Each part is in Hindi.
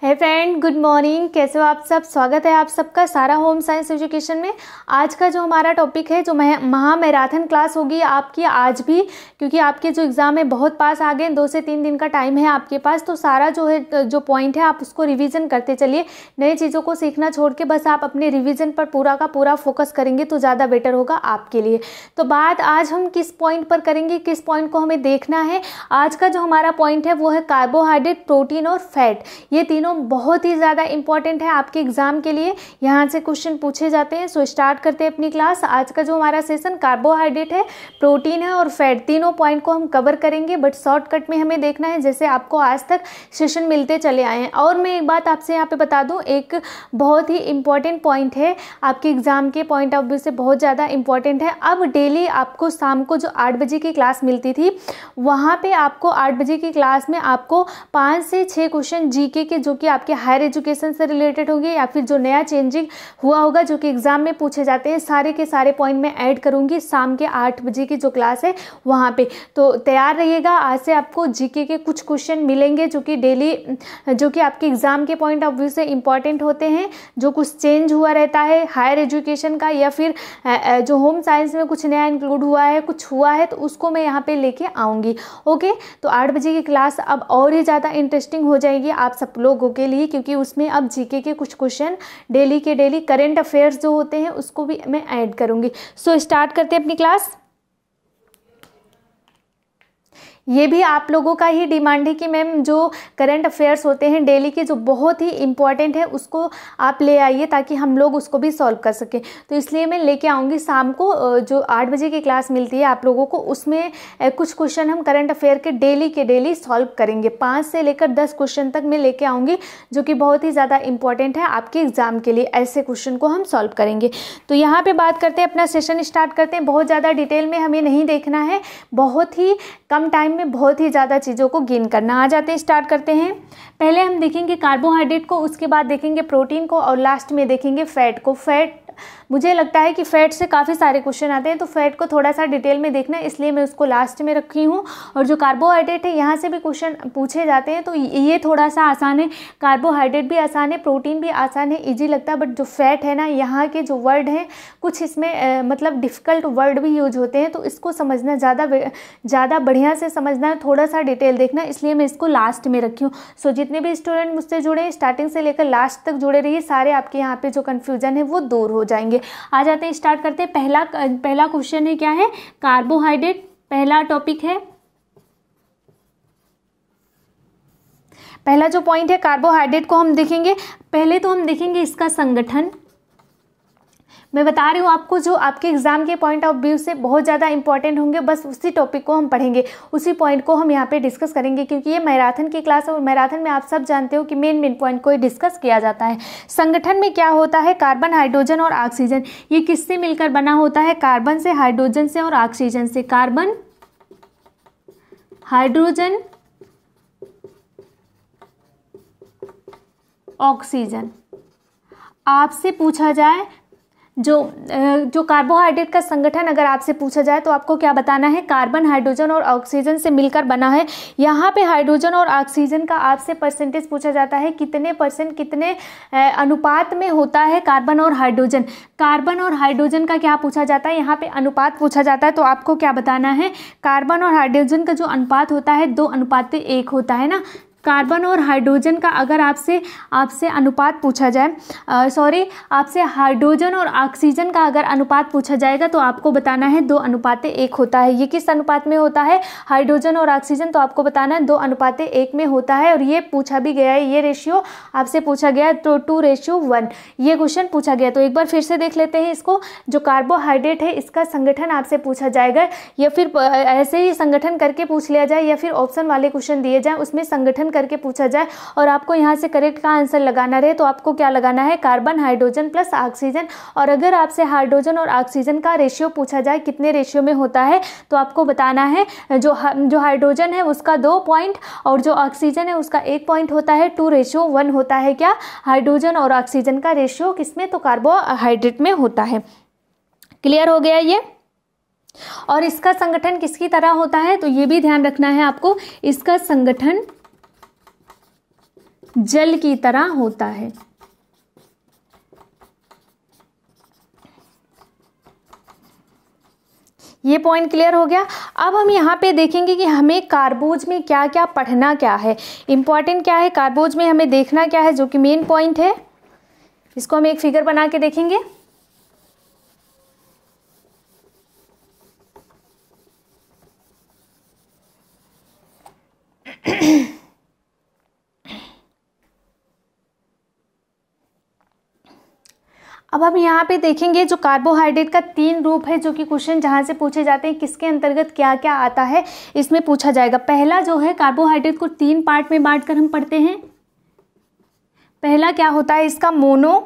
हे फ्रेंड, गुड मॉर्निंग। कैसे हो आप सब? स्वागत है आप सबका सारा होम साइंस एजुकेशन में। आज का जो हमारा टॉपिक है, जो महा मैराथन क्लास होगी आपकी आज भी, क्योंकि आपके जो एग्ज़ाम है बहुत पास आ गए, 2 से 3 दिन का टाइम है आपके पास। तो सारा जो है जो पॉइंट है आप उसको रिवीजन करते चलिए। नई चीज़ों को सीखना छोड़ के बस आप अपने रिवीजन पर पूरा का पूरा फोकस करेंगे तो ज़्यादा बेटर होगा आपके लिए। तो बात आज हम किस पॉइंट पर करेंगे, किस पॉइंट को हमें देखना है। आज का जो हमारा पॉइंट है वो है कार्बोहाइड्रेट, प्रोटीन और फैट। ये तीनों बहुत ही ज़्यादा इंपॉर्टेंट है आपके एग्जाम के लिए। यहाँ से क्वेश्चन पूछे जाते हैं। सो स्टार्ट करते हैं अपनी क्लास। आज का जो हमारा सेशन कार्बोहाइड्रेट है, प्रोटीन है और फैट, तीनों पॉइंट को हम कवर करेंगे, बट शॉर्टकट में हमें देखना है जैसे आपको आज तक सेशन मिलते चले आए हैं। और मैं एक बात आपसे यहाँ पे बता दूँ, एक बहुत ही इंपॉर्टेंट पॉइंट है आपके एग्जाम के पॉइंट ऑफ व्यू से, बहुत ज़्यादा इंपॉर्टेंट है। अब डेली आपको शाम को जो 8 बजे की क्लास मिलती थी, वहाँ पे आपको 8 बजे की क्लास में आपको 5 से 6 क्वेश्चन जीके के, जो कि आपके हायर एजुकेशन से रिलेटेड होंगे या फिर जो नया चेंजिंग हुआ होगा जो कि एग्जाम में पूछे जाते हैं, सारे के सारे पॉइंट मैं ऐड करूंगी शाम के 8 बजे की जो क्लास है वहाँ पे। तो तैयार रहिएगा। आज से आपको जीके के कुछ क्वेश्चन मिलेंगे जो कि डेली, जो कि आपके एग्जाम के पॉइंट ऑफ व्यू से इंपॉर्टेंट होते हैं। जो कुछ चेंज हुआ रहता है हायर एजुकेशन का, या फिर जो होम साइंस में कुछ नया इंक्लूड हुआ है, कुछ हुआ है, तो उसको मैं यहाँ पे लेके आऊँगी। ओके, तो 8 बजे की क्लास अब और ही ज़्यादा इंटरेस्टिंग हो जाएगी आप सब लोगों के लिए, क्योंकि उसमें अब जीके के कुछ क्वेश्चन डेली के डेली, करंट अफेयर्स जो होते हैं उसको भी मैं ऐड करूँगी। सो स्टार्ट करते हैं अपनी क्लास। ये भी आप लोगों का ही डिमांड है कि मैम जो करंट अफेयर्स होते हैं डेली के, जो बहुत ही इंपॉर्टेंट है, उसको आप ले आइए ताकि हम लोग उसको भी सॉल्व कर सकें। तो इसलिए मैं लेके आऊँगी शाम को जो 8 बजे की क्लास मिलती है आप लोगों को, उसमें कुछ क्वेश्चन हम करंट अफेयर के डेली सॉल्व करेंगे। 5 से लेकर 10 क्वेश्चन तक मैं लेके आऊँगी, जो कि बहुत ही ज़्यादा इंपॉर्टेंट है आपके एग्जाम के लिए। ऐसे क्वेश्चन को हम सॉल्व करेंगे। तो यहाँ पर बात करते हैं, अपना सेशन स्टार्ट करते हैं। बहुत ज़्यादा डिटेल में हमें नहीं देखना है, बहुत ही कम टाइम में बहुत ही ज़्यादा चीज़ों को गेन करना। आ जाते हैं, स्टार्ट करते हैं। पहले हम देखेंगे कार्बोहाइड्रेट को, उसके बाद देखेंगे प्रोटीन को और लास्ट में देखेंगे फैट को। फैट, मुझे लगता है कि फैट से काफ़ी सारे क्वेश्चन आते हैं, तो फैट को थोड़ा सा डिटेल में देखना है, इसलिए मैं उसको लास्ट में रखी हूँ। और जो कार्बोहाइड्रेट है, यहाँ से भी क्वेश्चन पूछे जाते हैं, तो ये थोड़ा सा आसान है। कार्बोहाइड्रेट भी आसान है, प्रोटीन भी आसान है, इजी लगता है। बट जो फैट है ना, यहाँ के जो वर्ड हैं कुछ इसमें मतलब डिफ़िकल्ट वर्ड भी यूज होते हैं, तो इसको समझना ज़्यादा बढ़िया से समझना है, थोड़ा सा डिटेल देखना, इसलिए मैं इसको लास्ट में रखी हूँ। सो जितने भी स्टूडेंट मुझसे जुड़े हैं, स्टार्टिंग से लेकर लास्ट तक जुड़े रहिए, सारे आपके यहाँ पे जो कन्फ्यूजन है वो दूर हो जाएंगे। आ जाते हैं, स्टार्ट करते हैं। पहला क्वेश्चन है, क्या है? कार्बोहाइड्रेट पहला टॉपिक है। पहला जो पॉइंट है कार्बोहाइड्रेट को हम देखेंगे। पहले तो हम देखेंगे इसका संगठन। मैं बता रही हूँ आपको, जो आपके एग्जाम के पॉइंट ऑफ व्यू से बहुत ज़्यादा इंपॉर्टेंट होंगे, बस उसी टॉपिक को हम पढ़ेंगे, उसी पॉइंट को हम यहाँ पे डिस्कस करेंगे, क्योंकि ये मैराथन की क्लास है और मैराथन में आप सब जानते हो कि मेन पॉइंट को ही डिस्कस किया जाता है। संगठन में क्या होता है? कार्बन, हाइड्रोजन और ऑक्सीजन। ये किससे मिलकर बना होता है? कार्बन से, हाइड्रोजन से और ऑक्सीजन से। Carbon, hydrogen, oxygen. आपसे पूछा जाए जो कार्बोहाइड्रेट का संगठन अगर आपसे पूछा जाए तो आपको क्या बताना है? कार्बन, हाइड्रोजन और ऑक्सीजन से मिलकर बना है। यहाँ पे हाइड्रोजन और ऑक्सीजन का आपसे परसेंटेज पूछा जाता है, कितने परसेंट, कितने अनुपात में होता है कार्बन और हाइड्रोजन। कार्बन और हाइड्रोजन का क्या पूछा जाता है? यहाँ पे अनुपात पूछा जाता है। तो आपको क्या बताना है? कार्बन और हाइड्रोजन का जो अनुपात होता है 2:1 होता है ना। कार्बन और हाइड्रोजन का अगर आपसे अनुपात पूछा जाए, आपसे हाइड्रोजन और ऑक्सीजन का अगर अनुपात पूछा जाएगा तो आपको बताना है 2:1 होता है। ये किस अनुपात में होता है? हाइड्रोजन और ऑक्सीजन, तो आपको बताना है 2:1 में होता है। और ये पूछा भी गया है, ये रेशियो आपसे पूछा गया है, तो 2:1 ये क्वेश्चन पूछा गया। तो एक बार फिर से देख लेते हैं इसको। जो कार्बोहाइड्रेट है, इसका संगठन आपसे पूछा जाएगा, या फिर ऐसे ही संगठन करके पूछ लिया जाए, या फिर ऑप्शन वाले क्वेश्चन दिए जाए उसमें संगठन करके पूछा जाए और आपको यहाँ से करेक्ट का आंसर लगाना रहे, तो आपको क्या लगाना है? Carbon, hydrogen plus oxygen. और अगर आपसे हाइड्रोजन और ऑक्सीजन का रेशियो पूछा जाए, कितने रेशियो में होता है, तो आपको बताना है जो हाइड्रोजन है उसका 2 पॉइंट और जो ऑक्सीजन है उसका 1 पॉइंट होता है। 2:1 होता है क्या? हाइड्रोजन और ऑक्सीजन का रेशियो किसमें? तो कार्बोहाइड्रेट में होता है। क्लियर हो गया ये? और इसका संगठन किसकी तरह होता है? तो ये भी ध्यान रखना है आपको, इसका संगठन जल की तरह होता है। ये पॉइंट क्लियर हो गया। अब हम यहाँ पे देखेंगे कि हमें कार्बोज में क्या क्या पढ़ना क्या है, इंपॉर्टेंट क्या है, कार्बोज में हमें देखना क्या है, जो कि मेन पॉइंट है। इसको हम एक फिगर बना के देखेंगे। अब हम यहाँ पे देखेंगे जो कार्बोहाइड्रेट का 3 रूप है, जो कि क्वेश्चन जहाँ से पूछे जाते हैं किसके अंतर्गत क्या क्या आता है इसमें पूछा जाएगा। पहला जो है कार्बोहाइड्रेट को 3 पार्ट में बांटकर हम पढ़ते हैं। पहला क्या होता है इसका मोनो,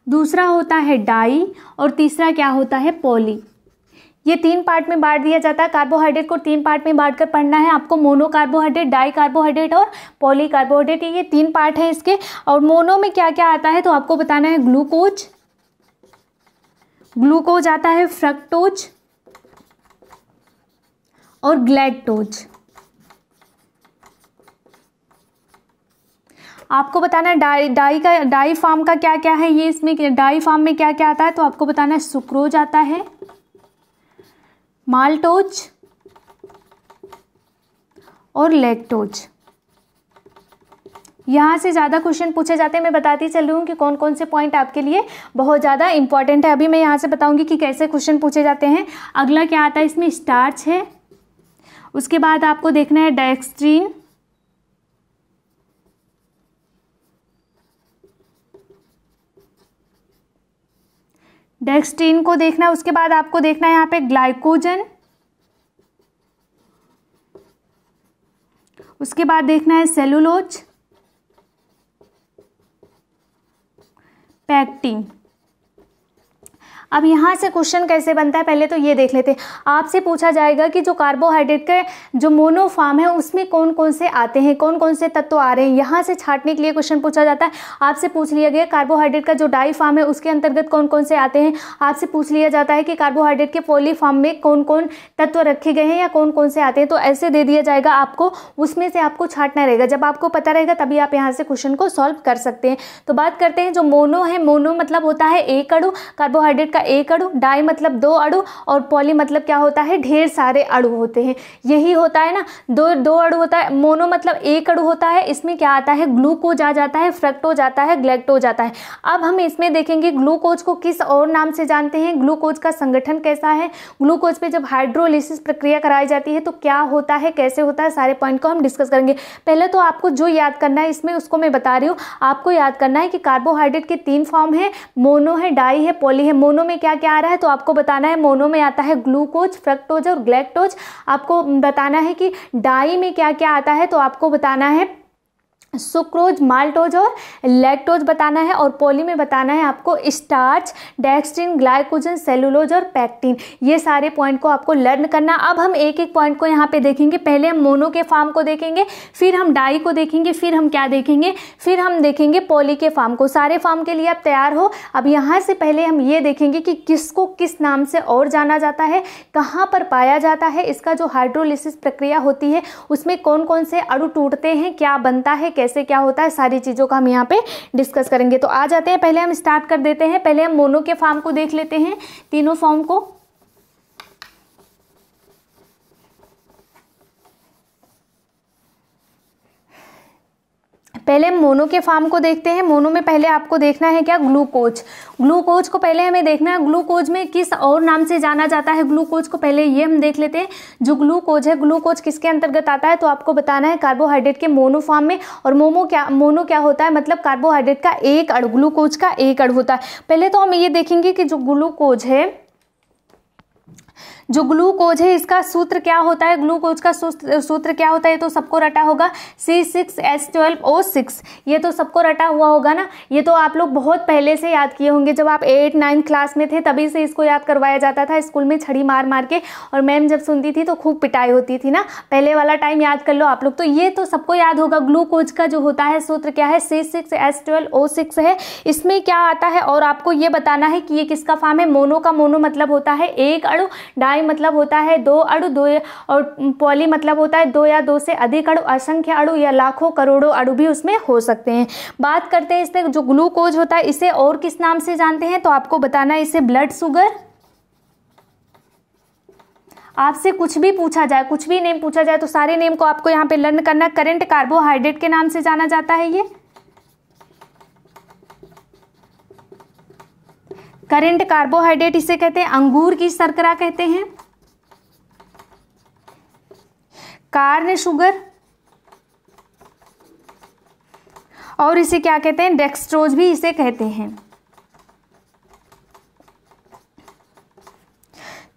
दूसरा होता है डाई और तीसरा क्या होता है पॉली। ये 3 पार्ट में बांट दिया जाता है। कार्बोहाइड्रेट को 3 पार्ट में बांटकर पढ़ना है आपको। मोनो कार्बोहाइड्रेट, डाई कार्बोहाइड्रेट और पॉली कार्बोहाइड्रेट, ये 3 पार्ट हैं इसके। और मोनो में क्या क्या आता है तो आपको बताना है ग्लूकोज, ग्लूकोज आता है, फ्रक्टोज और ग्लैक्टोज। आपको बताना है डाई फॉर्म का क्या क्या है, ये इसमें डाई फॉर्म में क्या क्या आता है तो आपको बताना है सुक्रोज आता है, माल्टोज और लैक्टोज। यहाँ से ज़्यादा क्वेश्चन पूछे जाते हैं। मैं बताती चल रही हूँ कि कौन कौन से पॉइंट आपके लिए बहुत ज़्यादा इंपॉर्टेंट है। अभी मैं यहाँ से बताऊँगी कि कैसे क्वेश्चन पूछे जाते हैं। अगला क्या आता है इसमें, स्टार्च है। उसके बाद आपको देखना है डेक्स्ट्रीन, डेक्स्ट्रीन को देखना है। उसके बाद आपको देखना है यहाँ पे ग्लाइकोजन, उसके बाद देखना है सेलुलोज, पैक्टिन। अब यहाँ से क्वेश्चन कैसे बनता है पहले तो ये देख लेते हैं। आपसे पूछा जाएगा कि जो कार्बोहाइड्रेट के जो मोनो फॉर्म है उसमें कौन कौन से आते हैं, कौन कौन से तत्व आ रहे हैं, यहाँ से छांटने के लिए क्वेश्चन पूछा जाता है। आपसे पूछ लिया गया कार्बोहाइड्रेट का जो डाई फॉर्म है उसके अंतर्गत कौन कौन से आते हैं। आपसे पूछ लिया जाता है कि कार्बोहाइड्रेट के पॉली फॉर्म में कौन कौन तत्व रखे गए हैं या कौन कौन से आते हैं। तो ऐसे दे दिया जाएगा आपको, उसमें से आपको छांटना रहेगा। जब आपको पता रहेगा तभी आप यहाँ से क्वेश्चन को सॉल्व कर सकते हैं। तो बात करते हैं जो मोनो है, मोनो मतलब होता है एक अणु, कार्बोहाइड्रेट का एक अणु, डाई मतलब 2 अणु और पॉली मतलब क्या होता है ढेर सारे अणु होते हैं। यही होता है ना, दो अणु होता है। मोनो मतलब एक अणु होता है, इसमें क्या आता है ग्लूकोज आ जाता है, फ्रक्टोज आता है, ग्लैक्टोज आता है। अब हम इसमें देखेंगे ग्लूकोज को किस और नाम से जानते हैं, ग्लूकोज का संगठन कैसा है, ग्लूकोज पे जब हाइड्रोलिसिस प्रक्रिया कराई जाती है तो क्या होता है, कैसे होता है, सारे पॉइंट को हम डिस्कस करेंगे। पहले तो आपको जो याद करना है इसमें उसको मैं बता रही हूँ। आपको याद करना है कि कार्बोहाइड्रेट के 3 फॉर्म है, मोनो है, डाई है, पॉली है। मोनो में क्या क्या आ रहा है तो आपको बताना है मोनो में आता है ग्लूकोज, फ्रक्टोज और ग्लैक्टोज। आपको बताना है कि डाई में क्या क्या आता है तो आपको बताना है सुक्रोज, माल्टोज और लैक्टोज बताना है। और पॉली में बताना है आपको स्टार्च, डेक्स्ट्रिन, ग्लाइकोजन, सेलुलोज और पैक्टिन। ये सारे पॉइंट को आपको लर्न करना। अब हम एक एक पॉइंट को यहाँ पे देखेंगे। पहले हम मोनो के फॉर्म को देखेंगे, फिर हम डाई को देखेंगे, फिर हम क्या देखेंगे, फिर हम देखेंगे पॉली के फॉर्म को। सारे फॉर्म के लिए आप तैयार हो। अब यहाँ से पहले हम ये देखेंगे कि किसको किस नाम से और जाना जाता है, कहाँ पर पाया जाता है, इसका जो हाइड्रोलिसिस प्रक्रिया होती है उसमें कौन कौन से अणु टूटते हैं, क्या बनता है, कैसे क्या होता है, सारी चीज़ों का हम यहाँ पे डिस्कस करेंगे। तो आ जाते हैं, पहले हम स्टार्ट कर देते हैं। पहले हम मोनो के फॉर्म को देख लेते हैं, तीनों फॉर्म को। पहले हम मोनो के फॉर्म को देखते हैं। मोनो में पहले आपको देखना है क्या, ग्लूकोज। ग्लूकोज को पहले हमें देखना है ग्लूकोज में किस और नाम से जाना जाता है। ग्लूकोज को पहले ये हम देख लेते हैं। जो ग्लूकोज है, ग्लूकोज किसके अंतर्गत आता है तो आपको बताना है कार्बोहाइड्रेट के मोनो फॉर्म में। और मोनो क्या होता है, मतलब कार्बोहाइड्रेट का एक अणु, ग्लूकोज का एक अणु होता है। पहले तो हम ये देखेंगे कि जो ग्लूकोज है, जो ग्लूकोज है इसका सूत्र क्या होता है, ग्लूकोज का सूत्र क्या होता है, ये तो सबको रटा होगा, C6H12O6। ये तो सबको रटा हुआ होगा ना, ये तो आप लोग बहुत पहले से याद किए होंगे। जब आप 8-9 क्लास में थे तभी से इसको याद करवाया जाता था स्कूल में छड़ी मार मार के, और मैम जब सुनती थी तो खूब पिटाई होती थी ना। पहले वाला टाइम याद कर लो आप लोग। तो ये तो सबको याद होगा। ग्लूकोज का जो होता है सूत्र क्या है, C6H12O6 है। इसमें क्या आता है और आपको ये बताना है कि ये किसका फॉर्म है। मोनो का मोनो मतलब होता है एक अणु, डाई बाई मतलब होता है 2 अणु, 2 और पॉली मतलब होता है 2 या 2 से अधिक अणु, असंख्य अणु या लाखों करोड़ों अणु भी उसमें हो सकते हैं। बात करते हैं इससे जो ग्लूकोज होता है इसे और किस नाम से जानते हैं, तो आपको बताना है इसे ब्लड शुगर। आपसे कुछ भी पूछा जाए, कुछ भी नेम पूछा जाए तो सारे नेम को आपको यहाँ पे लर्न करना। करंट कार्बोहाइड्रेट के नाम से जाना जाता है ये, करंट कार्बोहाइड्रेट इसे कहते हैं, अंगूर की शर्करा कहते हैं, कार्न शुगर, और इसे क्या कहते हैं, डेक्सट्रोज भी इसे कहते हैं।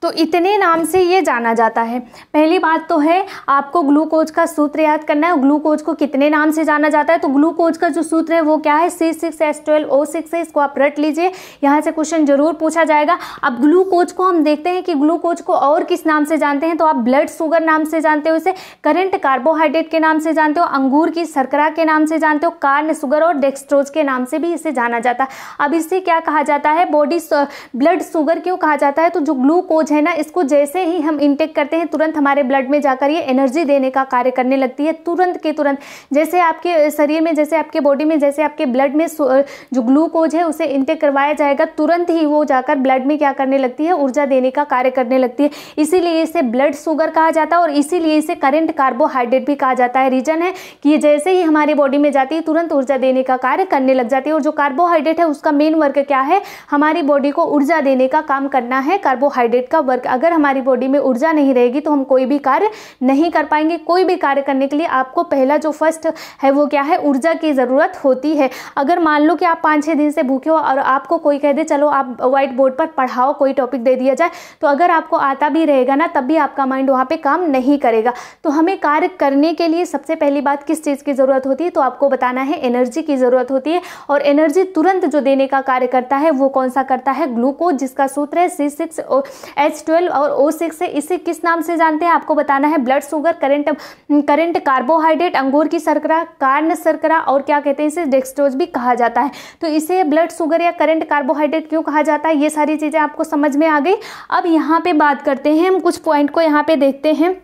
तो इतने नाम से ये जाना जाता है। पहली बात तो है आपको ग्लूकोज का सूत्र याद करना है। ग्लूकोज को कितने नाम से जाना जाता है, तो ग्लूकोज का जो सूत्र है वो क्या है, C6H12O6 है। इसको आप रट लीजिए, यहाँ से क्वेश्चन जरूर पूछा जाएगा। अब ग्लूकोज को हम देखते हैं कि ग्लूकोज को और किस नाम से जानते हैं, तो आप ब्लड शुगर नाम से जानते हो इसे, करंट कार्बोहाइड्रेट के नाम से जानते हो, अंगूर की शर्करा के नाम से जानते हो, कार्न शुगर और डेक्सट्रोज के नाम से भी इसे जाना जाता है। अब इसे क्या कहा जाता है, ब्लड शुगर क्यों कहा जाता है, तो जो ग्लूकोज है ना, इसको जैसे ही हम इंटेक करते हैं तुरंत हमारे ब्लड में जाकर ये एनर्जी देने का कार्य करने लगती है, तुरंत के तुरंत। जैसे आपके शरीर में, जैसे आपके बॉडी में, जैसे आपके ब्लड में जो ग्लूकोज है उसे इंटेक करवाया जाएगा, तुरंत ही वो जाकर ब्लड में क्या करने लगती है, ऊर्जा देने का कार्य करने लगती है। इसीलिए इसे ब्लड शुगर कहा जाता है और इसीलिए इसे करंट कार्बोहाइड्रेट भी कहा जाता है। रीजन है कि ये जैसे ही हमारी बॉडी में जाती है तुरंत ऊर्जा देने का कार्य करने लग जाती है। और जो कार्बोहाइड्रेट है उसका मेन वर्क क्या है, हमारी बॉडी को ऊर्जा देने का काम करना है कार्बोहाइड्रेट का वर्क। अगर हमारी बॉडी में ऊर्जा नहीं रहेगी तो हम कोई भी कार्य नहीं कर पाएंगे। कोई भी कार्य करने के लिए आपको पहला जो फर्स्ट है वो क्या है, ऊर्जा की ज़रूरत होती है। अगर मान लो कि आप 5-6 दिन से भूखे हो और आपको कोई कह दे चलो आप व्हाइट बोर्ड पर पढ़ाओ, कोई टॉपिक दे दिया जाए, तो अगर आपको आता भी रहेगा ना तब भी आपका माइंड वहाँ पे काम नहीं करेगा। तो हमें कार्य करने के लिए सबसे पहली बात किस चीज़ की ज़रूरत होती है, तो आपको बताना है एनर्जी की ज़रूरत होती है। और एनर्जी तुरंत जो देने का कार्य करता है वो कौन सा करता है, ग्लूकोज, जिसका सूत्र है C6H12 और O6 है। इसे किस नाम से जानते हैं, आपको बताना है ब्लड शुगर, करंट कार्बोहाइड्रेट, अंगूर की शर्करा, कार्न शर्करा और क्या कहते हैं इसे, डेक्सट्रोज भी कहा जाता है। तो इसे ब्लड शुगर या करंट कार्बोहाइड्रेट क्यों कहा जाता है, ये सारी चीज़ें आपको समझ में आ गई। अब यहाँ पे बात करते हैं, हम कुछ पॉइंट को यहाँ पे देखते हैं।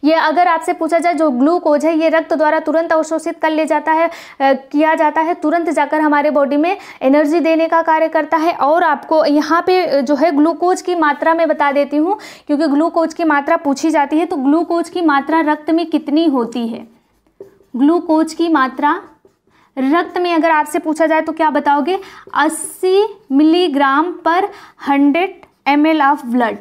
ये अगर आपसे पूछा जाए जो ग्लूकोज है ये रक्त द्वारा तुरंत अवशोषित कर ले जाता है, किया जाता है, तुरंत जाकर हमारे बॉडी में एनर्जी देने का कार्य करता है। और आपको यहाँ पे जो है ग्लूकोज की मात्रा मैं बता देती हूँ, क्योंकि ग्लूकोज की मात्रा पूछी जाती है। तो ग्लूकोज की मात्रा रक्त में कितनी होती है, ग्लूकोज की मात्रा रक्त में अगर आपसे पूछा जाए तो क्या बताओगे, 80 मिलीग्राम पर 100 ml ऑफ ब्लड।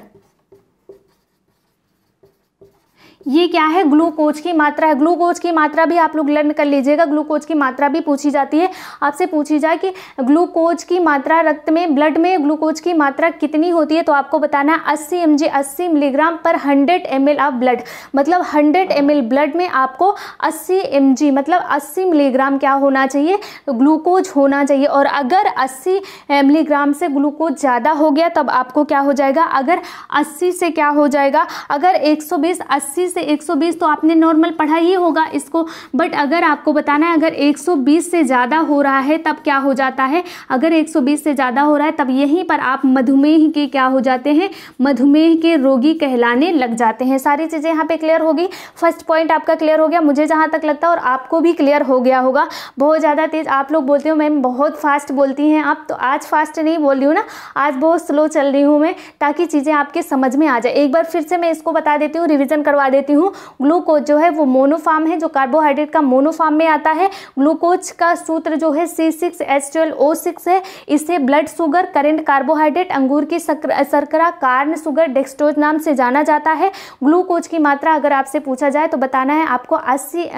ये क्या है, ग्लूकोज की मात्रा है। ग्लूकोज की मात्रा भी आप लोग लर्न कर लीजिएगा, ग्लूकोज की मात्रा भी पूछी जाती है। आपसे पूछी जाए कि ग्लूकोज की मात्रा रक्त में, ब्लड में ग्लूकोज की मात्रा कितनी होती है, तो आपको बताना है 80 mg, 80 मिलीग्राम पर 100 ml ऑफ ब्लड। मतलब 100 ml ब्लड में आपको 80 mg मतलब 80 मिलीग्राम क्या होना चाहिए, ग्लूकोज होना चाहिए। और अगर 80 मिलीग्राम से ग्लूकोज ज़्यादा हो गया तब आपको क्या हो जाएगा, अगर 80 से क्या हो जाएगा, अगर 120, 80 से 120 तो आपने नॉर्मल पढ़ा ही होगा इसको। बट अगर आपको बताना है अगर 120 से ज़्यादा हो रहा है तब क्या हो जाता है, अगर 120 से ज़्यादा हो रहा है तब यहीं पर आप मधुमेह के क्या हो जाते हैं, मधुमेह के रोगी कहलाने लग जाते हैं। सारी चीज़ें यहाँ पे क्लियर होगी। फर्स्ट पॉइंट आपका क्लियर हो गया मुझे जहाँ तक लगता है, और आपको भी क्लियर हो गया होगा। बहुत ज़्यादा तेज़ आप लोग बोलते हो मैम बहुत फास्ट बोलती हैं आप, तो आज फास्ट नहीं बोल रही हूँ ना, आज बहुत स्लो चल रही हूँ मैं, ताकि चीज़ें आपके समझ में आ जाए। एक बार फिर से मैं इसको बता देती हूँ, रिविजन करवा देती हूँ। ग्लूकोज जो है वो मोनोफॉर्म है, जो कार्बोहाइड्रेट का मोनोफॉर्म में आता है। ग्लूकोज का सूत्र जो है C6H12O6 है। इसे ब्लड शुगर, करंट कार्बोहाइड्रेट, अंगूर की शर्करा, कार्न शुगर, डेक्सट्रोज नाम से जाना जाता है। ग्लूकोज की मात्रा अगर आपसे पूछा जाए तो बताना है आपको 80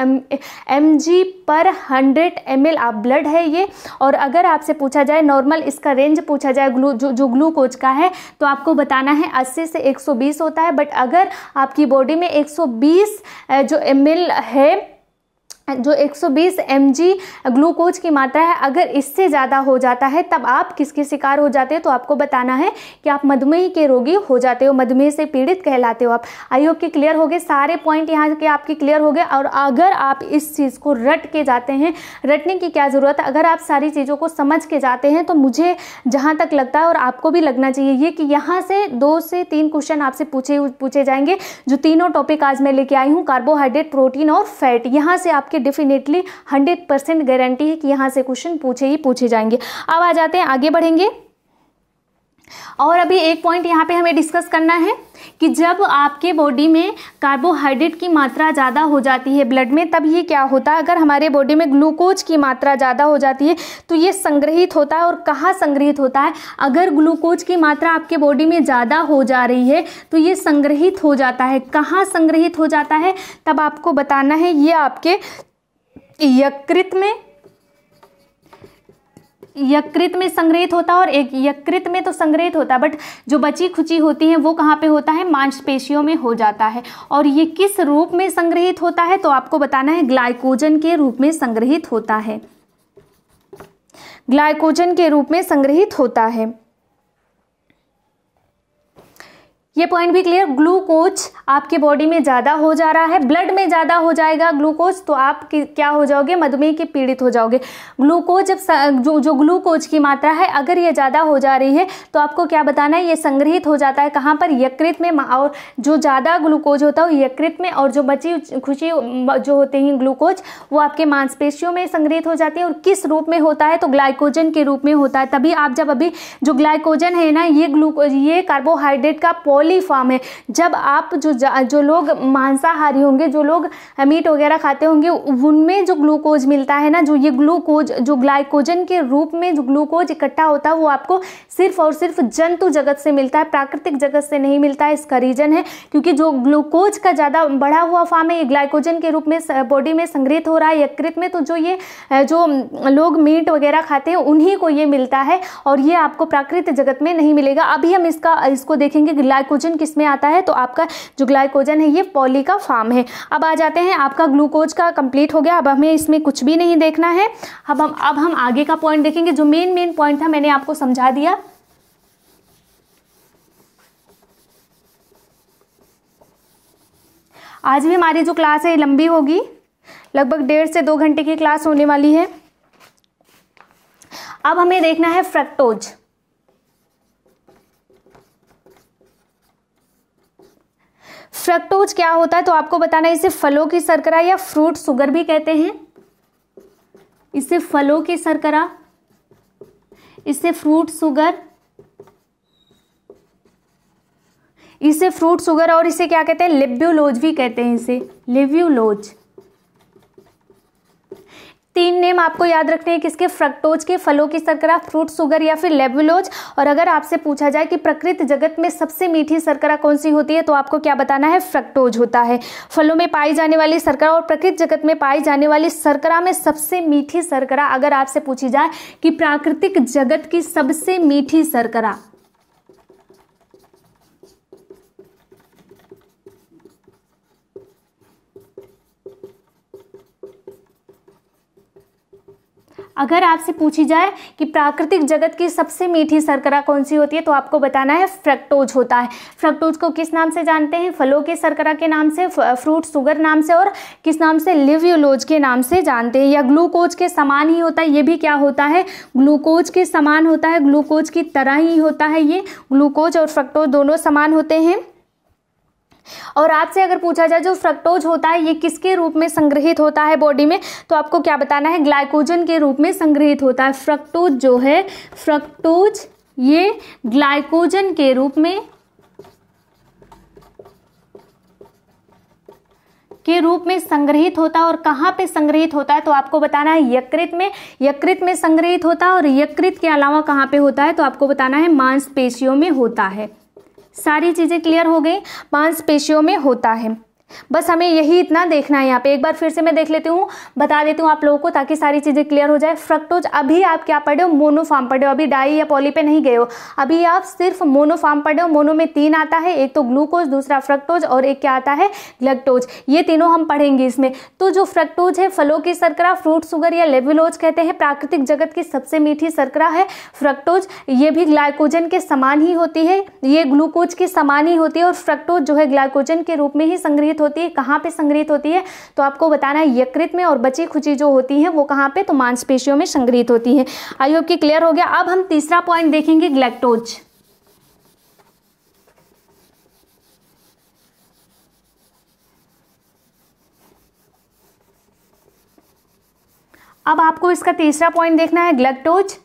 mg पर 100 ml ऑफ ब्लड है ये। और अगर आपसे पूछा जाए नॉर्मल इसका रेंज पूछा जाए जो ग्लूकोज का है, तो आपको बताना है 80 से 120 होता है। बट अगर आपकी बॉडी में 120 जो ml है जो 120 mg ग्लूकोज की मात्रा है, अगर इससे ज़्यादा हो जाता है तब आप किसके शिकार हो जाते हो, तो आपको बताना है कि आप मधुमेह के रोगी हो जाते हो, मधुमेह से पीड़ित कहलाते हो आप। आई होप कि क्लियर हो गए, सारे पॉइंट यहाँ के आपके क्लियर हो गए। और अगर आप इस चीज़ को रट के जाते हैं, रटने की क्या ज़रूरत है, अगर आप सारी चीज़ों को समझ के जाते हैं तो मुझे जहाँ तक लगता है और आपको भी लगना चाहिए ये कि यहाँ से 2 से 3 क्वेश्चन आपसे पूछे जाएंगे। जो तीनों टॉपिक आज मैं लेके आई हूँ, कार्बोहाइड्रेट, प्रोटीन और फैट, यहाँ से आपके डेफिनेटली 100% गारंटी है कि यहाँ से क्वेश्चन पूछे जाएंगे। अब आ जाते हैं, आगे बढ़ेंगे। और अभी एक पॉइंट यहाँ पे हमें डिस्कस करना है कि जब आपके बॉडी में कार्बोहाइड्रेट की मात्रा ज़्यादा हो जाती है ब्लड में, तब ये क्या होता है, अगर हमारे बॉडी में ग्लूकोज की मात्रा ज़्यादा हो जाती है तो ये संग्रहित होता है। और कहाँ संग्रहित होता है, अगर ग्लूकोज की मात्रा आपके बॉडी में ज़्यादा हो जा रही है तो ये संग्रहित हो जाता है। कहाँ संग्रहित हो जाता है, तब आपको बताना है, ये आपके यकृत में संग्रहित होता है। और एक यकृत में तो संग्रहित होता है, बट जो बची खुची होती है वो कहाँ पे होता है, मांसपेशियों में हो जाता है। और ये किस रूप में संग्रहित होता है, तो आपको बताना है ग्लाइकोजन के रूप में संग्रहित होता है, ग्लाइकोजन के रूप में संग्रहित होता है। ये पॉइंट भी क्लियर। ग्लूकोज आपके बॉडी में ज़्यादा हो जा रहा है, ब्लड में ज़्यादा हो जाएगा ग्लूकोज, तो आप क्या हो जाओगे, मधुमेह के पीड़ित हो जाओगे। ग्लूकोज जब जो ग्लूकोज की मात्रा है अगर ये ज़्यादा हो जा रही है तो आपको क्या बताना है, ये संग्रहित हो जाता है कहाँ पर, यकृत में। और जो ज़्यादा ग्लूकोज होता है वो यकृत में, और जो बची खुशी जो होते हैं ग्लूकोज वो आपके मांसपेशियों में संग्रहित हो जाती है। और किस रूप में होता है, तो ग्लाइकोजन के रूप में होता है। तभी आप जब अभी जो ग्लाइकोजन है ना, ये ग्लूकोज, ये कार्बोहाइड्रेट का फॉर्म है। जब आप जो लोग मांसाहारी होंगे, जो लोग मीट वगैरह खाते होंगे, उनमें जो ग्लूकोज मिलता है ना, जो ये ग्लूकोज जो ग्लाइकोजन के रूप में जो ग्लूकोज इकट्ठा होता है वो आपको सिर्फ और सिर्फ जंतु जगत से मिलता है, प्राकृतिक जगत से नहीं मिलता है। इसका रीजन है क्योंकि जो ग्लूकोज का ज़्यादा बढ़ा हुआ फॉर्म है ये ग्लाइकोजन के रूप में बॉडी में संग्रहित हो रहा है यकृत में, तो जो लोग मीट वगैरह खाते हैं उन्हीं को ये मिलता है और ये आपको प्राकृतिक जगत में नहीं मिलेगा। अभी हम इसको देखेंगे ग्लाइकोजन किस में आता है, तो आपका जो ग्लाइकोजन है ये पॉली का फॉर्म है। अब आ जाते हैं, आपका ग्लूकोज का कंप्लीट हो गया। अब हमें इसमें कुछ भी नहीं देखना है। अब हम आगे का पॉइंट देखेंगे। जो मेन पॉइंट था मैंने आपको समझा दिया। आज भी हमारी जो क्लास है लंबी होगी, लगभग 1.5 से 2 घंटे की क्लास होने वाली है। अब हमें देखना है फ्रक्टोज। फ्रक्टोज क्या होता है, तो आपको बताना है, इसे फलों की शर्करा या फ्रूट शुगर भी कहते हैं। इसे फलों की शर्करा, इसे फ्रूट शुगर, इसे फ्रूट शुगर, और इसे क्या कहते हैं, लेब्यूलोज भी कहते हैं, इसे लेब्यूलोज। 3 नेम आपको याद रखने हैं किसके, फ्रक्टोज के, फलों की शर्करा, फ्रूट शुगर या फिर लेब्यूलोज। और अगर आपसे पूछा जाए कि प्रकृति जगत में सबसे मीठी शर्करा कौन सी होती है, तो आपको क्या बताना है, फ्रक्टोज होता है। फलों में पाई जाने वाली शर्करा और प्रकृति जगत में पाई जाने वाली शर्करा में सबसे मीठी शर्करा, अगर आपसे पूछी जाए कि प्राकृतिक जगत की सबसे मीठी शर्करा, अगर आपसे पूछी जाए कि प्राकृतिक जगत की सबसे मीठी शर्करा कौन सी होती है, तो आपको बताना है फ्रक्टोज होता है। फ्रक्टोज को किस नाम से जानते हैं, फलों के शर्करा के नाम से, फ्रूट शुगर नाम से, और किस नाम से, लेब्यूलोज के नाम से जानते हैं। या ग्लूकोज के समान ही होता है, ये भी क्या होता है, ग्लूकोज के समान होता है, ग्लूकोज की तरह ही होता है। ये ग्लूकोज और फ्रक्टोज दोनों समान होते हैं। और आपसे अगर पूछा जाए जो फ्रक्टोज होता है ये किसके रूप में संग्रहित होता है बॉडी में, तो आपको क्या बताना है, ग्लाइकोजन के रूप में संग्रहित होता है। फ्रक्टोज जो है, फ्रक्टोज ये ग्लाइकोजन के रूप में संग्रहित होता है। और कहाँ पे संग्रहित होता है, तो आपको बताना है यकृत में संग्रहित होता है। और यकृत के अलावा कहाँ पे होता है, तो आपको बताना है मांसपेशियों में होता है। सारी चीजें क्लियर हो गई, मांसपेशियों में होता है। बस हमें यही इतना देखना है यहाँ पे। एक बार फिर से मैं देख लेती हूँ, बता देती हूँ आप लोगों को ताकि सारी चीज़ें क्लियर हो जाए। फ्रक्टोज, अभी आप क्या पढ़े हो? मोनोफॉर्म पढ़े हो, अभी डाई या पॉली पे नहीं गए हो, अभी आप सिर्फ मोनोफॉर्म पढ़े हो। मोनो में 3 आता है, एक तो ग्लूकोज, दूसरा फ्रक्टोज और एक क्या आता है? गैलेक्टोज। ये तीनों हम पढ़ेंगे इसमें। तो जो फ्रक्टोज है फलों की शर्करा, फ्रूट शुगर या लेवुलोज कहते हैं, प्राकृतिक जगत की सबसे मीठी शर्करा है फ्रक्टोज। ये भी ग्लाइकोजन के समान ही होती है, ये ग्लूकोज के समान ही होती है और फ्रक्टोज जो है ग्लाइकोजन के रूप में ही संग्रहित होती है। कहाँ पे संग्रहित होती है? तो आपको बताना है यकृत में, और बची खुची जो होती है वो कहाँ पे? तो मांसपेशियों में संग्रहित होती है। आई होप कि क्लियर हो गया। अब हम तीसरा पॉइंट देखेंगे, गैलेक्टोज। अब आपको इसका तीसरा पॉइंट देखना है, गैलेक्टोज।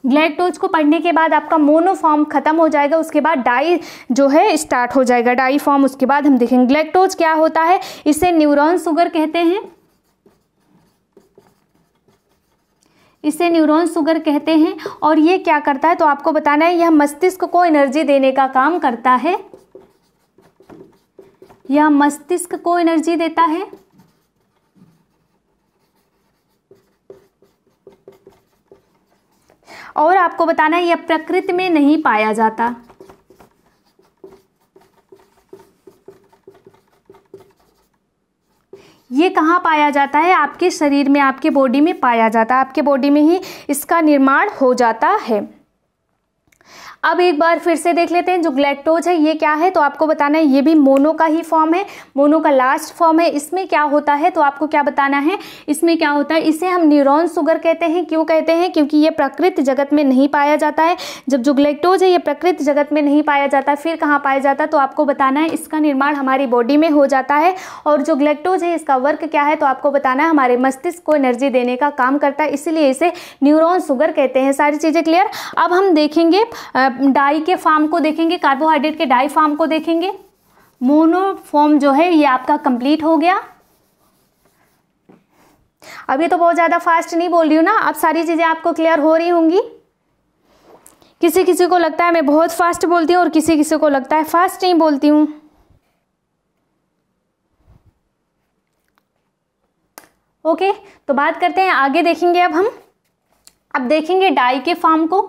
ग्लैक्टोज को पढ़ने के बाद आपका मोनोफॉर्म खत्म हो जाएगा, उसके बाद डाई जो है स्टार्ट हो जाएगा, डाई फॉर्म। उसके बाद हम देखेंगे ग्लैक्टोज क्या होता है। इसे न्यूरॉन शुगर कहते हैं, इसे न्यूरॉन शुगर कहते हैं। और ये क्या करता है? तो आपको बताना है, यह मस्तिष्क को एनर्जी देने का काम करता है, यह मस्तिष्क को एनर्जी देता है। और आपको बताना है यह प्रकृति में नहीं पाया जाता, ये कहाँ पाया जाता है? आपके शरीर में, आपके बॉडी में पाया जाता है, आपके बॉडी में ही इसका निर्माण हो जाता है। अब एक बार फिर से देख लेते हैं, जो ग्लैक्टोज है ये क्या है? तो आपको बताना है ये भी मोनो का ही फॉर्म है, मोनो का लास्ट फॉर्म है। इसमें क्या होता है? तो आपको क्या बताना है, इसमें क्या होता है? इसे हम न्यूरॉन शुगर कहते हैं। क्यों कहते हैं? क्योंकि ये प्रकृति जगत में नहीं पाया जाता है। जब जो ग्लैक्टोज है ये प्रकृति जगत में नहीं पाया जाता, फिर कहाँ पाया जाता है? तो आपको बताना है इसका निर्माण हमारी बॉडी में हो जाता है। और जो ग्लैक्टोज है इसका वर्क क्या है? तो आपको बताना है हमारे मस्तिष्क को एनर्जी देने का काम करता है, इसलिए इसे न्यूरॉन शुगर कहते हैं। सारी चीज़ें क्लियर। अब हम देखेंगे डाई के फॉर्म को देखेंगे, कार्बोहाइड्रेट के डाई फॉर्म को देखेंगे। मोनोफॉर्म जो है ये आपका कंप्लीट हो गया। अभी तो बहुत ज़्यादा फास्ट नहीं बोल रही हूँ ना, अब सारी चीज़ें आपको क्लियर हो रही होंगी। किसी किसी को लगता है मैं बहुत फास्ट बोलती हूँ और किसी किसी को लगता है फास्ट नहीं बोलती हूँ। ओके, तो बात करते हैं आगे, देखेंगे अब देखेंगे डाई के फॉर्म को।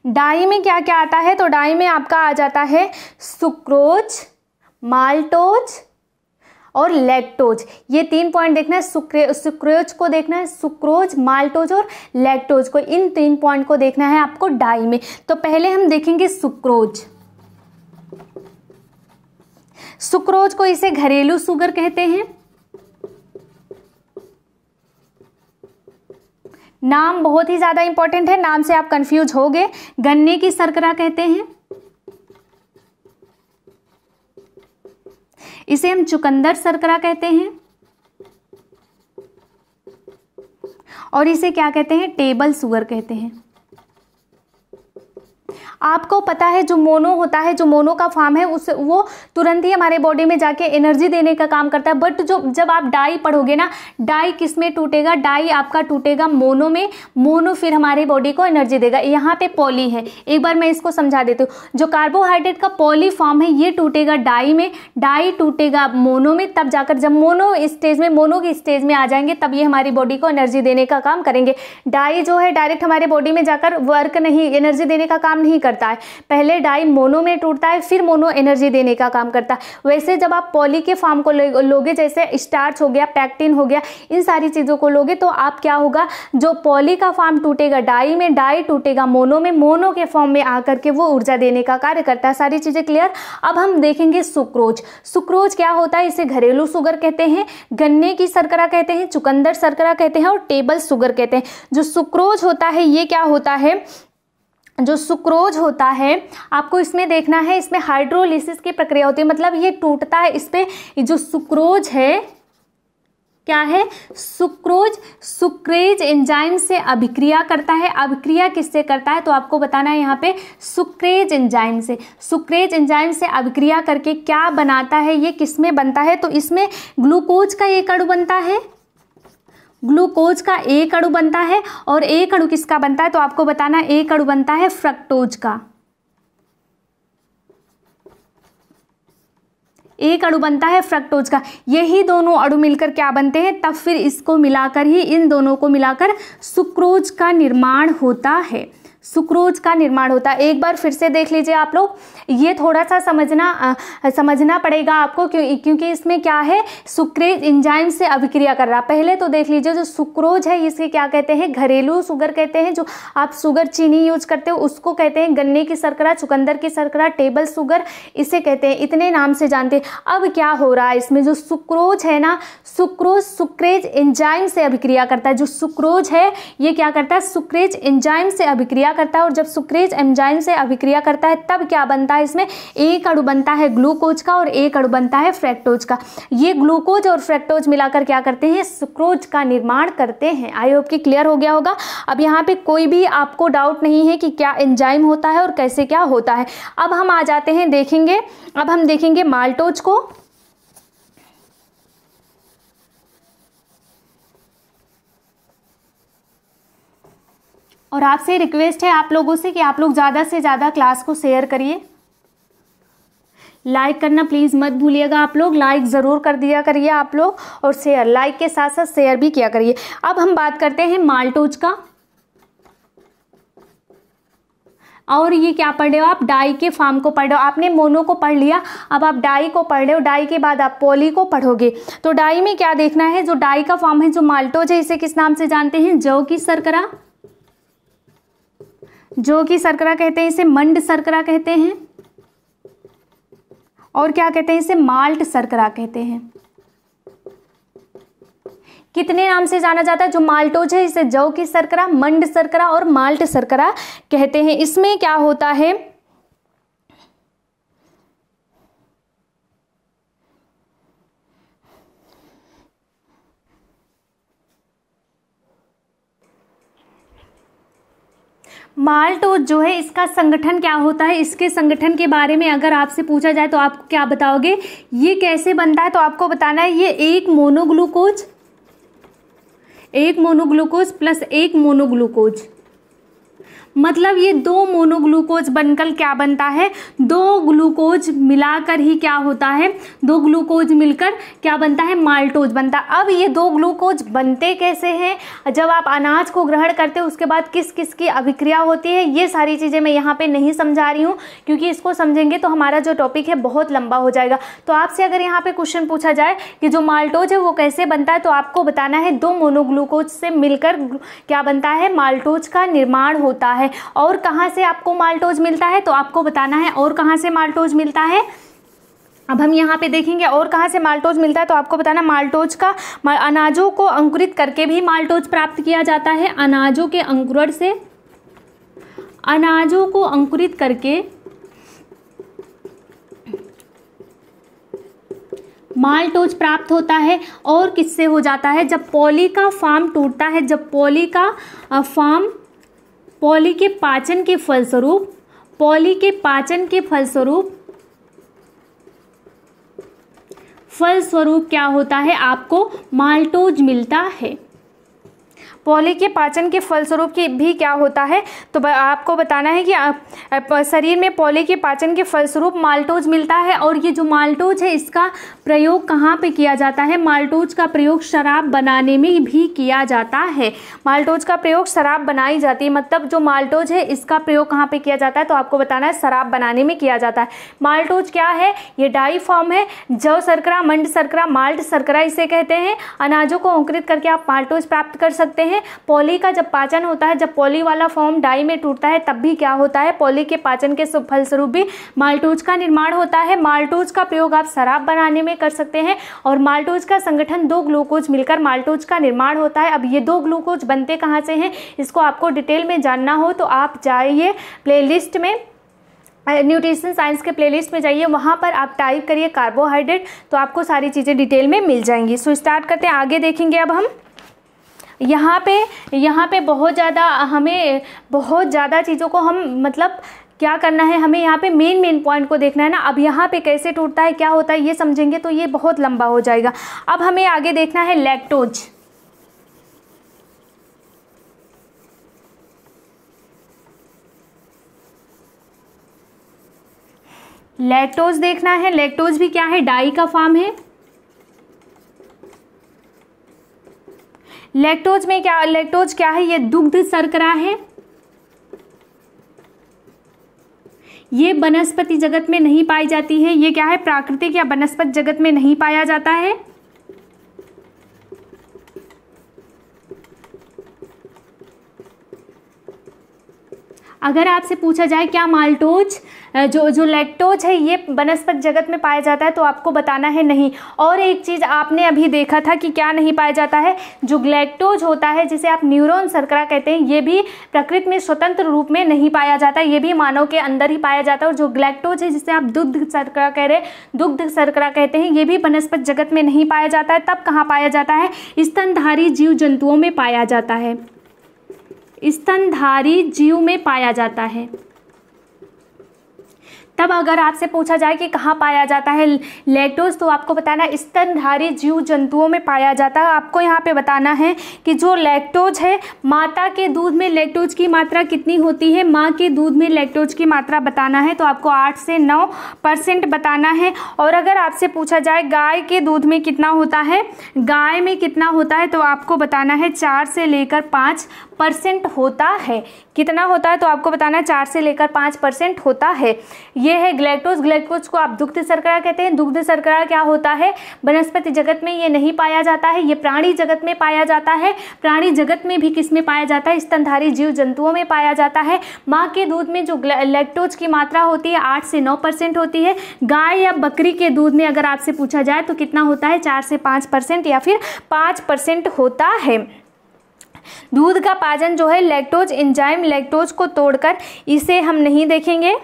डाई में क्या क्या आता है? तो डाई में आपका आ जाता है सुक्रोज, माल्टोज और लैक्टोज। ये 3 पॉइंट देखना है, सुक्रोज को देखना है, सुक्रोज, माल्टोज और लैक्टोज को, इन 3 पॉइंट को देखना है आपको डाई में। तो पहले हम देखेंगे सुक्रोज। सुक्रोज को इसे घरेलू शुगर कहते हैं, नाम बहुत ही ज़्यादा इंपॉर्टेंट है, नाम से आप कंफ्यूज हो गए। गन्ने की शर्करा कहते हैं, इसे हम चुकंदर शर्करा कहते हैं, और इसे क्या कहते हैं? टेबल शुगर कहते हैं। आपको पता है जो मोनो होता है, जो मोनो का फॉर्म है उस वो तुरंत ही हमारे बॉडी में जाके एनर्जी देने का काम करता है। बट जब आप डाई पढ़ोगे ना, डाई किस में टूटेगा? डाई आपका टूटेगा मोनो में। मोनो फिर हमारे बॉडी को एनर्जी देगा। यहाँ पे पॉली है, एक बार मैं इसको समझा देती हूँ। जो कार्बोहाइड्रेट का पॉली फॉर्म है ये टूटेगा डाई में, डाई टूटेगा मोनो में, तब जाकर जब मोनो की स्टेज में आ जाएंगे तब ये हमारी बॉडी को एनर्जी देने का काम करेंगे। डाई जो है डायरेक्ट हमारे बॉडी में जाकर वर्क नहीं, एनर्जी देने का काम नहीं करता है। पहले डाई मोनो में टूटता है, फिर मोनो एनर्जी देने का काम करता है। वैसे जब आप पॉली के फॉर्म को लोगे, जैसे स्टार्च हो गया, पैक्टिन हो गया, इन सारी चीज़ों को लोगे तो आप क्या होगा, जो पॉली का फॉर्म टूटेगा डाई में, डाई टूटेगा मोनो में, मोनो के फॉर्म में आकर के वो ऊर्जा देने का कार्य करता है। सारी चीज़ें क्लियर। अब हम देखेंगे सुक्रोज। सुक्रोज क्या होता है? इसे घरेलू शुगर कहते हैं, गन्ने की शर्करा कहते हैं, चुकंदर शर्करा कहते हैं और टेबल शुगर कहते हैं। जो सुक्रोज होता है ये क्या होता है? जो सुक्रोज होता है आपको इसमें देखना है, इसमें हाइड्रोलिसिस की प्रक्रिया होती है, मतलब ये टूटता है। इस पे जो सुक्रोज है क्या है? सुक्रोज सुक्रेज एंजाइम से अभिक्रिया करता है। अभिक्रिया किससे करता है? तो आपको बताना है यहाँ पे सुक्रेज एंजाइम से। सुक्रेज एंजाइम से अभिक्रिया करके क्या बनाता है? ये किस में बनता है? तो इसमें ग्लूकोज का एक अणु बनता है, ग्लूकोज का एक अणु बनता है। और एक अणु किसका बनता है? तो आपको बताना एक अणु बनता है फ्रक्टोज का। एक अणु बनता है फ्रक्टोज का। यही दोनों अणु मिलकर क्या बनते हैं, तब फिर इसको मिलाकर ही, इन दोनों को मिलाकर सुक्रोज का निर्माण होता है। सुक्रोज का निर्माण होता है। एक बार फिर से देख लीजिए आप लोग, ये थोड़ा सा समझना पड़ेगा आपको, क्योंकि इसमें क्या है, सुक्रेज एंजाइम से अभिक्रिया कर रहा। पहले तो देख लीजिए, जो सुक्रोज है इसे क्या कहते हैं, घरेलू शुगर कहते हैं। जो आप शुगर चीनी यूज करते हो उसको कहते हैं गन्ने की शर्करा, चुकंदर की शर्करा, टेबल शुगर इसे कहते हैं, इतने नाम से जानते हैं। अब क्या हो रहा है इसमें, जो सुक्रोज है ना, सुक्रोज सुक्रेज एंजाइम से अभिक्रिया करता है। जो सुक्रोज है ये क्या करता है, सुक्रेज एंजाइम से अभिक्रिया करता है, और जब सुक्रेज एंजाइम से अभिक्रिया करता है तब क्या बनता है, इसमें एक अणु बनता है ग्लूकोज का और एक अणु बनता है फ्रक्टोज का। ये ग्लूकोज और फ्रक्टोज मिलाकर क्या करते हैं, सुक्रोज का निर्माण करते हैं। आई होप कि क्लियर हो गया होगा। अब यहाँ पे कोई भी आपको डाउट नहीं है कि क्या एंजाइम होता है और कैसे क्या होता है। अब हम आ जाते हैं, देखेंगे, अब हम देखेंगे माल्टोज को। और आपसे रिक्वेस्ट है आप लोगों से कि आप लोग ज़्यादा से ज़्यादा क्लास को शेयर करिए। लाइक करना प्लीज़ मत भूलिएगा आप लोग, लाइक ज़रूर कर दिया करिए आप लोग, और शेयर, लाइक के साथ साथ शेयर भी किया करिए। अब हम बात करते हैं माल्टोज का। और ये क्या पढ़ रहे हो आप, डाई के फॉर्म को पढ़ रहे हो। आपने मोनो को पढ़ लिया, अब आप डाई को पढ़ रहे हो। डाई के बाद आप पॉली को पढ़ोगे। तो डाई में क्या देखना है, जो डाई का फॉर्म है, जो माल्टोज है, इसे किस नाम से जानते हैं, जौ की शर्करा। जौ की शर्करा कहते हैं, इसे मंड शर्करा कहते हैं, और क्या कहते हैं, इसे माल्ट शर्करा कहते हैं। कितने नाम से जाना जाता है, जो माल्टोज है इसे जौ की शर्करा, मंड शर्करा और माल्ट शर्करा कहते हैं। इसमें क्या होता है, माल्टोज जो है इसका संगठन क्या होता है, इसके संगठन के बारे में अगर आपसे पूछा जाए तो आप क्या बताओगे, ये कैसे बनता है, तो आपको बताना है ये एक मोनोग्लूकोज प्लस एक मोनोग्लूकोज, मतलब ये दो मोनोग्लूकोज बनकर क्या बनता है, दो ग्लूकोज मिलाकर ही क्या होता है, दो ग्लूकोज मिलकर क्या बनता है, माल्टोज बनता है। अब ये दो ग्लूकोज बनते कैसे हैं, जब आप अनाज को ग्रहण करते हो उसके बाद किस किस की अभिक्रिया होती है, ये सारी चीज़ें मैं यहाँ पे नहीं समझा रही हूँ, क्योंकि इसको समझेंगे तो हमारा जो टॉपिक है बहुत लंबा हो जाएगा। तो आपसे अगर यहाँ पे क्वेश्चन पूछा जाए कि जो माल्टोज है वो कैसे बनता है, तो आपको बताना है दो मोनोग्लूकोज से मिलकर क्या बनता है, माल्टोज का निर्माण होता है। और कहाँ से आपको माल्टोज मिलता है, तो आपको बताना है और कहाँ से माल्टोज मिलता है। अब हम यहाँ पे देखेंगे और कहाँ से माल्टोज मिलता है, तो आपको बताना माल्टोज का, अनाजों को अंकुरित करके भी माल्टोज प्राप्त किया जाता है। अनाजों के अंकुरण से, अनाजों को अंकुरित करके माल्टोज प्राप्त होता है। और किससे हो जाता है, जब पॉली का फॉर्म टूटता है, जब पॉली का फॉर्म, पॉली के पाचन के फलस्वरूप, पॉली के पाचन के फलस्वरूप क्या होता है, आपको माल्टोज मिलता है। पॉली के पाचन के फलस्वरूप की भी क्या होता है, तो आपको बताना है कि शरीर में पॉली के पाचन के फलस्वरूप माल्टोज मिलता है। और ये जो माल्टोज है इसका प्रयोग कहाँ पे किया जाता है, माल्टोज का प्रयोग शराब बनाने में भी किया जाता है। माल्टोज का प्रयोग शराब बनाई जाती है, मतलब जो माल्टोज है इसका प्रयोग कहाँ पे किया जाता है, तो आपको बताना है शराब बनाने में किया जाता है। माल्टोज क्या है, ये डाई फॉर्म है। जौ शर्करा, मंड शर्करा, माल्ट शर्करा इसे कहते हैं। अनाजों को अंकुरित करके आप माल्टोज प्राप्त कर सकते हैं। पॉली का जब पाचन होता है, जब पॉली वाला फॉर्म डाई में टूटता है, तब भी क्या होता है, पॉली के पाचन के फलस्वरूप भी माल्टोज का निर्माण होता है। माल्टोज का प्रयोग आप शराब बनाने में कर सकते हैं। और माल्टोज का संगठन दो ग्लूकोज मिलकर माल्टोज का निर्माण होता है। अब ये दो ग्लूकोज बनते कहाँ से हैं, इसको आपको डिटेल में जानना हो तो आप जाइए प्लेलिस्ट में, न्यूट्रिशन साइंस के प्लेलिस्ट में जाइए, वहाँ पर आप टाइप करिए कार्बोहाइड्रेट, तो आपको सारी चीज़ें डिटेल में मिल जाएंगी। सो स्टार्ट करते हैं, आगे देखेंगे। अब हम यहाँ पे बहुत ज़्यादा, हमें बहुत ज़्यादा चीज़ों को हम मतलब क्या करना है, हमें यहाँ पे मेन पॉइंट को देखना है ना। अब यहाँ पे कैसे टूटता है, क्या होता है, ये समझेंगे तो ये बहुत लंबा हो जाएगा। अब हमें आगे देखना है लैक्टोज। लैक्टोज देखना है। लैक्टोज भी क्या है, डाई का फॉर्म है। लैक्टोज में क्या, लैक्टोज क्या है, ये दुग्ध शर्करा है। ये वनस्पति जगत में नहीं पाई जाती है। ये क्या है, प्राकृतिक या वनस्पति जगत में नहीं पाया जाता है। अगर आपसे पूछा जाए क्या माल्टोज जो लैक्टोज है ये वनस्पति जगत में पाया जाता है, तो आपको बताना है नहीं। और एक चीज़ आपने अभी देखा था कि क्या नहीं पाया जाता है, जो लैक्टोज होता है जिसे आप न्यूरॉन शर्करा कहते हैं, ये भी प्रकृति में स्वतंत्र रूप में नहीं पाया जाता, ये भी मानव के अंदर ही पाया जाता है। और जो लैक्टोज है जिसे आप दुग्ध शर्करा कह रहे हैं, दुग्ध शर्करा कहते हैं, ये भी वनस्पति जगत में नहीं पाया जाता है। तब कहाँ पाया जाता है, स्तनधारी जीव जंतुओं में पाया जाता है। स्तनधारी जीव में पाया जाता है। तब अगर आपसे पूछा जाए कि कहाँ पाया जाता है लैक्टोज, तो आपको बताना स्तनधारी जीव जंतुओं में पाया जाता है। आपको यहाँ पे बताना है कि जो लैक्टोज है, माता के दूध में लैक्टोज की मात्रा कितनी होती है, माँ के दूध में लैक्टोज की मात्रा बताना है। तो आपको 8 से 9% बताना है। और अगर आपसे पूछा जाए गाय के दूध में कितना होता है, गाय में कितना होता है, तो आपको बताना है 4 से लेकर 5% होता है। कितना होता है, तो आपको बताना है 4 से लेकर 5% होता है। ये है ग्लैक्टोज। ग्लैक्टोज को आप दुग्ध शर्करा कहते हैं। दुग्ध शर्करा क्या होता है, वनस्पति जगत में ये नहीं पाया जाता है, ये प्राणी जगत में पाया जाता है। प्राणी जगत में भी किस में पाया जाता है, स्तनधारी जीव जंतुओं में पाया जाता है। माँ के दूध में जो लैक्टोज की मात्रा होती है 8 से 9% होती है। गाय या बकरी के दूध में अगर आपसे पूछा जाए तो कितना होता है, 4 से 5% या फिर 5% होता है। दूध का पाचन जो है, लैक्टोज एंजाइम लैक्टोज को तोड़कर, इसे हम नहीं देखेंगे।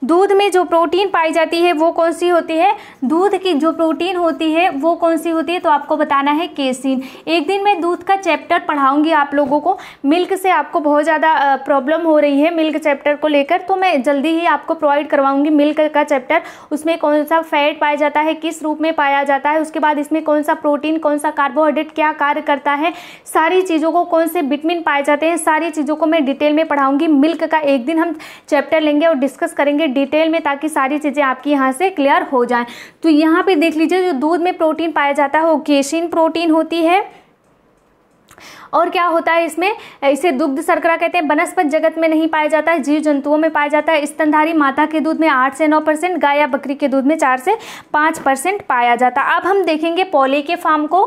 दूध में जो प्रोटीन पाई जाती है वो कौन सी होती है, दूध की जो प्रोटीन होती है वो कौन सी होती है, तो आपको बताना है केसीन। एक दिन मैं दूध का चैप्टर पढ़ाऊंगी आप लोगों को। मिल्क से आपको बहुत ज़्यादा प्रॉब्लम हो रही है मिल्क चैप्टर को लेकर, तो मैं जल्दी ही आपको प्रोवाइड करवाऊंगी मिल्क का चैप्टर। उसमें कौन सा फैट पाया जाता है, किस रूप में पाया जाता है, उसके बाद इसमें कौन सा प्रोटीन, कौन सा कार्बोहाइड्रेट क्या कार्य करता है, सारी चीज़ों को, कौन से विटामिन पाए जाते हैं, सारी चीज़ों को मैं डिटेल में पढ़ाऊंगी। मिल्क का एक दिन हम चैप्टर लेंगे और डिस्कस करेंगे डिटेल में, ताकि सारी चीज़ें आपकी यहाँ से क्लियर हो जाएं। तो यहाँ पे देख लीजिए, जो दूध में प्रोटीन पाया जाता है वो केसिन प्रोटीन होती है। और क्या होता है इसमें, इसे दुग्ध शर्करा कहते हैं। वनस्पति जगत में नहीं पाया जाता है, जीव जंतुओं में पाया जाता है। स्तनधारी माता के दूध में 8 से 9%, गाय या बकरी के दूध में 4 से 5% पाया जाता है। अब हम देखेंगे पॉली के फॉर्म को।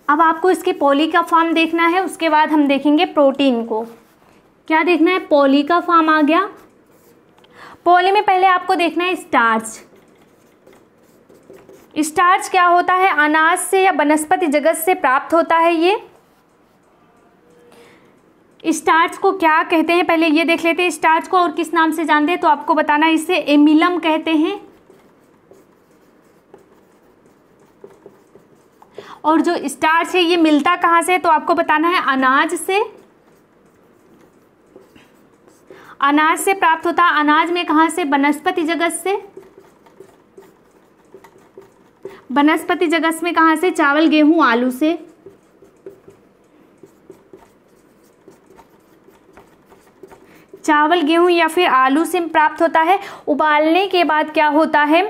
अब आपको इसके पॉली का फॉर्म देखना है, उसके बाद हम देखेंगे प्रोटीन को। क्या देखना है, पॉली का फॉर्म आ गया। पॉली में पहले आपको देखना है स्टार्च। स्टार्च क्या होता है, अनाज से या वनस्पति जगत से प्राप्त होता है। ये स्टार्च को क्या कहते हैं, पहले ये देख लेते हैं। स्टार्च को और किस नाम से जानते हैं, तो आपको बताना है इसे एमिलम कहते हैं। और जो स्टार्च है ये मिलता कहाँ से, तो आपको बताना है अनाज से। अनाज से प्राप्त होता है। अनाज में कहाँ से, वनस्पति जगत से। वनस्पति जगत में कहाँ से, चावल गेहूं आलू से। चावल गेहूं या फिर आलू से प्राप्त होता है। उबालने के बाद क्या होता है,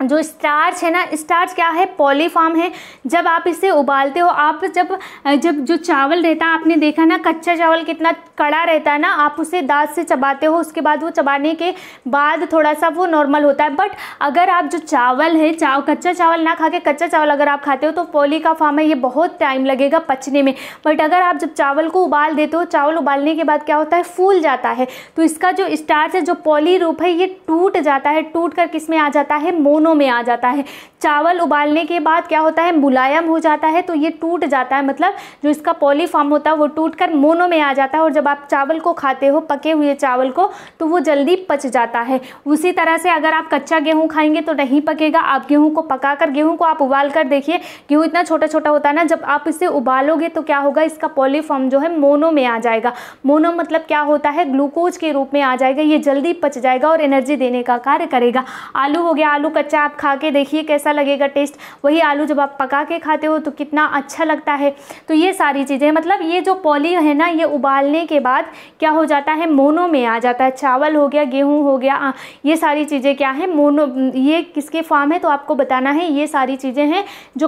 जो स्टार्च है ना, स्टार्च क्या है, पॉलीफॉर्म है। जब आप इसे उबालते हो, आप जब जो चावल रहता है, आपने देखा ना कच्चा चावल कितना कड़ा रहता है ना, आप उसे दांत से चबाते हो, उसके बाद वो चबाने के बाद थोड़ा सा वो नॉर्मल होता है। बट अगर आप जो चावल है, कच्चा चावल ना खा के कच्चा चावल अगर आप खाते हो तो पॉली का फॉर्म है, ये बहुत टाइम लगेगा पचने में। बट अगर आप जब चावल को उबाल देते हो, चावल उबालने के बाद क्या होता है, फूल जाता है। तो इसका जो स्टार्च है, जो पॉली रूप है, ये टूट जाता है। टूट कर किस में आ जाता है, मोनो में आ जाता है। चावल उबालने के बाद क्या होता है, मुलायम हो जाता है, तो ये टूट जाता है। मतलब जो इसका पॉलीफॉर्म होता है वो टूटकर मोनो में आ जाता है। और जब आप चावल को खाते हो, पके हुए चावल को, तो वो जल्दी पच जाता है। उसी तरह से अगर आप कच्चा गेहूं खाएंगे तो नहीं पकेगा। आप गेहूं को पकाकर, गेहूं को आप उबाल कर देखिए, गेहूं इतना छोटा छोटा होता है ना, जब आप इसे उबालोगे तो क्या होगा, इसका पॉलीफॉर्म जो है मोनो में आ जाएगा। मोनो मतलब क्या होता है, ग्लूकोज के रूप में आ जाएगा। ये जल्दी पच जाएगा और एनर्जी देने का कार्य करेगा। आलू हो गया, आलू कच्चा आप खा के देखिए कैसा कैसा लगेगा टेस्ट, वही आलू जब आप पका के खाते हो तो कितना अच्छा लगता है। तो ये सारी चीज़ें, मतलब ये जो पॉली है ना, ये उबालने के बाद क्या हो जाता है, मोनो में आ जाता है। चावल हो गया, गेहूँ हो गया, ये सारी चीज़ें क्या है, मोनो, ये किसके फॉर्म है, तो आपको बताना है ये सारी चीज़ें हैं जो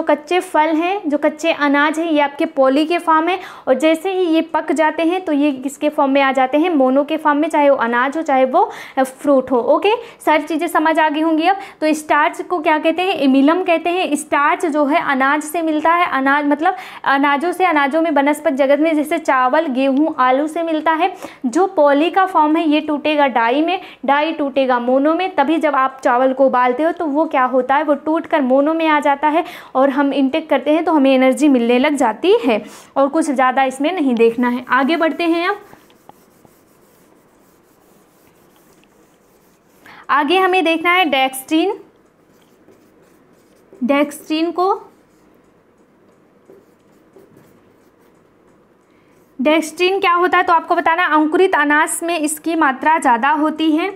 कच्चे फल हैं, जो कच्चे अनाज हैं, ये आपके पॉली के फॉर्म है। और जैसे ही ये पक जाते हैं तो ये किसके फॉर्म में आ जाते हैं, मोनो के फॉर्म में, चाहे वो अनाज हो चाहे वो फ्रूट हो। ओके, सारी चीज़ें समझ आ गई होंगी अब। तो स्टार्च को क्या कहते हैं, एमिलम कहते हैं। स्टार्च जो है अनाज से मिलता है, अनाज मतलब अनाजों से, अनाजों में वनस्पति जगत में जैसे चावल, गेहूँ, आलू से मिलता है। जो पॉली का फॉर्म है ये टूटेगा डाई में, डाई टूटेगा मोनो में, तभी जब आप चावल को उबालते हो तो वो क्या होता है, वो टूट कर मोनो में आ जाता है और हम इंटेक करते हैं तो हमें एनर्जी मिलने लग जाती है। और कुछ ज़्यादा इसमें नहीं देखना है। आगे बढ़ते हैं। अब आगे हमें देखना है डेक्स्ट्रीन। डेक्स्ट्रीन क्या होता है तो आपको बताना, अंकुरित अनाज में इसकी मात्रा ज़्यादा होती है।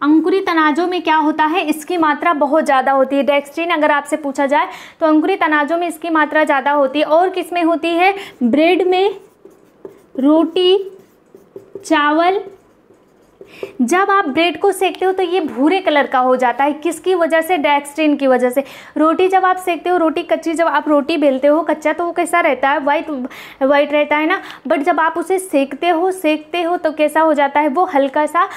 अंकुरित अनाजों में क्या होता है, इसकी मात्रा बहुत ज़्यादा होती है। डेक्स्ट्रीन अगर आपसे पूछा जाए तो अंकुरित अनाजों में इसकी मात्रा ज़्यादा होती है। और किस में होती है, ब्रेड में, रोटी, चावल। जब आप ब्रेड को सेकते हो तो ये भूरे कलर का हो जाता है, किसकी वजह से, डेक्स्ट्रीन की वजह से। रोटी जब आप सेकते हो, रोटी कच्ची, जब आप रोटी बेलते हो कच्चा तो वो कैसा रहता है, वाइट रहता है ना। बट जब आप उसे सेकते हो तो कैसा हो जाता है, वो हल्का सा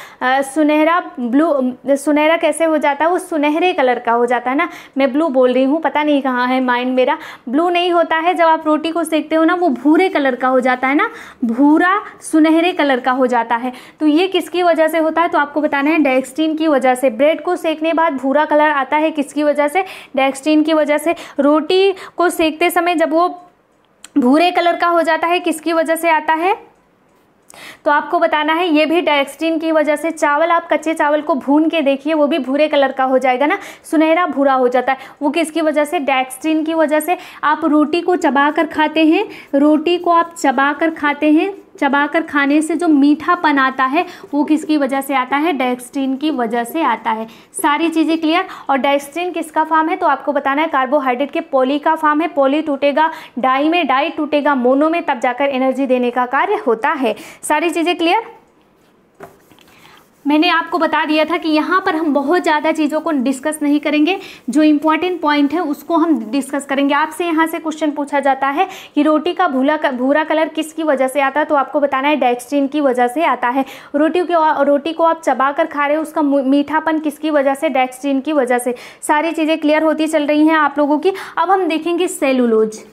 सुनहरा, सुनहरा कैसे हो जाता है, वो सुनहरे कलर का हो जाता है ना। मैं ब्लू बोल रही हूँ, पता नहीं कहाँ है माइंड मेरा। ब्लू नहीं होता है, जब आप रोटी को सेकते हो ना वो भूरे कलर का हो जाता है ना, भूरा सुनहरे कलर का हो जाता है। तो ये किसकी वजह से होता है तो आपको बताना है, डेक्स्ट्रीन की वजह से। ब्रेड को सेकने बाद भूरा कलर आता है, किसकी वजह से, डेक्स्ट्रीन की वजह से। रोटी को सेकते समय जब वो भूरे कलर का हो जाता है, किसकी वजह से आता है तो आपको बताना है, ये भी डेक्स्ट्रीन की वजह से। चावल, आप कच्चे चावल को भून के देखिए, वो भी भूरे कलर का हो जाएगा ना, सुनहरा भूरा हो जाता है, वो किसकी वजह से, डेक्स्ट्रीन की वजह से। आप रोटी को चबाकर खाते हैं, रोटी को आप चबाकर खाते हैं, चबाकर खाने से जो मीठापन आता है वो किसकी वजह से आता है, डेक्स्ट्रीन की वजह से आता है। सारी चीज़ें क्लियर। और डेक्स्ट्रीन किसका फॉर्म है तो आपको बताना है, कार्बोहाइड्रेट के पॉली का फॉर्म है। पॉली टूटेगा डाई में, डाई टूटेगा मोनो में, तब जाकर एनर्जी देने का कार्य होता है। सारी चीज़ें क्लियर। मैंने आपको बता दिया था कि यहाँ पर हम बहुत ज़्यादा चीज़ों को डिस्कस नहीं करेंगे, जो इम्पॉर्टेंट पॉइंट है उसको हम डिस्कस करेंगे। आपसे यहाँ से क्वेश्चन पूछा जाता है कि रोटी का भूरा कलर किसकी वजह से आता है तो आपको बताना है, डेक्स्ट्रीन की वजह से आता है। रोटी को आप चबा कर खा रहे हो, उसका मीठापन किसकी वजह से, डेक्स्ट्रीन की वजह से। सारी चीज़ें क्लियर होती चल रही हैं आप लोगों की। अब हम देखेंगे सेलुलोज।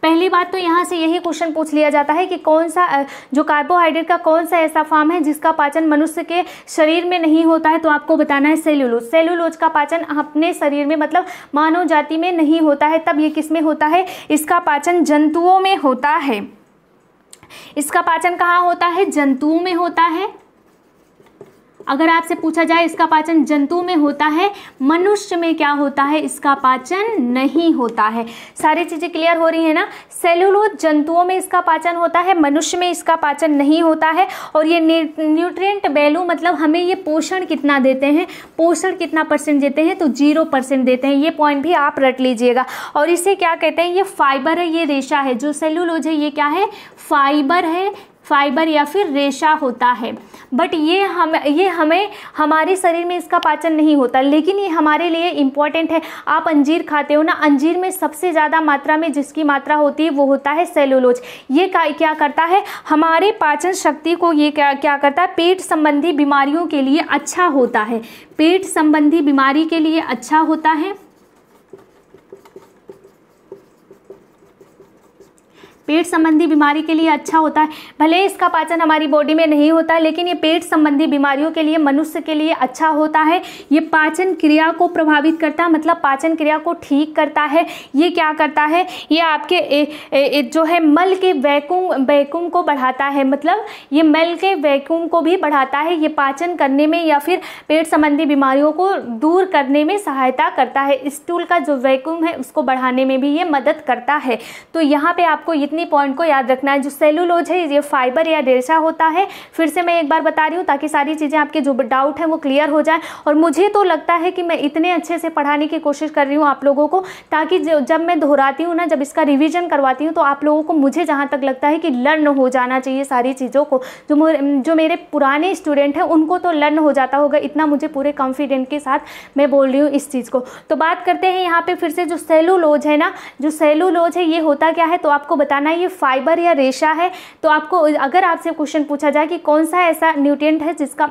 पहली बात तो यहाँ से यही क्वेश्चन पूछ लिया जाता है कि कौन सा, जो कार्बोहाइड्रेट का कौन सा ऐसा फॉर्म है जिसका पाचन मनुष्य के शरीर में नहीं होता है तो आपको बताना है सेलुलोज। सेलुलोज का पाचन अपने शरीर में, मतलब मानव जाति में नहीं होता है, तब ये किस में होता है, इसका पाचन जंतुओं में होता है। इसका पाचन कहाँ होता है, जंतुओं में होता है। अगर आपसे पूछा जाए इसका पाचन जंतु में होता है, मनुष्य में क्या होता है, इसका पाचन नहीं होता है। सारी चीज़ें क्लियर हो रही है ना। सेलुलोज जंतुओं में इसका पाचन होता है, मनुष्य में इसका पाचन नहीं होता है। और ये न्यूट्रिएंट वैल्यू, मतलब हमें ये पोषण कितना देते हैं, पोषण कितना परसेंट देते हैं तो 0% देते हैं। ये पॉइंट भी आप रट लीजिएगा। और इसे क्या कहते हैं, ये फाइबर है, ये रेशा है। जो सेलुलोज है ये क्या है, फाइबर है, फाइबर या फिर रेशा होता है। बट ये हमें हमारे शरीर में इसका पाचन नहीं होता, लेकिन ये हमारे लिए इम्पॉर्टेंट है। आप अंजीर खाते हो ना, अंजीर में सबसे ज़्यादा मात्रा में जिसकी मात्रा होती है वो होता है सेलुलोज। ये क्या करता है, हमारे पाचन शक्ति को ये क्या करता है, पेट संबंधी बीमारियों के लिए अच्छा होता है। पेट संबंधी बीमारी के लिए अच्छा होता है। पेट संबंधी बीमारी के लिए अच्छा होता है। भले इसका पाचन हमारी बॉडी में नहीं होता है, लेकिन ये पेट संबंधी बीमारियों के लिए, मनुष्य के लिए अच्छा होता है। ये पाचन क्रिया को प्रभावित करता है, मतलब पाचन क्रिया को ठीक करता है। ये क्या करता है, ये आपके जो है मल के वैक्यूम को बढ़ाता है, मतलब ये मल के वैक्यूम को भी बढ़ाता है। ये पाचन करने में या फिर पेट संबंधी बीमारियों को दूर करने में सहायता करता है। स्टूल का जो वैक्यूम है उसको बढ़ाने में भी ये मदद करता है। तो यहाँ पे आपको इतनी इन्हीं पॉइंट को याद रखना है। जो सेलुलोज है ये फाइबर या रेशा होता है। फिर से मैं एक बार बता रही हूँ ताकि सारी चीज़ें आपके जो डाउट हैं वो क्लियर हो जाए। और मुझे तो लगता है कि मैं इतने अच्छे से पढ़ाने की कोशिश कर रही हूँ आप लोगों को, ताकि जब मैं दोहराती हूँ ना, जब इसका रिवीजन करवाती हूँ, तो आप लोगों को मुझे जहाँ तक लगता है कि लर्न हो जाना चाहिए सारी चीज़ों को। जो मेरे पुराने स्टूडेंट हैं उनको तो लर्न हो जाता होगा, इतना मुझे पूरे कॉन्फिडेंट के साथ मैं बोल रही हूँ इस चीज़ को। तो बात करते हैं यहाँ पे फिर से, जो सेलुलोज है ना, जो सेलुलोज है ये होता क्या है, तो आपको बताना है ये फाइबर या रेशा है। तो आपको अगर आपसे क्वेश्चन पूछा जाए कि कौन सा ऐसा न्यूट्रिएंट है जिसका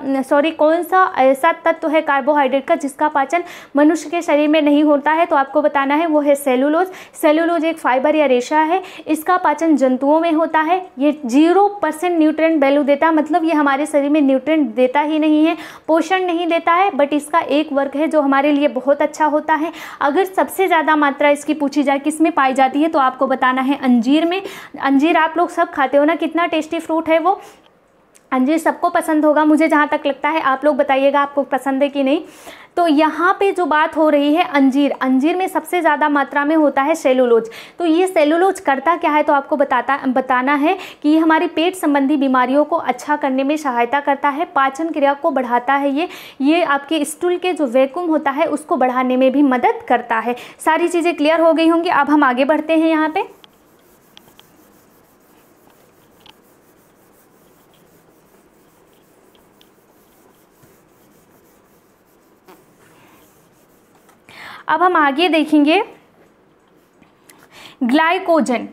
कौन सा ऐसा तत्व है कार्बोहाइड्रेट का जिसका पाचन मनुष्य के शरीर में नहीं होता है, तो आपको बताना है वो है सेलुलोज। सेलुलोज एक फाइबर या रेशा है, इसका पाचन जंतुओं में होता है। ये 0% न्यूट्रिएंट वैल्यू देता है, मतलब ये हमारे शरीर में न्यूट्रिएंट देता ही नहीं है, पोषण नहीं देता है, बट इसका एक वर्ग है जो हमारे लिए बहुत अच्छा होता है। अगर सबसे ज़्यादा मात्रा इसकी पूछी जाए किस में पाई जाती है, तो आपको बताना है अंजीर में। अंजीर आप लोग सब खाते हो ना, कितना टेस्टी फ्रूट है वो। अंजीर सबको पसंद होगा मुझे जहाँ तक लगता है, आप लोग बताइएगा आपको पसंद है कि नहीं। तो यहाँ पे जो बात हो रही है अंजीर में सबसे ज़्यादा मात्रा में होता है सेलुलोज। तो ये सेलुलोज करता क्या है, तो आपको बताना है कि ये हमारी पेट संबंधी बीमारियों को अच्छा करने में सहायता करता है, पाचन क्रिया को बढ़ाता है। ये आपके स्टूल के जो वैक्यूम होता है उसको बढ़ाने में भी मदद करता है। सारी चीज़ें क्लियर हो गई होंगी। अब हम आगे बढ़ते हैं यहाँ पे। अब हम आगे देखेंगे ग्लाइकोजन।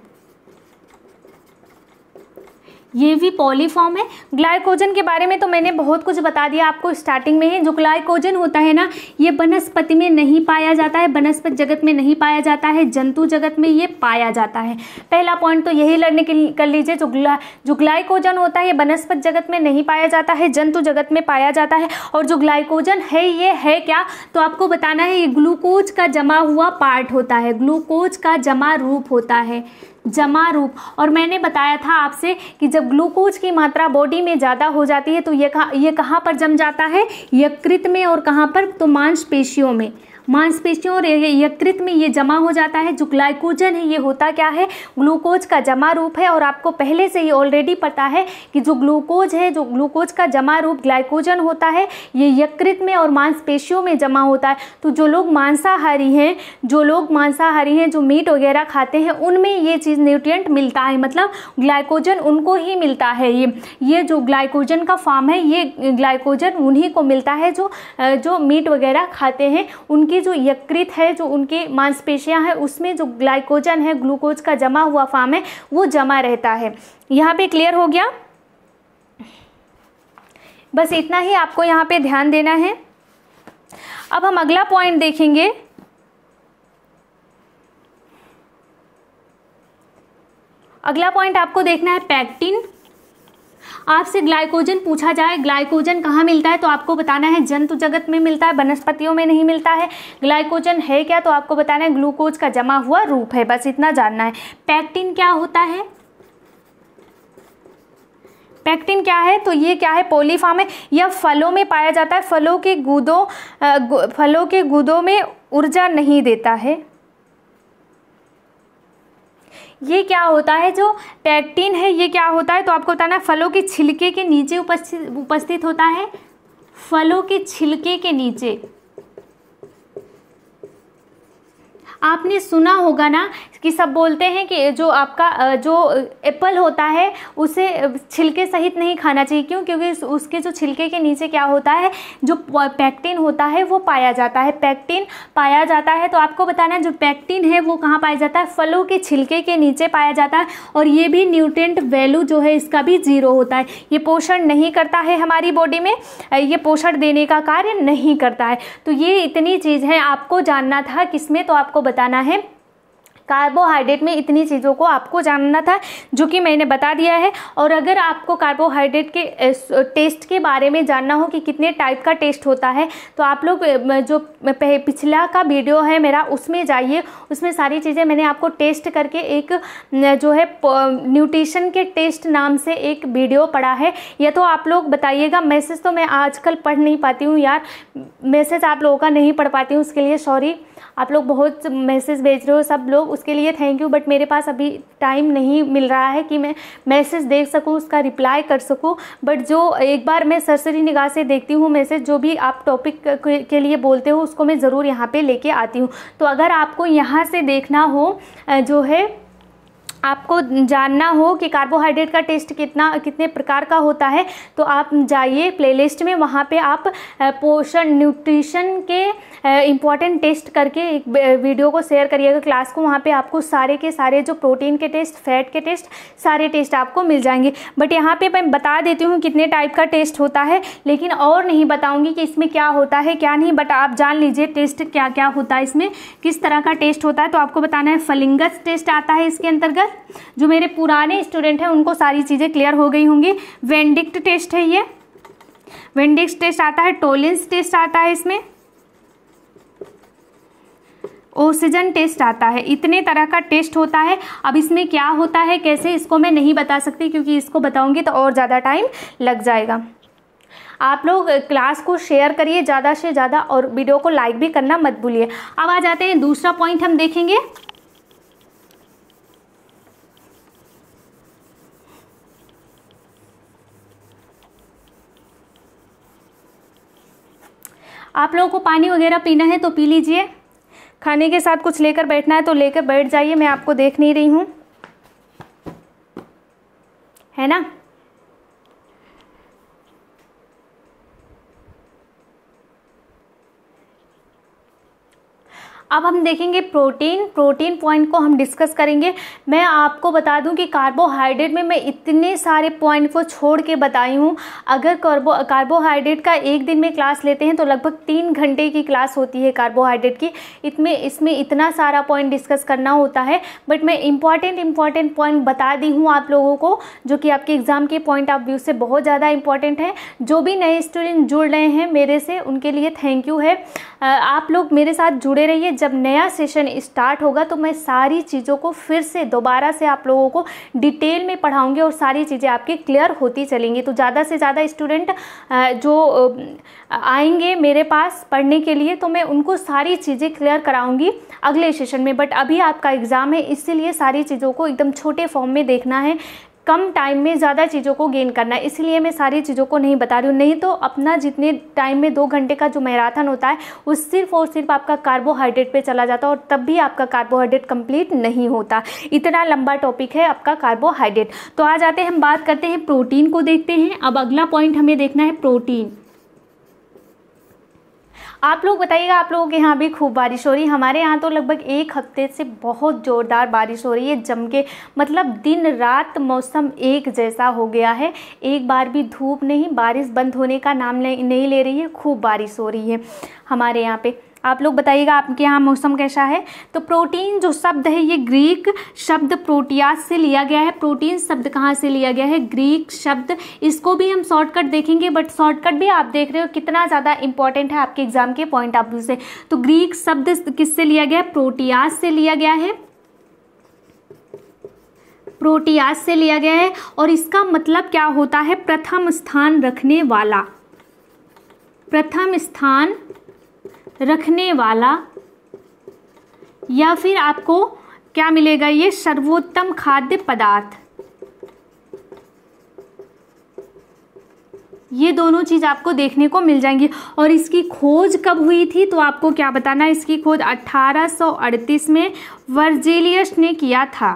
ये भी पॉलीफॉर्म है। ग्लाइकोजन के बारे में तो मैंने बहुत कुछ बता दिया आपको स्टार्टिंग में ही। जो ग्लाइकोजन होता है ना, ये वनस्पति में नहीं पाया जाता है, वनस्पति जगत में नहीं पाया जाता है, जंतु जगत में ये पाया जाता है। पहला पॉइंट तो यही लर्न कर लीजिए। जो ग्लाइकोजन होता है ये वनस्पति जगत में नहीं पाया जाता है, जंतु जगत में पाया जाता है। और जो ग्लाइकोजन है ये है क्या, तो आपको बताना है ये ग्लूकोज का जमा हुआ पार्ट होता है, ग्लूकोज का जमा रूप होता है, जमा रूप। और मैंने बताया था आपसे कि जब ग्लूकोज की मात्रा बॉडी में ज़्यादा हो जाती है तो ये कहाँ पर जम जाता है, यकृत में। और कहाँ पर, तो मांसपेशियों में। मांसपेशियों और यकृत में ये जमा हो जाता है। जो ग्लाइकोजन है ये होता क्या है, ग्लूकोज का जमा रूप है। और आपको पहले से ही ऑलरेडी पता है कि जो ग्लूकोज है, जो ग्लूकोज का जमा रूप ग्लाइकोजन होता है, ये यकृत में और मांसपेशियों में जमा होता है। तो जो लोग मांसाहारी हैं, जो मीट वगैरह खाते हैं, उनमें ये चीज़ न्यूट्रिएंट मिलता है, मतलब ग्लाइकोजन उनको ही मिलता है। ये जो ग्लाइकोजन का फॉर्म है, ये ग्लाइकोजन उन्हीं को मिलता है जो मीट वगैरह खाते हैं। उनकी जो यकृत है, जो उनकी मांसपेशियां हैं, उसमें जो ग्लाइकोजन है, ग्लूकोज का जमा हुआ फॉर्म है, वो जमा रहता है। यहाँ पे क्लियर हो गया। बस इतना ही आपको यहाँ पे ध्यान देना है। अब हम अगला पॉइंट देखेंगे। अगला पॉइंट आपको देखना है पैक्टिन। आपसे ग्लाइकोजन पूछा जाए, ग्लाइकोजन कहाँ मिलता है, तो आपको बताना है जंतु जगत में मिलता है, वनस्पतियों में नहीं मिलता है। ग्लाइकोजन है क्या, तो आपको बताना है ग्लूकोज का जमा हुआ रूप है, बस इतना जानना है। पैक्टिन क्या होता है, पैक्टिन क्या है, तो ये क्या है, पॉलीफॉर्म है। यह फलों में पाया जाता है। फलों के गूदों में ऊर्जा नहीं देता है। ये क्या होता है, जो पैक्टिन है ये क्या होता है, तो आपको बताना है फलों के छिलके के नीचे उपस्थित होता है। फलों के छिलके के नीचे आपने सुना होगा ना कि सब बोलते हैं कि जो आपका जो एप्पल होता है उसे छिलके सहित नहीं खाना चाहिए। क्यों, क्योंकि उसके जो छिलके के नीचे क्या होता है, जो पैक्टिन होता है वो पाया जाता है, पैक्टिन पाया जाता है। तो आपको बताना है जो पैक्टिन है वो कहाँ पाया जाता है, फलों के छिलके के नीचे पाया जाता है। और ये भी न्यूट्रिएंट वैल्यू जो है इसका भी 0 होता है। ये पोषण नहीं करता है हमारी बॉडी में, ये पोषण देने का कार्य नहीं करता है। तो ये इतनी चीज़ है आपको जानना था किसमें, तो आपको बताना है कार्बोहाइड्रेट में। इतनी चीज़ों को आपको जानना था जो कि मैंने बता दिया है। और अगर आपको कार्बोहाइड्रेट के टेस्ट के बारे में जानना हो कि कितने टाइप का टेस्ट होता है, तो आप लोग जो पिछला का वीडियो है मेरा उसमें जाइए, उसमें सारी चीज़ें मैंने आपको टेस्ट करके एक जो है न्यूट्रिशन के टेस्ट नाम से एक वीडियो पड़ा है। या तो आप लोग बताइएगा, मैसेज तो मैं आजकल पढ़ नहीं पाती हूँ यार, मैसेज आप लोगों का नहीं पढ़ पाती हूँ, उसके लिए सॉरी। आप लोग बहुत मैसेज भेज रहे हो सब लोग, उसके लिए थैंक यू, बट मेरे पास अभी टाइम नहीं मिल रहा है कि मैं मैसेज देख सकूँ, उसका रिप्लाई कर सकूँ। बट जो एक बार मैं सरसरी निगाह से देखती हूँ मैसेज, जो भी आप टॉपिक के लिए बोलते हो उसको मैं ज़रूर यहाँ पे लेके आती हूँ। तो अगर आपको यहाँ से देखना हो, जो है आपको जानना हो कि कार्बोहाइड्रेट का टेस्ट कितने प्रकार का होता है, तो आप जाइए प्लेलिस्ट में, वहाँ पे आप पोषण न्यूट्रिशन के इम्पॉर्टेंट टेस्ट करके एक वीडियो को शेयर करिएगा क्लास को। वहाँ पे आपको सारे के सारे जो प्रोटीन के टेस्ट, फैट के टेस्ट, सारे टेस्ट आपको मिल जाएंगे। बट यहाँ पे मैं बता देती हूँ कितने टाइप का टेस्ट होता है, लेकिन और नहीं बताऊँगी कि इसमें क्या होता है क्या नहीं। बट आप जान लीजिए टेस्ट क्या क्या होता है, इसमें किस तरह का टेस्ट होता है। तो आपको बताना है फलिंगस टेस्ट आता है इसके अंतर्गत। जो मेरे पुराने स्टूडेंट हैं उनको सारी चीज़ें क्लियर हो गई होंगी। वेंडिक्ट टेस्ट है, ये वेंडिक्ट टेस्ट आता है। टोलेंस टेस्ट आता है, इसमें ऑक्सीजन टेस्ट आता है। इतने तरह का टेस्ट होता है। अब इसमें क्या होता है कैसे, इसको मैं नहीं बता सकती, क्योंकि इसको बताऊंगी तो और ज़्यादा टाइम लग जाएगा। आप लोग क्लास को शेयर करिए ज़्यादा से ज़्यादा, और वीडियो को लाइक भी करना मत भूलिए। अब आ जाते हैं दूसरा पॉइंट हम देखेंगे। आप लोगों को पानी वगैरह पीना है तो पी लीजिए, खाने के साथ कुछ लेकर बैठना है तो लेकर बैठ जाइए, मैं आपको देख नहीं रही हूँ, है ना। अब हम देखेंगे प्रोटीन पॉइंट को हम डिस्कस करेंगे। मैं आपको बता दूं कि कार्बोहाइड्रेट में मैं इतने सारे पॉइंट को छोड़ के बताई हूं। अगर कार्बोहाइड्रेट का एक दिन में क्लास लेते हैं तो लगभग 3 घंटे की क्लास होती है कार्बोहाइड्रेट की। इसमें इतना सारा पॉइंट डिस्कस करना होता है। बट मैं इम्पॉर्टेंट पॉइंट बता दी हूँ आप लोगों को, जो कि आपके एग्ज़ाम के पॉइंट ऑफ व्यू से बहुत ज़्यादा इंपॉर्टेंट है। जो भी नए स्टूडेंट जुड़ रहे हैं मेरे से, उनके लिए थैंक यू है। आप लोग मेरे साथ जुड़े रहिए। जब नया सेशन स्टार्ट होगा तो मैं सारी चीज़ों को फिर से दोबारा से आप लोगों को डिटेल में पढ़ाऊंगी और सारी चीज़ें आपकी क्लियर होती चलेंगी। तो ज़्यादा से ज़्यादा स्टूडेंट जो आएंगे मेरे पास पढ़ने के लिए, तो मैं उनको सारी चीज़ें क्लियर कराऊंगी अगले सेशन में। बट अभी आपका एग्ज़ाम है, इसीलिए सारी चीज़ों को एकदम छोटे फॉर्म में देखना है, कम टाइम में ज़्यादा चीज़ों को गेन करना है, इसलिए मैं सारी चीज़ों को नहीं बता रही हूँ। नहीं तो अपना जितने टाइम में 2 घंटे का जो मैराथन होता है वो सिर्फ और सिर्फ आपका कार्बोहाइड्रेट पे चला जाता है, और तब भी आपका कार्बोहाइड्रेट कंप्लीट नहीं होता। इतना लंबा टॉपिक है आपका कार्बोहाइड्रेट। तो आ जाते हैं, हम बात करते हैं प्रोटीन को देखते हैं। अब अगला पॉइंट हमें देखना है प्रोटीन। आप लोग बताइएगा, आप लोगों के यहाँ भी खूब बारिश हो रही है। हमारे यहाँ तो लगभग 1 हफ्ते से बहुत ज़ोरदार बारिश हो रही है, जम के, मतलब दिन रात मौसम एक जैसा हो गया है। एक बार भी धूप नहीं, बारिश बंद होने का नाम नहीं ले रही है, खूब बारिश हो रही है हमारे यहाँ पे। आप लोग बताइएगा आपके यहाँ मौसम कैसा है। तो प्रोटीन जो शब्द है ये ग्रीक शब्द प्रोटियास से लिया गया है। प्रोटीन शब्द कहाँ से लिया गया है? ग्रीक शब्द। इसको भी हम शॉर्टकट देखेंगे, बट शॉर्टकट भी आप देख रहे हो कितना ज़्यादा इंपॉर्टेंट है आपके एग्जाम के पॉइंट ऑफ व्यू से। तो ग्रीक शब्द किससे लिया गया है? प्रोटियास से लिया गया है, प्रोटियास से लिया गया है। और इसका मतलब क्या होता है? प्रथम स्थान रखने वाला, प्रथम स्थान रखने वाला, या फिर आपको क्या मिलेगा? ये सर्वोत्तम खाद्य पदार्थ। ये दोनों चीज आपको देखने को मिल जाएंगी। और इसकी खोज कब हुई थी? तो आपको क्या बताना है? इसकी खोज 1838 में वर्जिलियस ने किया था।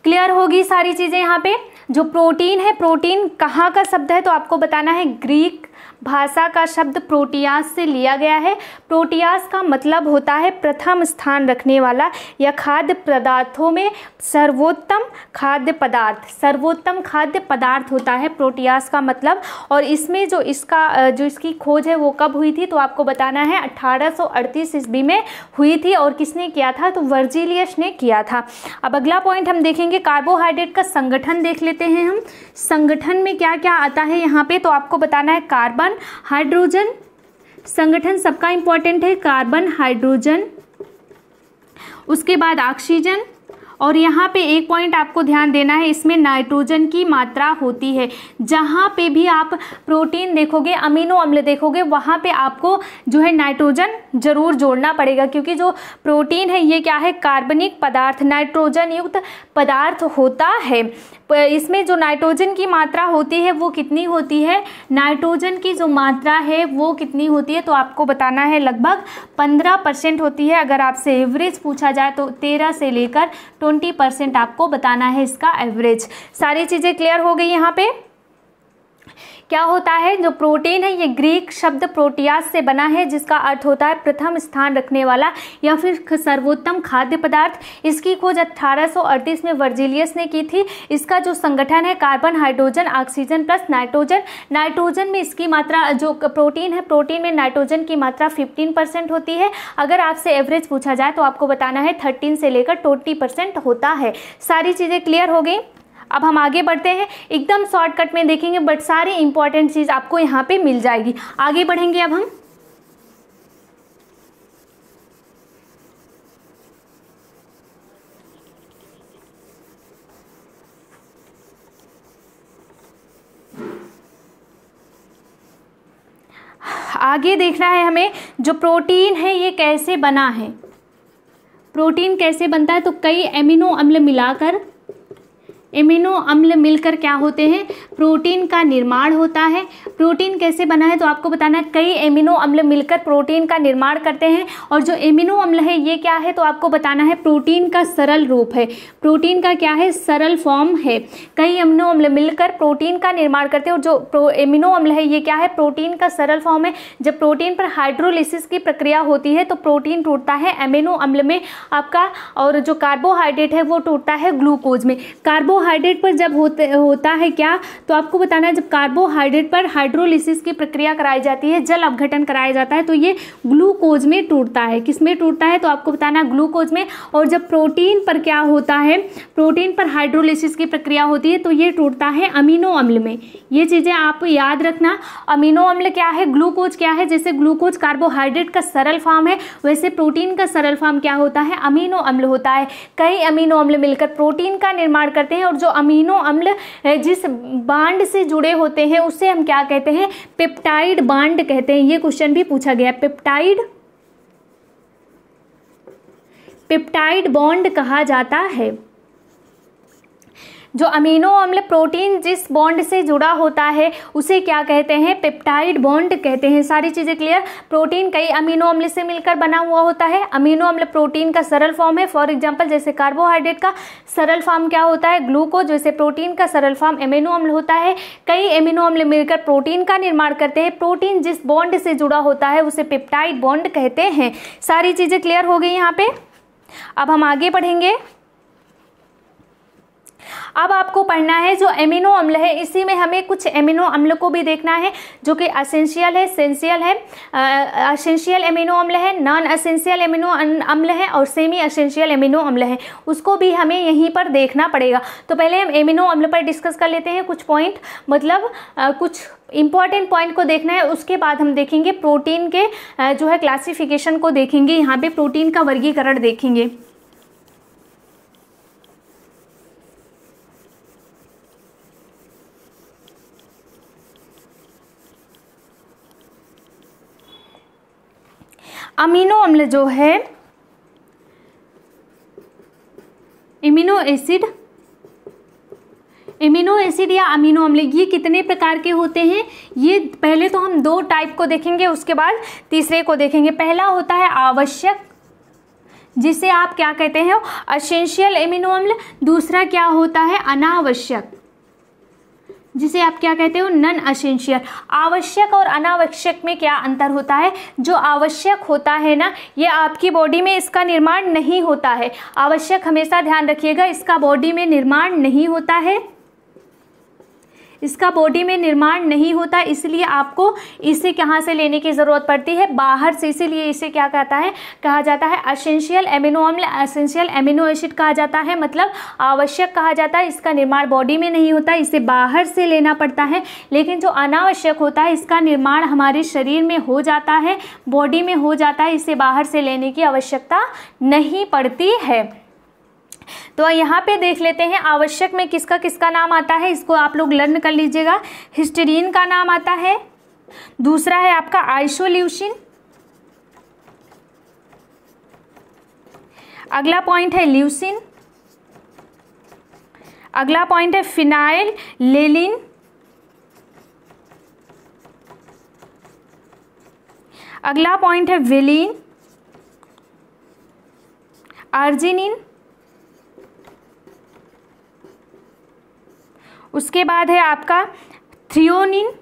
क्लियर होगी सारी चीजें यहाँ पे। जो प्रोटीन है, प्रोटीन कहाँ का शब्द है? तो आपको बताना है ग्रीक भाषा का शब्द प्रोटियास से लिया गया है। प्रोटियास का मतलब होता है प्रथम स्थान रखने वाला, या खाद्य पदार्थों में सर्वोत्तम खाद्य पदार्थ, सर्वोत्तम खाद्य पदार्थ होता है प्रोटियास का मतलब। और इसमें जो इसकी खोज है वो कब हुई थी? तो आपको बताना है 1838 ईस्वी में हुई थी। और किसने किया था? तो वर्जिलियस ने किया था। अब अगला पॉइंट हम देखेंगे, कार्बोहाइड्रेट का संगठन देख लेते हैं हम। संगठन में क्या क्या आता है यहाँ पे? तो आपको बताना है कार्बन, हाइड्रोजन। संगठन सबका इंपॉर्टेंट है, कार्बन, हाइड्रोजन, उसके बाद ऑक्सीजन, और यहाँ पे एक पॉइंट आपको ध्यान देना है, इसमें नाइट्रोजन की मात्रा होती है। जहाँ पे भी आप प्रोटीन देखोगे, अमीनो अम्ल देखोगे, वहाँ पे आपको जो है नाइट्रोजन जरूर जोड़ना पड़ेगा, क्योंकि जो प्रोटीन है ये क्या है, कार्बनिक पदार्थ, नाइट्रोजन युक्त पदार्थ होता है। इसमें जो नाइट्रोजन की मात्रा होती है वो कितनी होती है, नाइट्रोजन की जो मात्रा है वो कितनी होती है, तो आपको बताना है लगभग 15% होती है। अगर आपसे एवरेज पूछा जाए तो 13 से लेकर 20% आपको बताना है इसका एवरेज। सारी चीज़ें क्लियर हो गई यहाँ पे। क्या होता है, जो प्रोटीन है ये ग्रीक शब्द प्रोटियास से बना है, जिसका अर्थ होता है प्रथम स्थान रखने वाला या फिर सर्वोत्तम खाद्य पदार्थ। इसकी खोज 1838 में वर्जिलियस ने की थी। इसका जो संगठन है carbon, hydrogen, oxygen plus nitrogen. Nitrogen में इसकी मात्रा, जो प्रोटीन है, प्रोटीन में नाइट्रोजन की मात्रा 15% होती है। अगर आपसे एवरेज पूछा जाए तो आपको बताना है 13 से लेकर 20% होता है। सारी चीज़ें क्लियर हो गई। अब हम आगे बढ़ते हैं, एकदम शॉर्टकट में देखेंगे, बट सारी इंपॉर्टेंट चीज़ आपको यहाँ पे मिल जाएगी। आगे बढ़ेंगे अब हम। आगे देखना है हमें, जो प्रोटीन है ये कैसे बना है, प्रोटीन कैसे बनता है। तो कई एमिनो अम्ल मिलकर क्या होते हैं, प्रोटीन का निर्माण होता है। प्रोटीन कैसे बना है, तो आपको बताना है कई एमिनो अम्ल मिलकर प्रोटीन का निर्माण करते हैं। और जो एमिनो अम्ल है ये क्या है, तो आपको बताना है प्रोटीन का सरल रूप है। प्रोटीन का क्या है, सरल फॉर्म है। कई एमिनो अम्ल मिलकर प्रोटीन का निर्माण करते हैं, और जो एमिनो अम्ल है ये क्या है, प्रोटीन का सरल फॉर्म है। जब प्रोटीन पर हाइड्रोलिसिस की प्रक्रिया होती है तो प्रोटीन टूटता है एमिनो अम्ल में आपका, और जो कार्बोहाइड्रेट है वो टूटता है ग्लूकोज में। कार्बोहाइड्रेट पर जब होता है क्या, तो आपको बताना है जब कार्बोहाइड्रेट पर हाइड्रोलिसिस की प्रक्रिया कराई जाती है, जल अपघटन कराया जाता है, तो ये ग्लूकोज में टूटता है। किस में टूटता है, तो आपको बताना ग्लूकोज में। और जब प्रोटीन पर क्या होता है, प्रोटीन पर हाइड्रोलिसिस की प्रक्रिया होती है तो ये टूटता है अमीनो अम्ल में। ये चीज़ें आप याद रखना। अमीनो अम्ल क्या है, ग्लूकोज क्या है। जैसे ग्लूकोज कार्बोहाइड्रेट का सरल फॉर्म है, वैसे प्रोटीन का सरल फॉर्म क्या होता है, अमीनो अम्ल होता है। कई अमीनो अम्ल मिलकर प्रोटीन का निर्माण करते हैं, और जो अमीनो अम्ल जिस बांड से जुड़े होते हैं उसे हम क्या कहते हैं, पेप्टाइड बांड कहते हैं। ये क्वेश्चन भी पूछा गया, पेप्टाइड बॉन्ड कहा जाता है। जो अमीनो अम्ल प्रोटीन जिस बॉन्ड से जुड़ा होता है उसे क्या कहते हैं, पेप्टाइड बॉन्ड कहते हैं। सारी चीज़ें क्लियर। प्रोटीन कई अमीनो अम्ल से मिलकर बना हुआ होता है। अमीनो अम्ल प्रोटीन का सरल फॉर्म है। फॉर एग्जांपल जैसे कार्बोहाइड्रेट का सरल फॉर्म क्या होता है, ग्लूकोज। वैसे प्रोटीन का सरल फॉर्म एमिनो अम्ल होता है। कई एमिनो अम्ल मिलकर प्रोटीन का निर्माण करते हैं। प्रोटीन जिस बॉन्ड से जुड़ा होता है उसे पेप्टाइड बॉन्ड कहते हैं। सारी चीज़ें क्लियर हो गई यहाँ पे। अब हम आगे बढ़ेंगे। अब आपको पढ़ना है जो एमिनो अम्ल है, इसी में हमें कुछ एमिनो अम्ल को भी देखना है जो कि असेंशियल है, एसेंशियल है, असेंशियल एमिनो अम्ल है, नॉन असेंशियल एमिनो अम्ल है और सेमी असेंशियल एमिनो अम्ल है। उसको भी हमें यहीं पर देखना पड़ेगा। तो पहले हम एमिनो अम्ल पर डिस्कस कर लेते हैं कुछ पॉइंट, मतलब कुछ इंपॉर्टेंट पॉइंट को देखना है। उसके बाद हम देखेंगे प्रोटीन के जो है क्लासिफिकेशन को देखेंगे। यहाँ पे प्रोटीन का वर्गीकरण देखेंगे। अमीनो अम्ल जो है, एमिनो एसिड या अमीनो अम्ल, ये कितने प्रकार के होते हैं। ये पहले तो हम 2 टाइप को देखेंगे, उसके बाद तीसरे को देखेंगे। पहला होता है आवश्यक, जिसे आप क्या कहते हैं, एसेंशियल एमिनो अम्ल। दूसरा क्या होता है, अनावश्यक, जिसे आप क्या कहते हो, नॉन एसेंशियल। आवश्यक और अनावश्यक में क्या अंतर होता है। जो आवश्यक होता है ना, ये आपकी बॉडी में इसका निर्माण नहीं होता है। आवश्यक हमेशा ध्यान रखिएगा, इसका बॉडी में निर्माण नहीं होता है, इसका बॉडी में निर्माण नहीं होता, इसलिए आपको इसे कहाँ से लेने की ज़रूरत पड़ती है, बाहर से। इसीलिए इसे क्या कहता है, कहा जाता है एसेंशियल एमिनो अम्ल, एसेंशियल एमिनो एसिड कहा जाता है, मतलब आवश्यक कहा जाता है। इसका निर्माण बॉडी में नहीं होता, इसे बाहर से लेना पड़ता है। लेकिन जो अनावश्यक होता है, इसका निर्माण हमारे शरीर में हो जाता है, बॉडी में हो जाता है, इसे बाहर से लेने की आवश्यकता नहीं पड़ती है। तो यहाँ पे देख लेते हैं आवश्यक में किसका किसका नाम आता है, इसको आप लोग लर्न कर लीजिएगा। हिस्टीडीन का नाम आता है, दूसरा है आपका आइसोल्यूसिन, अगला पॉइंट है ल्यूसिन, अगला पॉइंट है फिनाइल लेलिन, अगला पॉइंट है वेलिन, आर्जिनिन, उसके बाद है आपका थ्रियोनिन,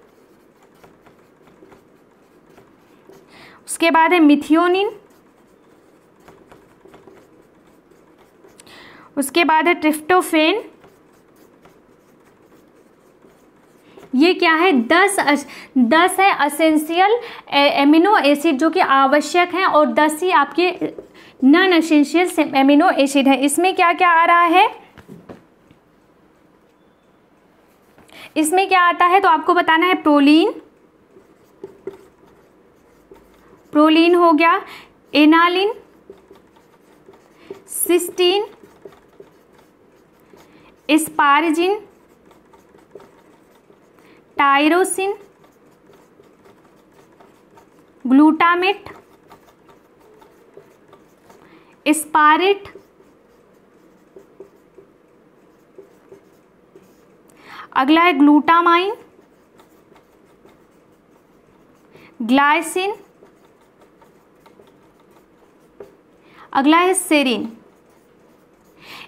उसके बाद है मिथियोनिन, उसके बाद है ट्रिप्टोफेन। ये क्या है, 10 है असेंशियल एमिनो एसिड जो कि आवश्यक हैं, और 10 ही आपके नॉन एसेंशियल एमिनो एसिड है। इसमें क्या क्या आ रहा है, इसमें क्या आता है तो आपको बताना है। प्रोलीन हो गया, aniline, cysteine, asparagine, tyrosine, glutamate, aspartate, अगला है ग्लूटामाइन, ग्लाइसिन, अगला है सेरीन।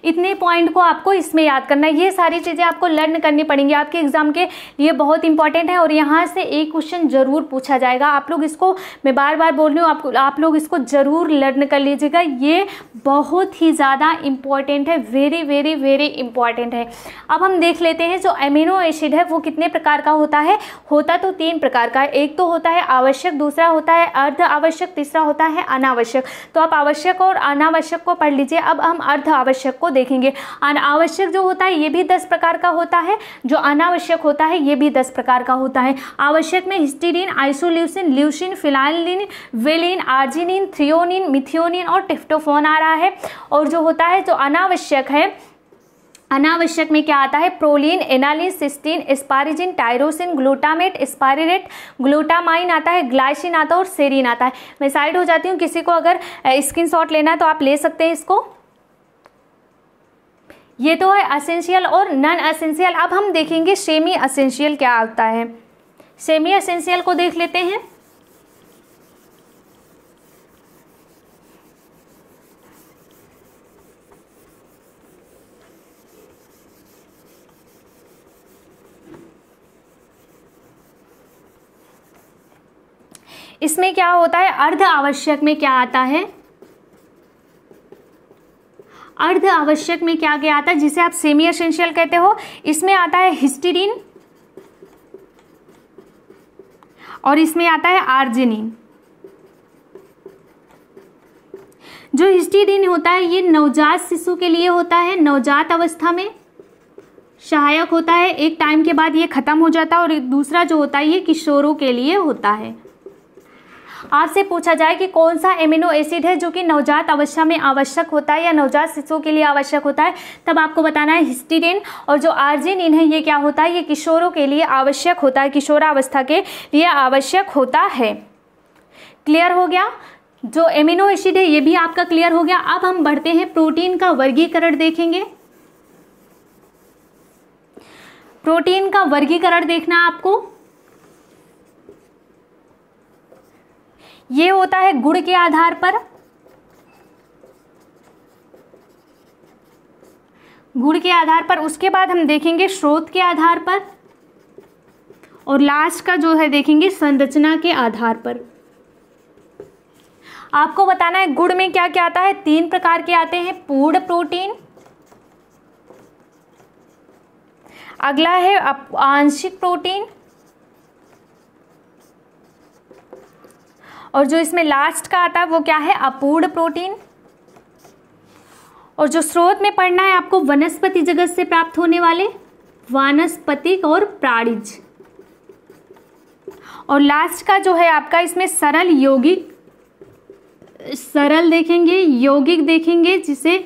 इतने पॉइंट को आपको इसमें याद करना है। ये सारी चीज़ें आपको लर्न करनी पड़ेंगी, आपके एग्जाम के लिए बहुत इंपॉर्टेंट है, और यहाँ से एक क्वेश्चन जरूर पूछा जाएगा। आप लोग इसको, मैं बार बार बोल रही हूँ, आप लोग इसको जरूर लर्न कर लीजिएगा। ये बहुत ही ज़्यादा इम्पॉर्टेंट है, वेरी वेरी वेरी इंपॉर्टेंट है। अब हम देख लेते हैं जो अमीनो एसिड है वो कितने प्रकार का होता है। होता तो 3 प्रकार का है, एक तो होता है आवश्यक, दूसरा होता है अर्ध आवश्यक, तीसरा होता है अनावश्यक। तो आप आवश्यक और अनावश्यक को पढ़ लीजिए। अब हम अर्ध आवश्यक को देखेंगे। अनावश्यक जो होता है ये भी 10 प्रकार का होता है, जो अनावश्यक होता है ये भी 10 प्रकार का होता है। आवश्यक में histidine, isoleucine, leucine, फिनाइलिन, valine, arginine, threonine, methionine और ट्रिप्टोफेन आ रहा है। और जो होता है जो अनावश्यक है, अनावश्यक में क्या आता है, proline, alanine, cysteine, asparagine, tyrosine, glutamate, aspartate, glutamine आता है, ग्लाइसिन आता है और सेरीन आता है। मैं साइड हो जाती हूँ, किसी को अगर स्क्रीनशॉट लेना है तो आप ले सकते हैं इसको। ये तो है असेंशियल और नॉन असेंशियल। अब हम देखेंगे सेमी असेंशियल क्या होता है। सेमी असेंशियल को देख लेते हैं। इसमें क्या होता है, अर्ध आवश्यक में क्या आता है, अर्ध आवश्यक में क्या क्या आता है जिसे आप सेमी एसेंशियल कहते हो। इसमें आता है हिस्टीडीन और इसमें आता है आर्जिनिन। जो हिस्टीडीन होता है ये नवजात शिशु के लिए होता है, नवजात अवस्था में सहायक होता है। एक टाइम के बाद ये खत्म हो जाता है। और दूसरा जो होता है ये किशोरों के लिए होता है। आपसे पूछा जाए कि कौन सा एमिनो एसिड है जो कि नवजात अवस्था में आवश्यक होता है या नवजात शिशु के लिए आवश्यक होता है, तब आपको बताना है हिस्टीडीन। और जो आर्जिनिन है ये क्या होता है, ये किशोरों के लिए आवश्यक होता है, किशोरावस्था के लिए आवश्यक होता है। क्लियर हो गया। जो एमिनो एसिड है ये भी आपका क्लियर हो गया। अब हम बढ़ते हैं प्रोटीन का वर्गीकरण देखेंगे। प्रोटीन का वर्गीकरण देखना आपको। ये होता है गुण के आधार पर, गुण के आधार पर। उसके बाद हम देखेंगे स्रोत के आधार पर, और लास्ट का जो है देखेंगे संरचना के आधार पर। आपको बताना है गुण में क्या क्या आता है। 3 प्रकार के आते हैं, पूर्ण प्रोटीन, अगला है आंशिक प्रोटीन, और जो इसमें लास्ट का आता है वो क्या है, अपूर्ण प्रोटीन। और जो स्रोत में पढ़ना है आपको वनस्पति जगत से प्राप्त होने वाले वानस्पतिक और प्राणिज। और लास्ट का जो है आपका इसमें सरल यौगिक, सरल देखेंगे, यौगिक देखेंगे, जिसे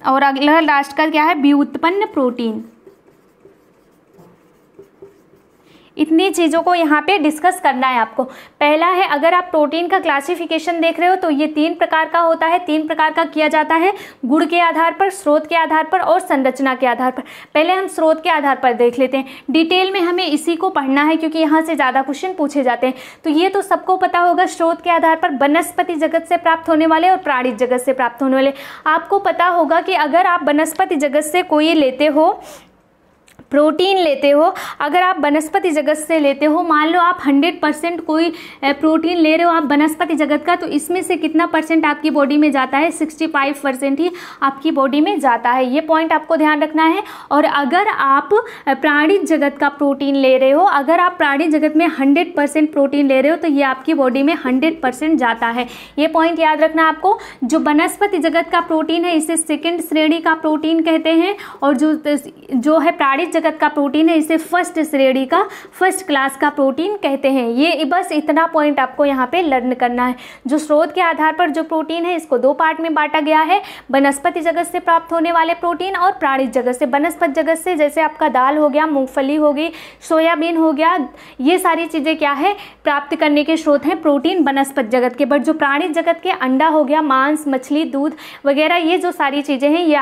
और अगला लास्ट का क्या है, व्युत्पन्न प्रोटीन। इतनी चीज़ों को यहाँ पे डिस्कस करना है आपको। पहला है, अगर आप प्रोटीन का क्लासिफिकेशन देख रहे हो तो ये 3 प्रकार का होता है। 3 प्रकार का किया जाता है, गुण के आधार पर, स्रोत के आधार पर और संरचना के आधार पर। पहले हम स्रोत के आधार पर देख लेते हैं। डिटेल में हमें इसी को पढ़ना है क्योंकि यहाँ से ज़्यादा क्वेश्चन पूछे जाते हैं। तो ये तो सबको पता होगा, स्रोत के आधार पर वनस्पति जगत से प्राप्त होने वाले और प्राणिज जगत से प्राप्त होने वाले। आपको पता होगा कि अगर आप वनस्पति जगत से कोई लेते हो, प्रोटीन लेते हो, अगर आप वनस्पति जगत से लेते हो, मान लो आप 100% कोई प्रोटीन ले रहे हो आप वनस्पति जगत का, तो इसमें से कितना परसेंट आपकी बॉडी में जाता है, 65% ही आपकी बॉडी में जाता है। ये पॉइंट आपको ध्यान रखना है। और अगर आप प्राणिज जगत का प्रोटीन ले रहे हो, अगर आप प्राणिज जगत में 100% प्रोटीन ले रहे हो, तो ये आपकी बॉडी में 100% जाता है। ये पॉइंट याद रखना आपको। जो वनस्पति जगत का प्रोटीन है इसे सेकेंड श्रेणी का प्रोटीन कहते हैं, और जो है प्राणिज जगत का प्रोटीन है इसे फर्स्ट श्रेणी का, फर्स्ट क्लास का प्रोटीन कहते हैं। ये बस इतना पॉइंट आपको यहाँ पे लर्न करना है। जो स्रोत के आधार पर जो प्रोटीन है इसको 2 पार्ट में बांटा गया है, वनस्पति जगत से प्राप्त होने वाले प्रोटीन और प्राणिज जगत से। वनस्पति जगत से जैसे आपका दाल हो गया, मूंगफली हो गई, सोयाबीन हो गया, ये सारी चीज़ें क्या है, प्राप्त करने के स्रोत हैं प्रोटीन वनस्पति जगत के। बट जो प्राणिज जगत के, अंडा हो गया, मांस, मछली, दूध वगैरह, ये जो सारी चीज़ें हैं ये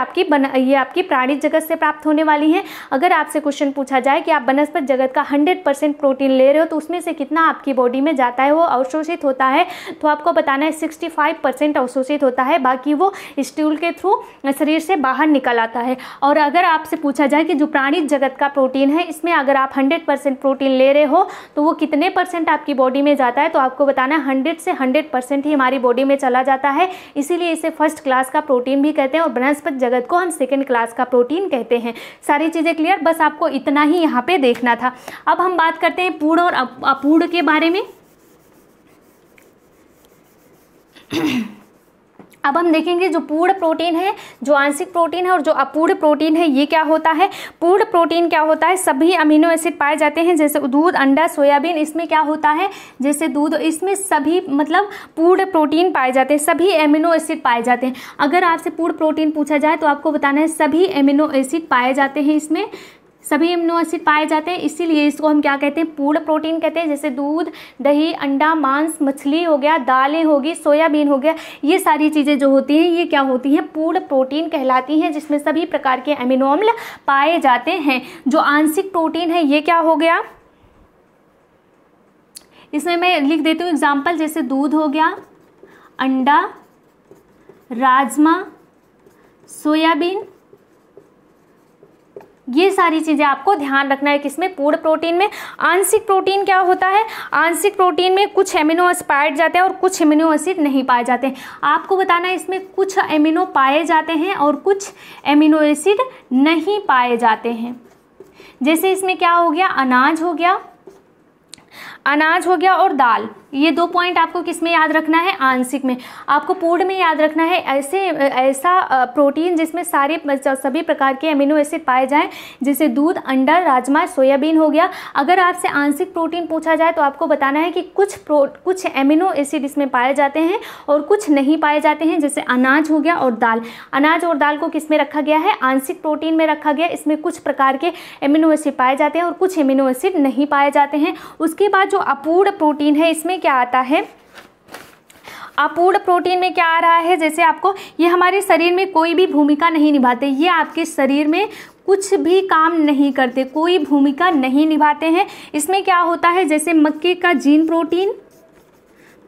आपकी प्राणिज जगत से प्राप्त होने वाली हैं। अगर आपसे क्वेश्चन पूछा जाए कि आप वनस्पति जगत का 100% प्रोटीन ले रहे हो तो उसमें से कितना आपकी बॉडी में जाता है, वो अवशोषित होता है, तो आपको बताना है 65% अवशोषित होता है, बाकी वो स्टूल के थ्रू शरीर से बाहर निकल आता है। और अगर आपसे पूछा जाए कि जो प्राणिज जगत का प्रोटीन है इसमें अगर आप 100% प्रोटीन ले रहे हो तो वो कितने परसेंट आपकी बॉडी में जाता है, तो आपको बताना है 100 से 100% ही हमारी बॉडी में चला जाता है। इसीलिए इसे फर्स्ट क्लास का प्रोटीन भी कहते हैं और वनस्पति जगत को हम सेकेंड क्लास का प्रोटीन कहते हैं। सारी चीज़ें क्लियर, बस आपको इतना ही यहाँ पे देखना था। अब हम बात करते हैं पूर्ण और अपूर्ण के बारे में। अब हम देखेंगे जो पूर्ण प्रोटीन है, जो आंशिक प्रोटीन है और जो अपूर्ण प्रोटीन है, ये क्या होता है। पूर्ण प्रोटीन क्या होता है, सभी अमीनो एसिड पाए जाते हैं, जैसे दूध, अंडा, सोयाबीन, इसमें क्या होता है, जैसे दूध, इसमें सभी मतलब पूर्ण प्रोटीन पाए जाते हैं, सभी एमिनो एसिड पाए जाते हैं। अगर आपसे पूर्ण प्रोटीन पूछा जाए तो आपको बताना है सभी एमिनो एसिड पाए जाते हैं, इसमें सभी एमिनो एसिड पाए जाते हैं, इसीलिए इसको हम क्या कहते हैं, पूर्ण प्रोटीन कहते हैं। जैसे दूध, दही, अंडा, मांस, मछली हो गया, दालें होगी, सोयाबीन हो गया, ये सारी चीज़ें जो होती हैं ये क्या होती हैं, पूर्ण प्रोटीन कहलाती हैं, जिसमें सभी प्रकार के एमिनो अम्ल पाए जाते हैं। जो आंशिक प्रोटीन है ये क्या हो गया, इसमें मैं लिख देती हूँ एग्जाम्पल, जैसे दूध हो गया, अंडा, राजमा, सोयाबीन, ये सारी चीज़ें आपको ध्यान रखना है किसमें, पूर्ण प्रोटीन में। आंशिक प्रोटीन क्या होता है, आंशिक प्रोटीन में कुछ एमिनो एसिड पाए जाते हैं और कुछ एमिनो एसिड नहीं पाए जाते हैं। आपको बताना है इसमें कुछ एमिनो पाए जाते हैं और कुछ एमिनो एसिड नहीं पाए जाते हैं। जैसे इसमें क्या हो गया, अनाज हो गया, अनाज हो गया और दाल, ये 2 पॉइंट आपको किस में याद रखना है, आंशिक में। आपको पूर्ण में याद रखना है ऐसा प्रोटीन जिसमें सभी प्रकार के एमिनो एसिड पाए जाएं, जैसे दूध, अंडा, राजमा, सोयाबीन हो गया। अगर आपसे आंशिक प्रोटीन पूछा जाए तो आपको बताना है कि कुछ एमिनो एसिड इसमें पाए जाते हैं और कुछ नहीं पाए जाते हैं, जैसे अनाज हो गया और दाल। अनाज और दाल को किस में रखा गया है, आंशिक प्रोटीन में रखा गया, इसमें कुछ प्रकार के एमिनो एसिड पाए जाते हैं और कुछ एमिनो एसिड नहीं पाए जाते हैं। उसके बाद जो अपूर्ण प्रोटीन है इसमें क्या आता है, अपूर्ण प्रोटीन में क्या आ रहा है, जैसे आपको ये हमारे शरीर में कोई भी भूमिका नहीं निभाते, ये आपके शरीर में कुछ भी काम नहीं करते, कोई भूमिका नहीं निभाते हैं। इसमें क्या होता है, जैसे मक्के का जीन प्रोटीन,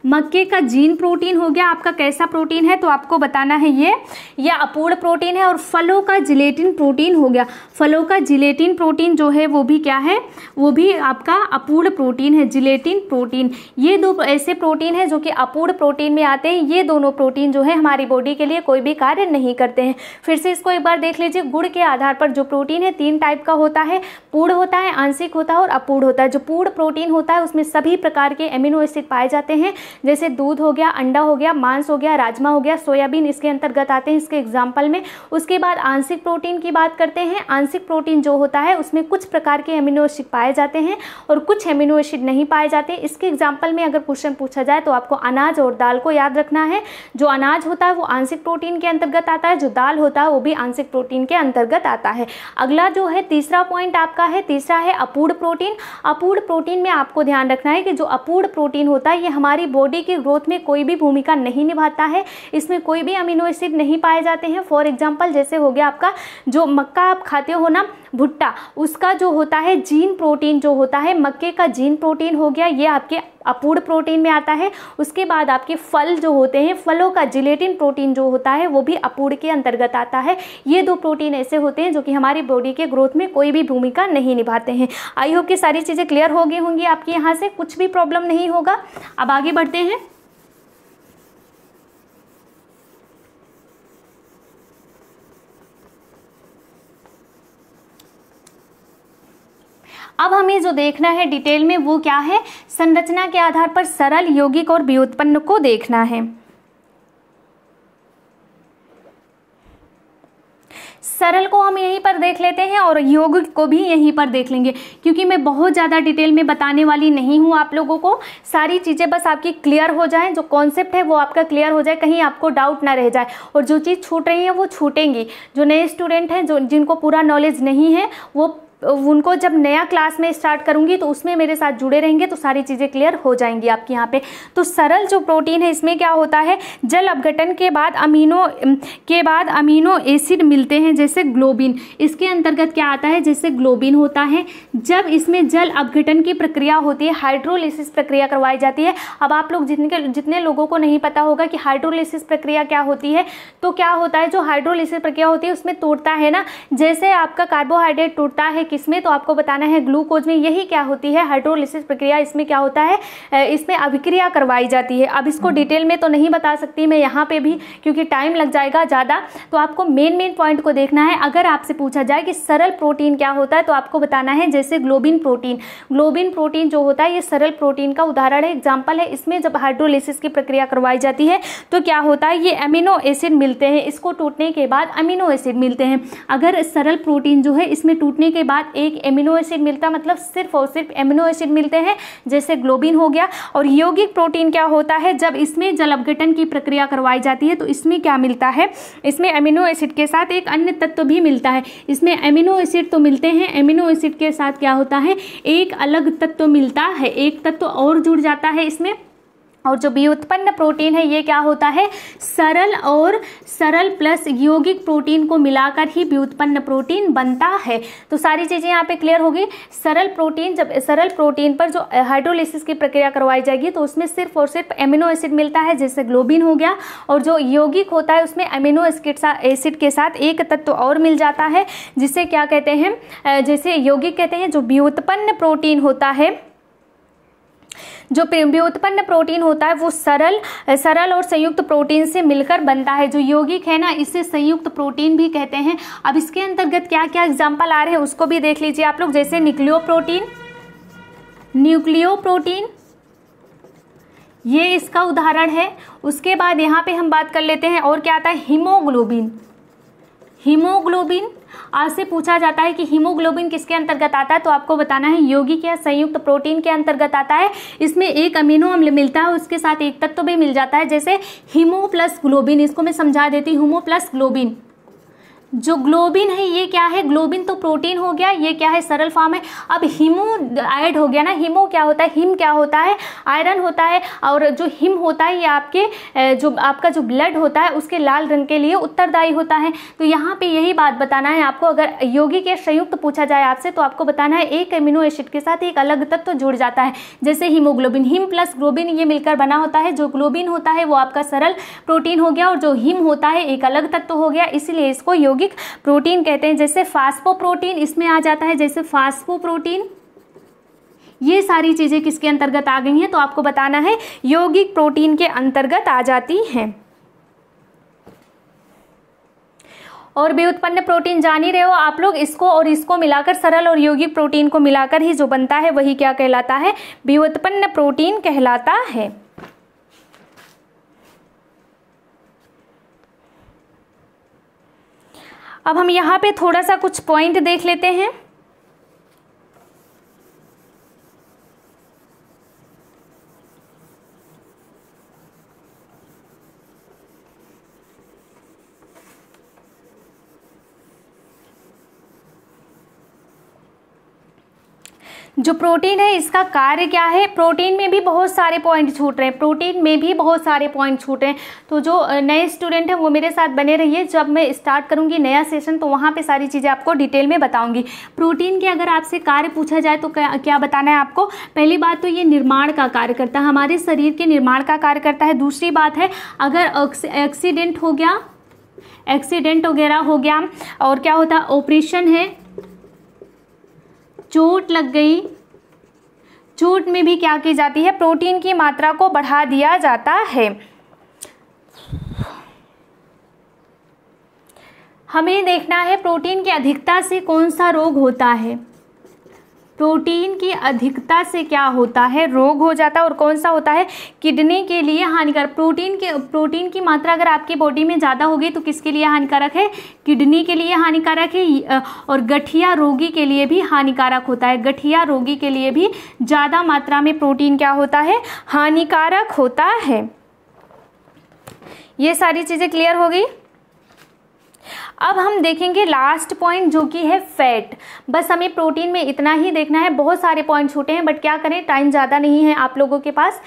मक्के का जीन प्रोटीन हो गया आपका, कैसा प्रोटीन है तो आपको बताना है ये अपूर्ण प्रोटीन है। और फलों का जिलेटिन प्रोटीन हो गया, फलों का जिलेटिन प्रोटीन जो है वो भी क्या है, वो भी आपका अपूर्ण प्रोटीन है, जिलेटिन प्रोटीन। ये 2 ऐसे प्रोटीन है जो कि अपूर्ण प्रोटीन में आते हैं। ये दोनों प्रोटीन जो है हमारी बॉडी के लिए कोई भी कार्य नहीं करते हैं। फिर से इसको एक बार देख लीजिए, गुण के आधार पर जो प्रोटीन है 3 टाइप का होता है, पूर्ण होता है, आंशिक होता है और अपूर्ण होता है। जो पूर्ण प्रोटीन होता है उसमें सभी प्रकार के एमिनो एसिड पाए जाते हैं, जैसे दूध हो गया, अंडा हो गया, मांस हो गया, राजमा हो गया, सोयाबीन इसके अंतर्गत आते हैं इसके एग्जाम्पल में। उसके बाद आंशिक प्रोटीन की बात करते हैं। आंशिक प्रोटीन जो होता है उसमें कुछ प्रकार के एमिनो एसिड पाए जाते हैं और कुछ एमिनो एसिड नहीं पाए जाते। इसके एग्जाम्पल में अगर क्वेश्चन पूछा जाए तो आपको अनाज और दाल को याद रखना है। जो अनाज होता है वो आंशिक प्रोटीन के अंतर्गत आता है, जो दाल होता है वो भी आंशिक प्रोटीन के अंतर्गत आता है। अगला जो है तीसरा पॉइंट आपका है, तीसरा है अपूर्ण प्रोटीन। अपूर्ण प्रोटीन में आपको ध्यान रखना है कि जो अपूर्ण प्रोटीन होता है ये हमारी बॉडी की ग्रोथ में कोई भी भूमिका नहीं निभाता है। इसमें कोई भी अमीनो एसिड नहीं पाए जाते हैं। फॉर एग्जांपल जैसे हो गया आपका जो मक्का आप खाते हो ना, भुट्टा, उसका जो होता है जीन प्रोटीन जो होता है, मक्के का जीन प्रोटीन हो गया, ये आपके अपूर्ण प्रोटीन में आता है। उसके बाद आपके फल जो होते हैं, फलों का जिलेटिन प्रोटीन जो होता है वो भी अपूर्ण के अंतर्गत आता है। ये दो प्रोटीन ऐसे होते हैं जो कि हमारी बॉडी के ग्रोथ में कोई भी भूमिका नहीं निभाते हैं। आई होप कि सारी चीज़ें क्लियर हो गई होंगी आपकी, यहाँ से कुछ भी प्रॉब्लम नहीं होगा। अब आगे बढ़ते हैं। अब हमें जो देखना है डिटेल में वो क्या है, संरचना के आधार पर सरल, यौगिक और व्युत्पन्न को देखना है। सरल को हम यहीं पर देख लेते हैं और यौगिक को भी यहीं पर देख लेंगे, क्योंकि मैं बहुत ज़्यादा डिटेल में बताने वाली नहीं हूँ आप लोगों को। सारी चीज़ें बस आपकी क्लियर हो जाएं, जो कॉन्सेप्ट है वो आपका क्लियर हो जाए, कहीं आपको डाउट ना रह जाए। और जो चीज़ छूट रही है वो छूटेंगी। जो नए स्टूडेंट हैं, जो जिनको पूरा नॉलेज नहीं है, वो उनको जब नया क्लास में स्टार्ट करूंगी तो उसमें मेरे साथ जुड़े रहेंगे तो सारी चीज़ें क्लियर हो जाएंगी आपकी यहाँ पे। तो सरल जो प्रोटीन है इसमें क्या होता है, जल अपघटन के बाद अमीनो एसिड मिलते हैं, जैसे ग्लोबिन। इसके अंतर्गत क्या आता है, जैसे ग्लोबिन होता है। जब इसमें जल अपघटन की प्रक्रिया होती है, हाइड्रोलिसिस प्रक्रिया करवाई जाती है। अब आप लोग जितने लोगों को नहीं पता होगा कि हाइड्रोलिसिस प्रक्रिया क्या होती है, तो क्या होता है, जो हाइड्रोलिसिस प्रक्रिया होती है उसमें टूटता है ना, जैसे आपका कार्बोहाइड्रेट टूटता है किसमें, तो आपको बताना है ग्लूकोज में। यही क्या होती है, हाइड्रोलिसिस प्रक्रिया। इसमें क्या होता है, इसमें अभिक्रिया करवाई जाती है। अब इसको डिटेल में तो नहीं बता सकती मैं यहाँ पे भी, क्योंकि टाइम लग जाएगा ज़्यादा। तो आपको मेन पॉइंट को देखना है। अगर आपसे पूछा जाए कि सरल प्रोटीन क्या होता है तो आपको बताना है जैसे ग्लोबिन प्रोटीन। ग्लोबिन प्रोटीन जो होता है ये सरल प्रोटीन का उदाहरण है, एग्जाम्पल है। इसमें जब हाइड्रोलिसिस की प्रक्रिया करवाई जाती है तो क्या होता है, ये अमीनो एसिड मिलते हैं। इसको टूटने के बाद अमीनो एसिड मिलते हैं। अगर सरल प्रोटीन जो है इसमें टूटने के बाद एक एमिनो एसिड मिलता, मतलब सिर्फ और सिर्फ एमिनो एसिड मिलते हैं, जैसे ग्लोबिन हो गया। और यौगिक प्रोटीन क्या होता है, जब इसमें जल अपघटन की प्रक्रिया करवाई जाती है तो इसमें क्या मिलता है, इसमें एमिनो एसिड के साथ एक अन्य तत्व भी मिलता है। इसमें एमिनो एसिड तो मिलते हैं, एमिनो एसिड के साथ क्या होता है, एक अलग तत्व मिलता है, एक तत्व और जुड़ जाता है इसमें। और जो व्युत्पन्न प्रोटीन है ये क्या होता है, सरल और सरल प्लस यौगिक प्रोटीन को मिलाकर ही व्युत्पन्न प्रोटीन बनता है। तो सारी चीज़ें यहाँ पे क्लियर होगी। सरल प्रोटीन, जब सरल प्रोटीन पर जो हाइड्रोलिसिस की प्रक्रिया करवाई जाएगी तो उसमें सिर्फ और सिर्फ एमिनो एसिड मिलता है, जैसे ग्लोबिन हो गया। और जो यौगिक होता है उसमें एमिनो एसिड के साथ एक तत्व और मिल जाता है, जिसे क्या कहते हैं, जैसे यौगिक कहते हैं। जो व्युत्पन्न प्रोटीन होता है, जो व्युत्पन्न प्रोटीन होता है वो सरल और संयुक्त प्रोटीन से मिलकर बनता है। जो यौगिक है ना, इसे संयुक्त प्रोटीन भी कहते हैं। अब इसके अंतर्गत क्या क्या एग्जाम्पल आ रहे हैं उसको भी देख लीजिए आप लोग, जैसे न्यूक्लियो प्रोटीन, ये इसका उदाहरण है। उसके बाद यहाँ पे हम बात कर लेते हैं और क्या आता है, हीमोग्लोबिन। आज से पूछा जाता है कि हीमोग्लोबिन किसके अंतर्गत आता है, तो आपको बताना है यौगिक या संयुक्त प्रोटीन के अंतर्गत आता है। इसमें एक अमीनो अम्ल मिलता है, उसके साथ एक तत्व भी मिल जाता है, जैसे हीमो प्लस ग्लोबिन। इसको मैं समझा देती हूँ, हीमो प्लस ग्लोबिन। जो ग्लोबिन है ये क्या है, ग्लोबिन तो प्रोटीन हो गया, ये क्या है, सरल फॉर्म है। अब हीमो ऐड हो गया ना, हीमो क्या होता है, हिम क्या होता है, आयरन होता है। और जो हिम होता है ये आपका जो ब्लड होता है उसके लाल रंग के लिए उत्तरदायी होता है। तो यहाँ पे यही बात बताना है आपको। अगर यौगिक या संयुक्त पूछा जाए आपसे तो आपको बताना है एक एमिनो एसिड के साथ एक अलग तत्व जुड़ जाता है, जैसे हीमोग्लोबिन। हिम प्लस ग्लोबिन ये मिलकर बना होता है। जो ग्लोबिन होता है वो आपका सरल प्रोटीन हो गया और जो हिम होता है एक अलग तत्व हो गया, इसलिए इसको यौगिक प्रोटीन कहते हैं। जैसे फास्फोप्रोटीन इसमें आ जाता है, जैसे फास्फोप्रोटीन। ये सारी चीजें किसके अंतर्गत आ गई हैं, तो आपको बताना है यौगिक प्रोटीन के अंतर्गत आ जाती हैं। और व्युत्पन्न प्रोटीन जान ही रहे हो आप लोग, इसको और इसको मिलाकर, सरल और यौगिक प्रोटीन को मिलाकर ही जो बनता है वही क्या कहलाता है, व्युत्पन्न प्रोटीन कहलाता है। अब हम यहाँ पे थोड़ा सा कुछ पॉइंट देख लेते हैं। जो प्रोटीन है इसका कार्य क्या है, प्रोटीन में भी बहुत सारे पॉइंट छूट रहे हैं, प्रोटीन में भी बहुत सारे पॉइंट छूट रहे हैं। तो जो नए स्टूडेंट हैं वो मेरे साथ बने रहिए, जब मैं स्टार्ट करूंगी नया सेशन तो वहाँ पे सारी चीज़ें आपको डिटेल में बताऊंगी। प्रोटीन के अगर आपसे कार्य पूछा जाए तो क्या बताना है आपको। पहली बात तो ये निर्माण का कार्य करता है, हमारे शरीर के निर्माण का कार्य करता है। दूसरी बात है अगर एक्सीडेंट हो गया, एक्सीडेंट वगैरह हो गया और क्या होता है ऑपरेशन है, चोट लग गई, चोट में भी क्या की जाती है, प्रोटीन की मात्रा को बढ़ा दिया जाता है। हमें देखना है प्रोटीन की अधिकता से कौन सा रोग होता है, प्रोटीन की अधिकता से क्या होता है, रोग हो जाता है। और कौन सा होता है, किडनी के लिए हानिकारक। प्रोटीन की मात्रा अगर आपकी बॉडी में ज़्यादा होगी तो किसके लिए हानिकारक है, किडनी के लिए हानिकारक है। और गठिया रोगी के लिए भी हानिकारक होता है, गठिया रोगी के लिए भी ज़्यादा मात्रा में प्रोटीन क्या होता है, हानिकारक होता है। ये सारी चीज़ें क्लियर हो गई। अब हम देखेंगे लास्ट पॉइंट जो कि है फैट। बस हमें प्रोटीन में इतना ही देखना है, बहुत सारे पॉइंट छूटे हैं बट क्या करें टाइम ज़्यादा नहीं है आप लोगों के पास,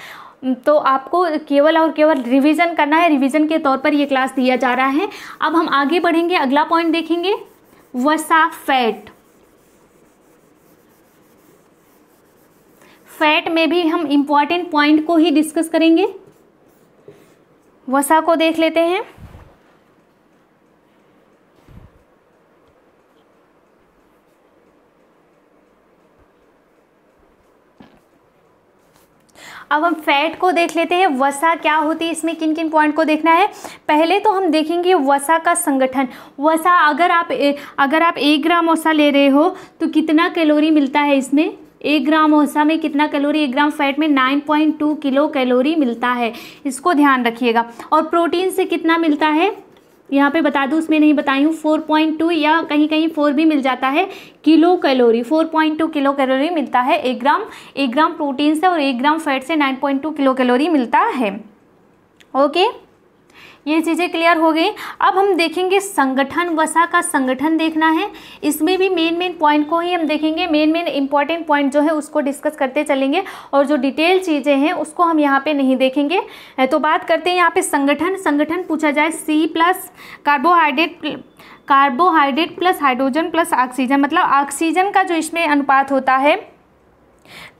तो आपको केवल और केवल रिवीजन करना है, रिवीजन के तौर पर ये क्लास दिया जा रहा है। अब हम आगे बढ़ेंगे, अगला पॉइंट देखेंगे वसा फैट। फैट में भी हम इंपॉर्टेंट पॉइंट को ही डिस्कस करेंगे। वसा को देख लेते हैं। अब हम फैट को देख लेते हैं, वसा क्या होती है, इसमें किन किन पॉइंट को देखना है। पहले तो हम देखेंगे वसा का संगठन। वसा अगर आप 1 ग्राम वसा ले रहे हो तो कितना कैलोरी मिलता है इसमें, 1 ग्राम वसा में कितना कैलोरी, 1 ग्राम फैट में 9.2 किलो कैलोरी मिलता है, इसको ध्यान रखिएगा। और प्रोटीन से कितना मिलता है यहाँ पे बता दूँ, उसमें नहीं बताई हूँ, 4.2 या कहीं कहीं 4 भी मिल जाता है किलो कैलोरी, 4.2 किलो कैलोरी मिलता है 1 ग्राम प्रोटीन से, और 1 ग्राम फैट से 9.2 किलो कैलोरी मिलता है। ओके, ये चीज़ें क्लियर हो गई। अब हम देखेंगे संगठन, वसा का संगठन देखना है। इसमें भी मेन पॉइंट को ही हम देखेंगे, मेन इंपॉर्टेंट पॉइंट जो है उसको डिस्कस करते चलेंगे, और जो डिटेल चीज़ें हैं उसको हम यहाँ पे नहीं देखेंगे। तो बात करते हैं यहाँ पे संगठन पूछा जाए, C+ carbohydrate plus hydrogen plus oxygen, मतलब ऑक्सीजन का जो इसमें अनुपात होता है,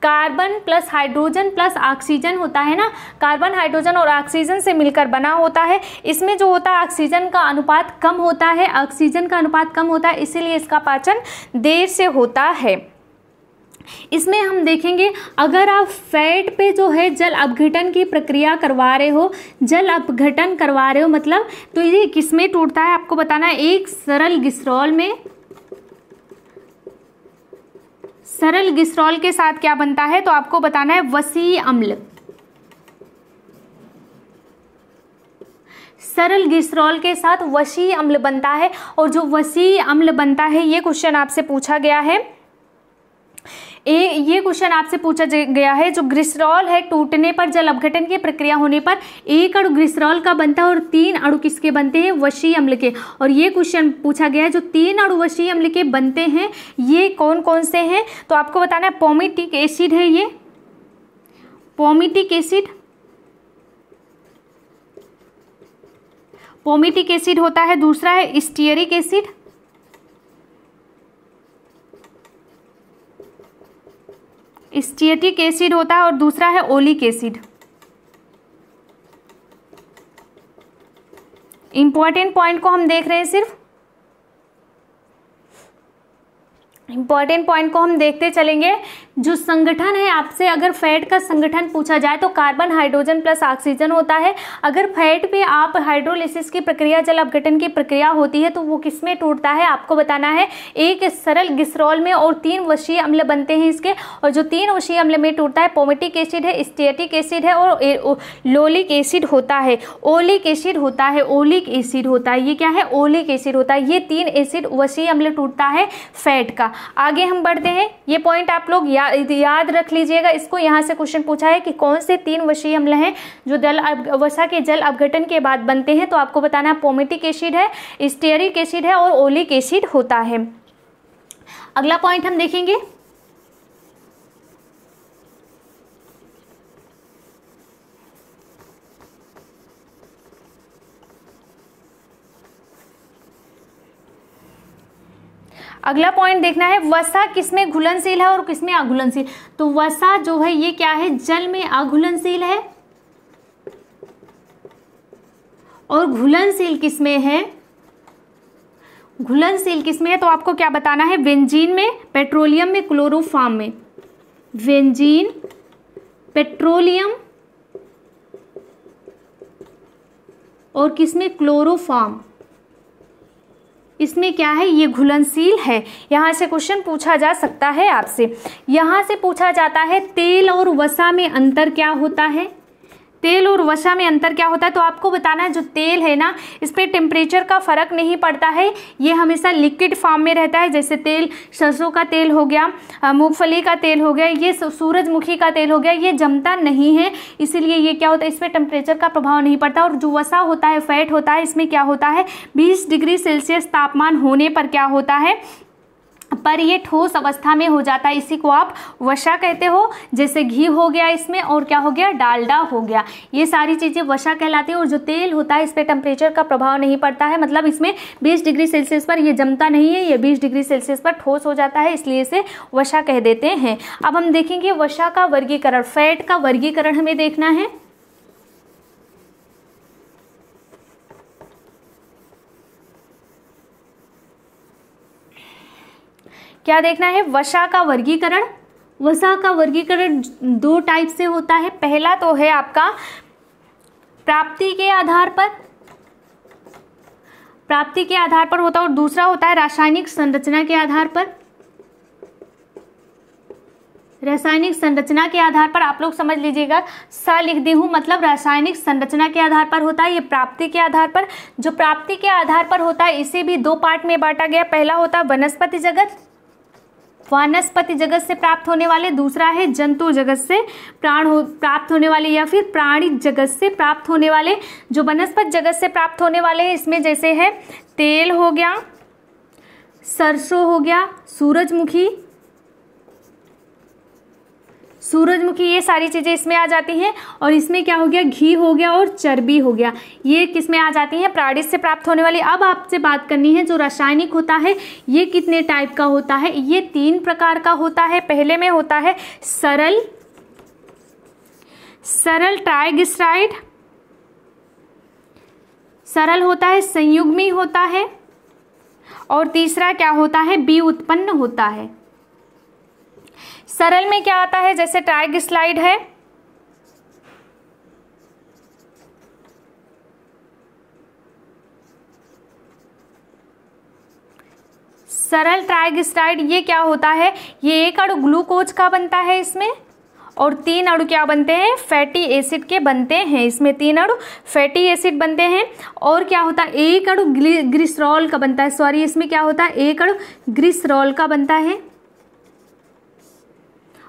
carbon plus hydrogen plus oxygen होता है ना, कार्बन हाइड्रोजन और ऑक्सीजन से मिलकर बना होता है। इसमें जो होता है ऑक्सीजन का अनुपात कम होता है, ऑक्सीजन का अनुपात कम होता है, इसीलिए इसका पाचन देर से होता है। इसमें हम देखेंगे अगर आप फैट पे जो है जल अपघटन की प्रक्रिया करवा रहे हो, जल अपघटन करवा रहे हो मतलब, तो ये किसमें टूटता है आपको बताना है। एक सरल ग्लिसरॉल में, सरल ग्लिसरॉल के साथ क्या बनता है तो आपको बताना है वसीय अम्ल। सरल ग्लिसरॉल के साथ वसीय अम्ल बनता है, और जो वसीय अम्ल बनता है ये क्वेश्चन आपसे पूछा गया है। ये क्वेश्चन आपसे पूछा गया है, जो ग्लिसरॉल है टूटने पर, जल अपघटन की प्रक्रिया होने पर 1 अणु ग्लिसरॉल का बनता है और 3 अणु किसके बनते हैं, वसीय अम्ल के। और ये क्वेश्चन पूछा गया है जो 3 अणु वसीय अम्ल के बनते हैं ये कौन कौन से हैं, तो आपको बताना है पोमिटिक एसिड है, ये पोमिटिक एसिड होता है। दूसरा है स्टीयरिक एसिड, स्टीयरिक एसिड होता है, और दूसरा है ओलिक एसिड। इंपॉर्टेंट पॉइंट को हम देख रहे हैं सिर्फ। इंपॉर्टेंट पॉइंट को हम देखते चलेंगे। जो संगठन है, आपसे अगर फैट का संगठन पूछा जाए तो कार्बन, हाइड्रोजन प्लस ऑक्सीजन होता है। अगर फैट पे आप हाइड्रोलिसिस की प्रक्रिया, जल अपघटन की प्रक्रिया होती है तो वो किस में टूटता है, आपको बताना है। एक सरल ग्लिसरॉल में और 3 वशीय अम्ल बनते हैं इसके, और जो 3 वशीय अम्ल में टूटता है पोमेटिक एसिड है, स्टेटिक एसिड है और लोलिक एसिड होता है, ओलिक एसिड होता है, ओलिक एसिड होता है। ये क्या है, ओलिक एसिड होता है। ये 3 एसिड वशीय अम्ल टूटता है फैट का। आगे हम बढ़ते हैं, ये पॉइंट आप लोग याद रख लीजिएगा। इसको यहाँ से क्वेश्चन पूछा है कि कौन से 3 वशीय अम्ल हैं जो वसा के जल अपघटन के बाद बनते हैं, तो आपको बताना है पोमेटिक एसिड है, स्टेरिक एसिड है और ओलिक एसिड होता है। अगला पॉइंट हम देखेंगे, अगला पॉइंट देखना है वसा किसमें घुलनशील है और किसमें अघुलनशील। तो वसा जो है ये क्या है, जल में अघुलनशील है, और घुलनशील किसमें है, घुलनशील किसमें है, तो आपको क्या बताना है, बेंजीन में, पेट्रोलियम में, क्लोरोफॉर्म में। बेंजीन, पेट्रोलियम और किसमें, क्लोरोफॉर्म, इसमें क्या है, ये घुलनशील है। यहाँ से क्वेश्चन पूछा जा सकता है आपसे। यहाँ से पूछा जाता है तेल और वसा में अंतर क्या होता है, तेल और वसा में अंतर क्या होता है, तो आपको बताना है जो तेल है ना, इस पर टेम्परेचर का फर्क नहीं पड़ता है, ये हमेशा लिक्विड फॉर्म में रहता है। जैसे तेल, सरसों का तेल हो गया, मूंगफली का तेल हो गया, ये सूरजमुखी का तेल हो गया, ये जमता नहीं है, इसीलिए ये क्या होता है, इस पर टेम्परेचर का प्रभाव नहीं पड़ता। और जो वसा होता है, फैट होता है, इसमें क्या होता है, 20 डिग्री सेल्सियस तापमान होने पर क्या होता है, पर ये ठोस अवस्था में हो जाता है, इसी को आप वसा कहते हो। जैसे घी हो गया इसमें, और क्या हो गया, डालडा हो गया, ये सारी चीज़ें वसा कहलाती है। और जो तेल होता है, इस पर टेम्परेचर का प्रभाव नहीं पड़ता है, मतलब इसमें 20 डिग्री सेल्सियस पर ये जमता नहीं है, ये 20 डिग्री सेल्सियस पर ठोस हो जाता है, इसलिए इसे वसा कह देते हैं। अब हम देखेंगे वसा का वर्गीकरण, फैट का वर्गीकरण हमें देखना है। क्या देखना है, वसा का वर्गीकरण। वसा का वर्गीकरण 2 टाइप से होता है। पहला तो है आपका प्राप्ति के आधार पर, प्राप्ति के आधार पर होता है, और दूसरा होता है रासायनिक संरचना के आधार पर। रासायनिक संरचना के आधार पर आप लोग समझ लीजिएगा, सा लिख दी हूँ, मतलब रासायनिक संरचना के आधार पर होता है। ये प्राप्ति के आधार पर, जो प्राप्ति के आधार पर होता है, इसे भी 2 पार्ट में बांटा गया। पहला होता है वनस्पति जगत, वनस्पति जगत से प्राप्त होने वाले, दूसरा है जंतु जगत से प्राप्त होने वाले, या फिर प्राणी जगत से प्राप्त होने वाले। जो वनस्पति जगत से प्राप्त होने वाले हैं, इसमें जैसे है तेल हो गया, सरसों हो गया, सूरजमुखी, ये सारी चीज़ें इसमें आ जाती हैं। और इसमें क्या हो गया, घी हो गया और चर्बी हो गया, ये किस में आ जाती हैं, प्राणी से प्राप्त होने वाली। अब आपसे बात करनी है जो रासायनिक होता है, ये कितने टाइप का होता है, ये 3 प्रकार का होता है। पहले में होता है सरल ट्राइग्लिसराइड, सरल होता है, संयुग्मी होता है, और तीसरा क्या होता है, व्युत्पन्न होता है। सरल में क्या आता है, जैसे ट्राइग्लिसराइड है, सरल ट्राइग्लिसराइड ये क्या होता है, ये 1 अणु ग्लूकोज का बनता है इसमें, और 3 अणु क्या बनते हैं, फैटी एसिड के बनते हैं। इसमें 3 अणु फैटी एसिड बनते हैं। और क्या होता है, 1 अणु ग्लिसरॉल का बनता है, सॉरी इसमें क्या होता है, 1 अणु ग्लिसरॉल का बनता है,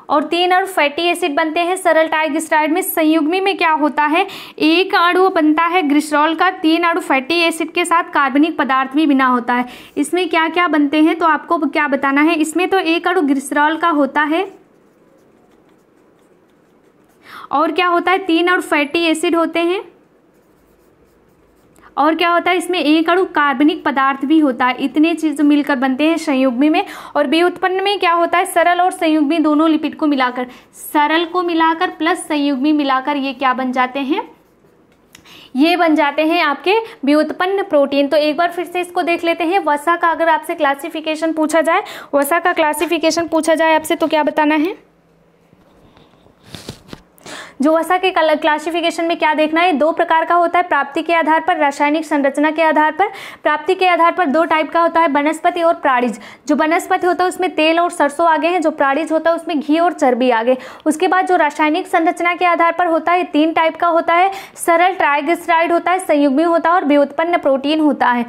और 3 अणु फैटी एसिड बनते हैं सरल ट्राइग्लिसराइड में। संयुग्मी में क्या होता है, 1 अणु बनता है ग्लिसरॉल का, 3 अणु फैटी एसिड के साथ कार्बनिक पदार्थ भी बना होता है। इसमें क्या क्या बनते हैं, तो आपको क्या बताना है, इसमें तो 1 अणु ग्लिसरॉल का होता है, और क्या होता है, 3 अणु फैटी एसिड होते हैं, और क्या होता है, इसमें 1 अणु कार्बनिक पदार्थ भी होता है। इतने चीज़ मिलकर बनते हैं संयुग्मी में। और व्युत्पन्न में क्या होता है, सरल और संयुग्मी दोनों लिपिड को मिलाकर, सरल को मिलाकर प्लस संयुग्मी मिलाकर ये क्या बन जाते हैं, ये बन जाते हैं आपके व्युत्पन्न प्रोटीन। तो एक बार फिर से इसको देख लेते हैं। वसा का अगर आपसे क्लासिफिकेशन पूछा जाए, वसा का क्लासिफिकेशन पूछा जाए आपसे तो क्या बताना है? जो वसा के क्लासिफिकेशन में क्या देखना है, दो प्रकार का होता है, प्राप्ति के आधार पर, रासायनिक संरचना के आधार पर। प्राप्ति के आधार पर दो टाइप का होता है, वनस्पति और प्राणिज। जो वनस्पति होता है उसमें तेल और सरसों आगे हैं, जो प्राणिज होता है उसमें घी और चर्बी आगे। उसके बाद जो रासायनिक संरचना के आधार पर होता है, तीन टाइप का होता है, सरल ट्राइग्लिसराइड होता है, संयुग्मी होता है और व्युत्पन्न प्रोटीन होता है,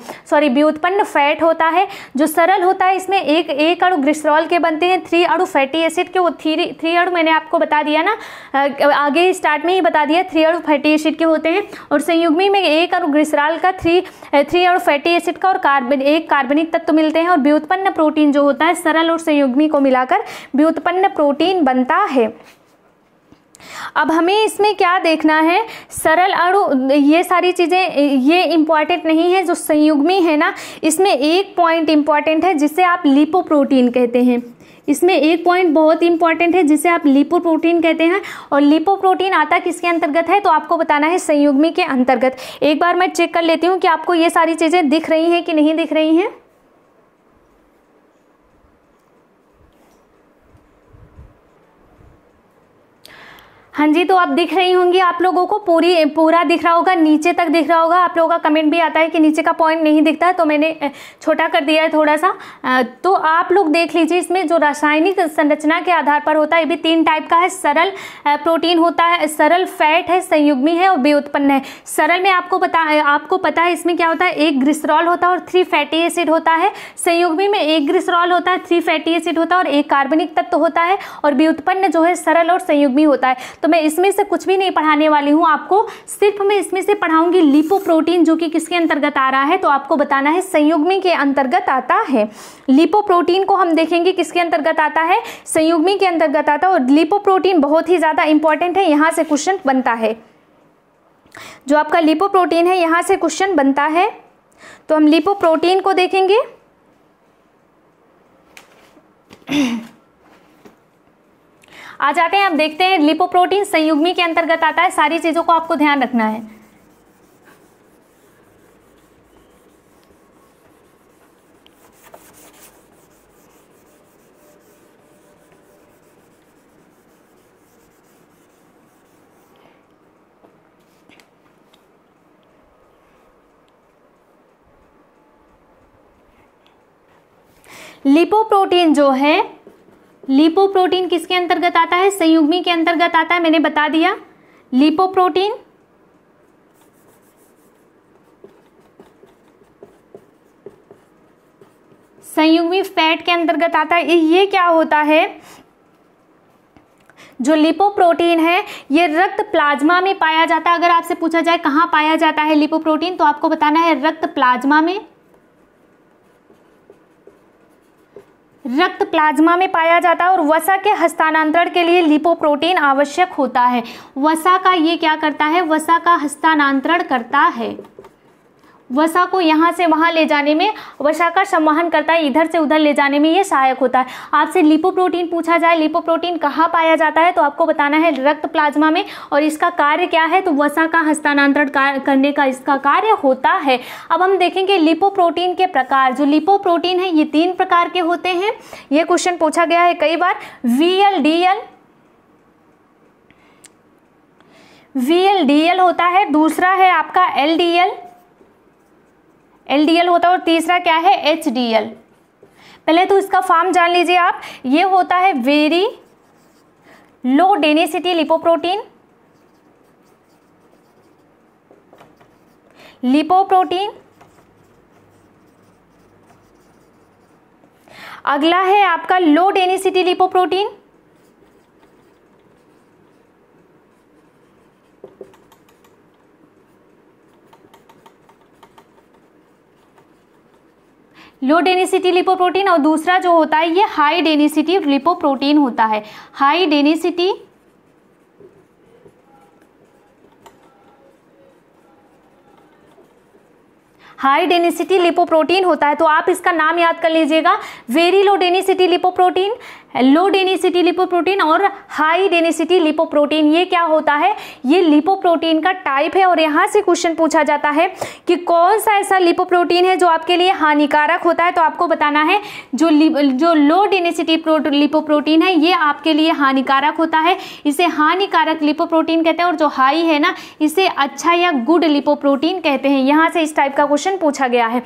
व्युत्पन्न फैट होता है। जो सरल होता है इसमें एक अणु ग्लिसरॉल के बनते हैं, 3 अणु फैटी एसिड के। वो 3 अणु मैंने आपको बता दिया ना, आगे स्टार्ट में ही बता दिया, 3 अणु फैटी एसिड के होते हैं। और संयुग्मी में एक अणु ग्लिसरॉल का, 3 अणु फैटी एसिड का और एक कार्बनिक तत्व मिलते हैं। और व्युत्पन्न प्रोटीन जो होता है सरल और संयुग्मी को मिलाकर व्युत्पन्न प्रोटीन बनता है। अब हमें इसमें क्या देखना है, सरल अणु, ये सारी चीजें ये इंपॉर्टेंट नहीं है। जो संयुग्मी है ना, इसमें एक पॉइंट इंपॉर्टेंट है जिसे आप लिपोप्रोटीन कहते हैं। इसमें एक पॉइंट बहुत इंपॉर्टेंट है जिसे आप लिपोप्रोटीन कहते हैं। और लिपोप्रोटीन आता किसके अंतर्गत है, तो आपको बताना है संयुग्मी के अंतर्गत। एक बार मैं चेक कर लेती हूँ कि आपको ये सारी चीजें दिख रही हैं कि नहीं दिख रही हैं। हाँ जी, तो अब दिख रही होंगी आप लोगों को, पूरा दिख रहा होगा, नीचे तक दिख रहा होगा। आप लोगों का कमेंट भी आता है कि नीचे का पॉइंट नहीं दिखता है, तो मैंने छोटा कर दिया है थोड़ा सा। तो आप लोग देख लीजिए, इसमें जो रासायनिक संरचना के आधार पर होता है, ये भी 3 टाइप का है। सरल प्रोटीन होता है, सरल फैट है, संयुग्मी है और व्युत्पन्न है। सरल में आपको पता है इसमें क्या होता है, एक ग्लिसरॉल होता है और 3 फैटी एसिड होता है। संयुग्मी में एक ग्लिसरॉल होता है, 3 फैटी एसिड होता है और एक कार्बनिक तत्व होता है। और व्युत्पन्न जो है सरल और संयुग्मी होता है। तो मैं इसमें से कुछ भी नहीं पढ़ाने वाली हूँ आपको, सिर्फ मैं इसमें से पढ़ाऊंगी लिपोप्रोटीन, जो कि किसके अंतर्गत आ रहा है, तो आपको बताना है संयुग्मी के अंतर्गत आता है। लिपोप्रोटीन को हम देखेंगे किसके अंतर्गत आता है, संयुग्मी के अंतर्गत आता है। और लिपोप्रोटीन बहुत ही ज्यादा इंपॉर्टेंट है, यहां से क्वेश्चन बनता है। जो आपका लिपोप्रोटीन है यहां से क्वेश्चन बनता है। तो हम लिपोप्रोटीन को देखेंगे। आ जाते हैं, अब देखते हैं लिपोप्रोटीन संयुग्मी के अंतर्गत आता है। सारी चीजों को आपको ध्यान रखना है। लिपोप्रोटीन जो है, लिपोप्रोटीन किसके अंतर्गत आता है, संयुग्मी के अंतर्गत आता है। मैंने बता दिया लिपोप्रोटीन संयुग्मी फैट के अंतर्गत आता है। ये क्या होता है, जो लिपोप्रोटीन है ये रक्त प्लाज्मा में पाया जाता है। अगर आपसे पूछा जाए कहाँ पाया जाता है लिपोप्रोटीन, तो आपको बताना है रक्त प्लाज्मा में। रक्त प्लाज्मा में पाया जाता है। और वसा के हस्तांतरण के लिए लिपोप्रोटीन आवश्यक होता है। वसा का ये क्या करता है, वसा का हस्तांतरण करता है। वसा को यहाँ से वहाँ ले जाने में, वसा का संवहन करता है, इधर से उधर ले जाने में ये सहायक होता है। आपसे लिपोप्रोटीन पूछा जाए, लिपोप्रोटीन कहाँ पाया जाता है, तो आपको बताना है रक्त प्लाज्मा में। और इसका कार्य क्या है, तो वसा का हस्तांतरण करने का इसका कार्य होता है। अब हम देखेंगे लिपोप्रोटीन के प्रकार। जो लिपोप्रोटीन है ये 3 प्रकार के होते हैं। ये क्वेश्चन पूछा गया है कई बार। VLDL होता है, दूसरा है आपका LDL होता है और तीसरा क्या है, HDL। पहले तो इसका फॉर्म जान लीजिए आप। ये होता है वेरी लो डेंसिटी लिपोप्रोटीन, अगला है आपका low density lipoprotein, low density lipoprotein. और दूसरा जो होता है ये हाई डेंसिटी लिपोप्रोटीन होता है। हाई डेंसिटी लिपोप्रोटीन होता है। तो आप इसका नाम याद कर लीजिएगा, very low density lipoprotein, low density lipoprotein और हाई डेंसिटी लिपोप्रोटीन। ये क्या होता है, ये लिपोप्रोटीन का टाइप है। और यहाँ से क्वेश्चन पूछा जाता है कि कौन सा ऐसा लिपोप्रोटीन है जो आपके लिए हानिकारक होता है, तो आपको बताना है जो लो डेंसिटी लिपोप्रोटीन है ये आपके लिए हानिकारक होता है, इसे हानिकारक लिपोप्रोटीन कहते हैं। और जो हाई है ना, इसे अच्छा या गुड लिपोप्रोटीन कहते हैं। यहाँ से इस टाइप का क्वेश्चन पूछा गया है।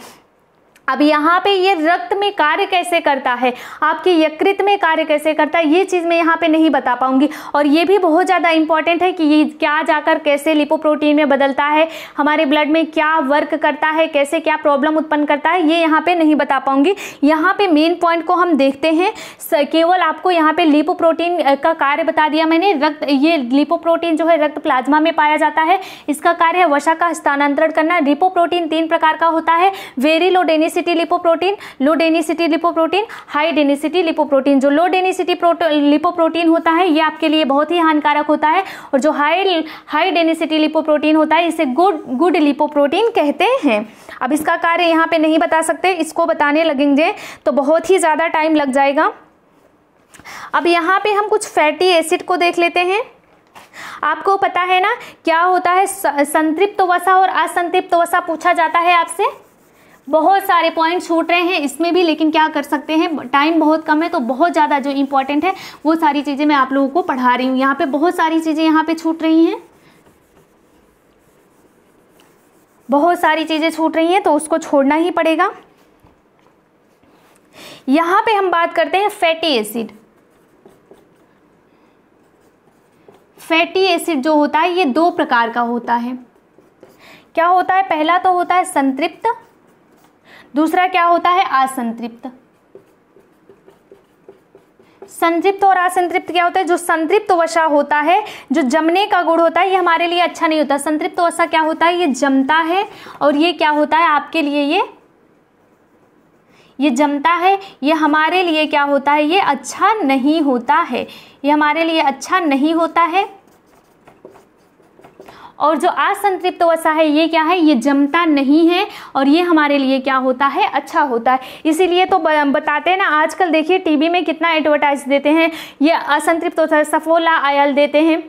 अब यहाँ पे ये रक्त में कार्य कैसे करता है, आपके यकृत में कार्य कैसे करता है, ये चीज़ मैं यहाँ पे नहीं बता पाऊंगी। और ये भी बहुत ज़्यादा इंपॉर्टेंट है कि ये क्या जाकर कैसे लिपोप्रोटीन में बदलता है, हमारे ब्लड में क्या वर्क करता है, कैसे क्या प्रॉब्लम उत्पन्न करता है, ये यहाँ पे नहीं बता पाऊंगी। यहाँ पे मेन पॉइंट को हम देखते हैं। केवल आपको यहाँ पे लिपोप्रोटीन का कार्य बता दिया मैंने। ये लिपोप्रोटीन जो है रक्त प्लाज्मा में पाया जाता है। इसका कार्य है वसा का हस्तांतरण करना। लिपोप्रोटीन 3 प्रकार का होता है, very low density lipoprotein, low density lipoprotein, high density lipoprotein. जो लो डेंसिटी लिपोप्रोटीन होता है ये आपके लिए बहुत ही हानिकारक होता है, और जो हाई डेंसिटी लिपोप्रोटीन होता है इसे गुड लिपोप्रोटीन कहते हैं। अब इसका कार्य यहाँ पे नहीं बता सकते, इसको बताने लगेंगे तो बहुत ही ज़्यादा टाइम लग जाएगा। अब यहाँ पे हम कुछ फैटी एसिड को देख लेते हैं। आपको पता है ना क्या होता है संतृप्त वसा और असंतृप्त वसा पूछा जाता है आपसे। बहुत सारे पॉइंट छूट रहे हैं इसमें भी, लेकिन क्या कर सकते हैं, टाइम बहुत कम है तो बहुत ज़्यादा जो इंपॉर्टेंट है वो सारी चीज़ें मैं आप लोगों को पढ़ा रही हूँ। यहाँ पे बहुत सारी चीज़ें यहाँ पे छूट रही हैं, बहुत सारी चीज़ें छूट रही हैं तो उसको छोड़ना ही पड़ेगा। यहाँ पे हम बात करते हैं फैटी एसिड। फैटी एसिड जो होता है ये 2 प्रकार का होता है। क्या होता है, पहला तो होता है संतृप्त, दूसरा क्या होता है असंतृप्त। संतृप्त और असंतृप्त क्या होता है, जो संतृप्त वसा होता है, जो जमने का गुण होता है, ये हमारे लिए अच्छा नहीं होता। संतृप्त वसा क्या होता है, ये जमता है, और ये क्या होता है आपके लिए, ये जमता है, ये हमारे लिए क्या होता है, ये अच्छा नहीं होता है, ये हमारे लिए अच्छा नहीं होता है। और जो असंतृप्त वसा है ये क्या है, ये जमता नहीं है और ये हमारे लिए क्या होता है, अच्छा होता है। इसीलिए तो बताते हैं ना, आजकल देखिए टीवी में कितना एडवर्टाइज देते हैं, ये असंतृप्त वसा, सफोला ऑयल देते हैं,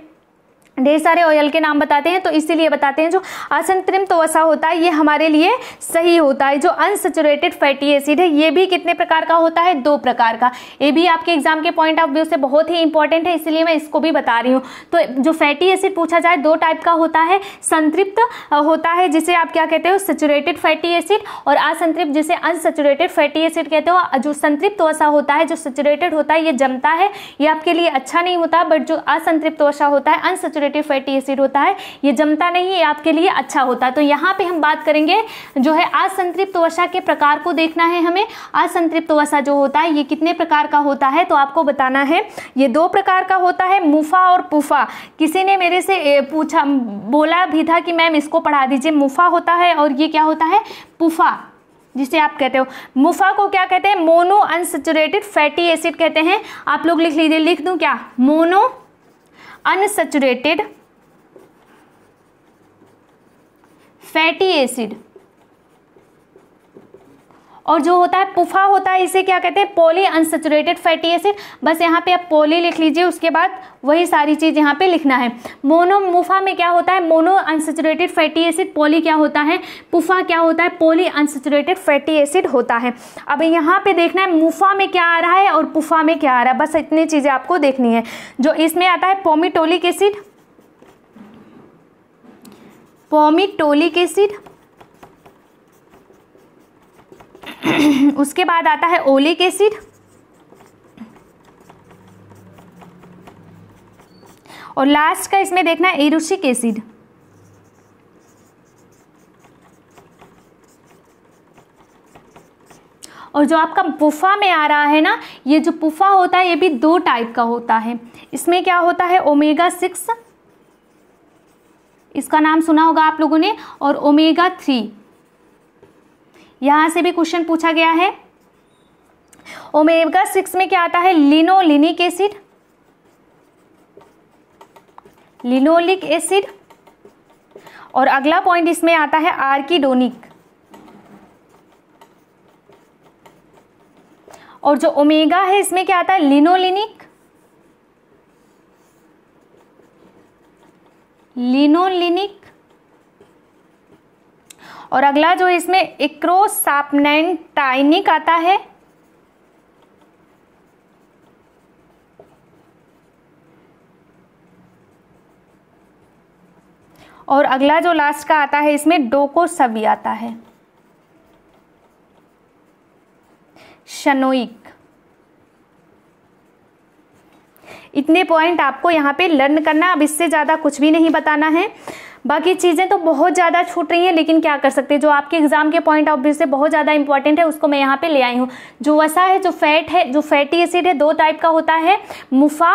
ढेर सारे ऑयल के नाम बताते हैं। तो इसीलिए बताते हैं जो असंतृप्त वसा होता है ये हमारे लिए सही होता है। जो अनसैचुरेटेड फैटी एसिड है ये भी कितने प्रकार का होता है, 2 प्रकार का। ये भी आपके एग्जाम के पॉइंट ऑफ व्यू से बहुत ही इंपॉर्टेंट है, इसलिए मैं इसको भी बता रही हूँ। तो जो फैटी एसिड पूछा जाए 2 टाइप का होता है, संतृप्त होता है जिसे आप क्या कहते हो, सैचुरेटेड फैटी एसिड, और असंतृप्त जिसे अनसैचुरेटेड फैटी एसिड कहते हो। जो संतृप्त वसा होता है, जो सैचुरेटेड होता है, ये जमता है, ये आपके लिए अच्छा नहीं होता। बट जो असंतृप्त वसा होता है, अनसैचुरेटेड फैटी एसिड होता है, ये जमता नहीं, ये आपके लिए अच्छा होता है। तो यहाँ पे हम बात करेंगे जो है असंतृप्त वसा के प्रकार को देखना है हमें। असंतृप्त वसा जो होता है ये कितने प्रकार का होता है, तो आपको बताना है ये 2 प्रकार का होता है, मुफा और पुफा। किसी ने मेरे से पूछा, बोला भी था कि मैम इसको पढ़ा दीजिए। मुफा होता है और ये क्या होता है, पुफा, जिसे आप कहते हो। मुफा को क्या कहते हैं, मोनो अनसैचुरेटेड फैटी एसिड कहते हैं। आप लोग लिख लीजिए, लिख दूं क्या, मोनो अनसैचुरेटेड फैटी एसिड। और जो होता है पुफा होता है, इसे क्या कहते हैं, पॉली अनसैचुरेटेड फैटी एसिड। बस यहाँ पे आप पॉली लिख लीजिए, उसके बाद वही सारी चीज़ यहाँ पे लिखना है। मुफा में क्या होता है, mono unsaturated fatty acid. Poly क्या होता है, पुफा क्या होता है, पॉली अनसैचुरेटेड फैटी एसिड होता है। अब यहाँ पे देखना है मुफा में क्या आ रहा है और पुफा में क्या आ रहा है, बस इतनी चीज़ें आपको देखनी है। जो इसमें आता है पोमिटोलिक एसिड, पोमिटोलिक एसिड, उसके बाद आता है ओलिक एसिड, और लास्ट का इसमें देखना है एरुसिक एसिड। और जो आपका पुफा में आ रहा है ना, ये जो पुफा होता है ये भी 2 टाइप का होता है। इसमें क्या होता है, ओमेगा 6, इसका नाम सुना होगा आप लोगों ने, और ओमेगा 3। यहां से भी क्वेश्चन पूछा गया है। ओमेगा 6 में क्या आता है, लिनोलिनिक एसिड, लिनोलिक एसिड, और अगला पॉइंट इसमें आता है आर्किडोनिक। और जो ओमेगा है इसमें क्या आता है, लिनोलिनिक, लिनोलिनिक। और अगला जो इसमें एक्रोसापनेंटाइनिक आता है, और अगला जो लास्ट का आता है इसमें डोकोसवी आता है, शनोइक। इतने पॉइंट आपको यहाँ पे लर्न करना, अब इससे ज़्यादा कुछ भी नहीं बताना है। बाकी चीज़ें तो बहुत ज़्यादा छूट रही हैं, लेकिन क्या कर सकते हैं, जो आपके एग्जाम के पॉइंट ऑफ व्यू से बहुत ज़्यादा इंपॉर्टेंट है उसको मैं यहाँ पे ले आई हूँ। जो वसा है, जो फैट है, जो फैटी एसिड है, दो टाइप का होता है, मुफा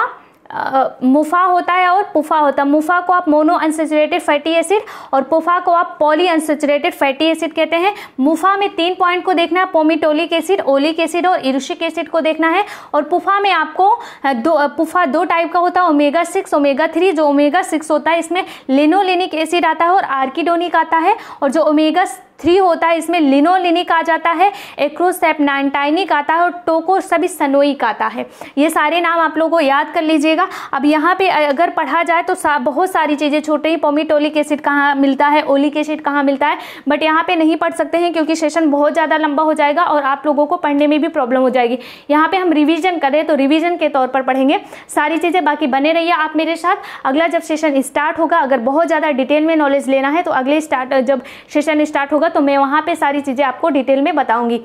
होता है और पुफा होता है। मुफा को आप मोनो अनसैचुरेटेड फैटी एसिड और पुफा को आप पॉली अनसैचुरेटेड फैटी एसिड कहते हैं। मुफा में 3 पॉइंट को देखना है, पोमिटोलिक एसिड, ओलिक एसिड और इरुशिक एसिड को देखना है। और पुफा में आपको पुफा 2 टाइप का होता है, ओमेगा 6, ओमेगा 3। जो ओमेगा 6 होता है इसमें लिनोलेनिक एसिड आता है और आर्किडोनिक आता है, और जो ओमेगा 3 होता है इसमें लिनोलिनिक आ जाता है, एक्रोसेप्टाइनिक आता है और टोकोसबिसनोइक आता है। ये सारे नाम आप लोगों को याद कर लीजिएगा। अब यहाँ पे अगर पढ़ा जाए तो बहुत सारी चीज़ें छूट रही, पोमिटोलिक एसिड कहाँ मिलता है, ओलिक एसिड कहाँ मिलता है, बट यहाँ पे नहीं पढ़ सकते हैं क्योंकि सेशन बहुत ज़्यादा लंबा हो जाएगा और आप लोगों को पढ़ने में भी प्रॉब्लम हो जाएगी। यहाँ पे हम रिविजन करें तो रिविजन के तौर पर पढ़ेंगे सारी चीज़ें। बाकी बने रहिए आप मेरे साथ। अगला जब सेशन स्टार्ट होगा, अगर बहुत ज़्यादा डिटेल में नॉलेज लेना है तो अगले जब सेशन स्टार्ट होगा तो मैं वहाँ पे सारी चीज़ें आपको डिटेल में बताऊंगी।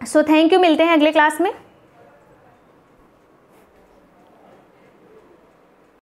सो थैंक यू, मिलते हैं अगले क्लास में।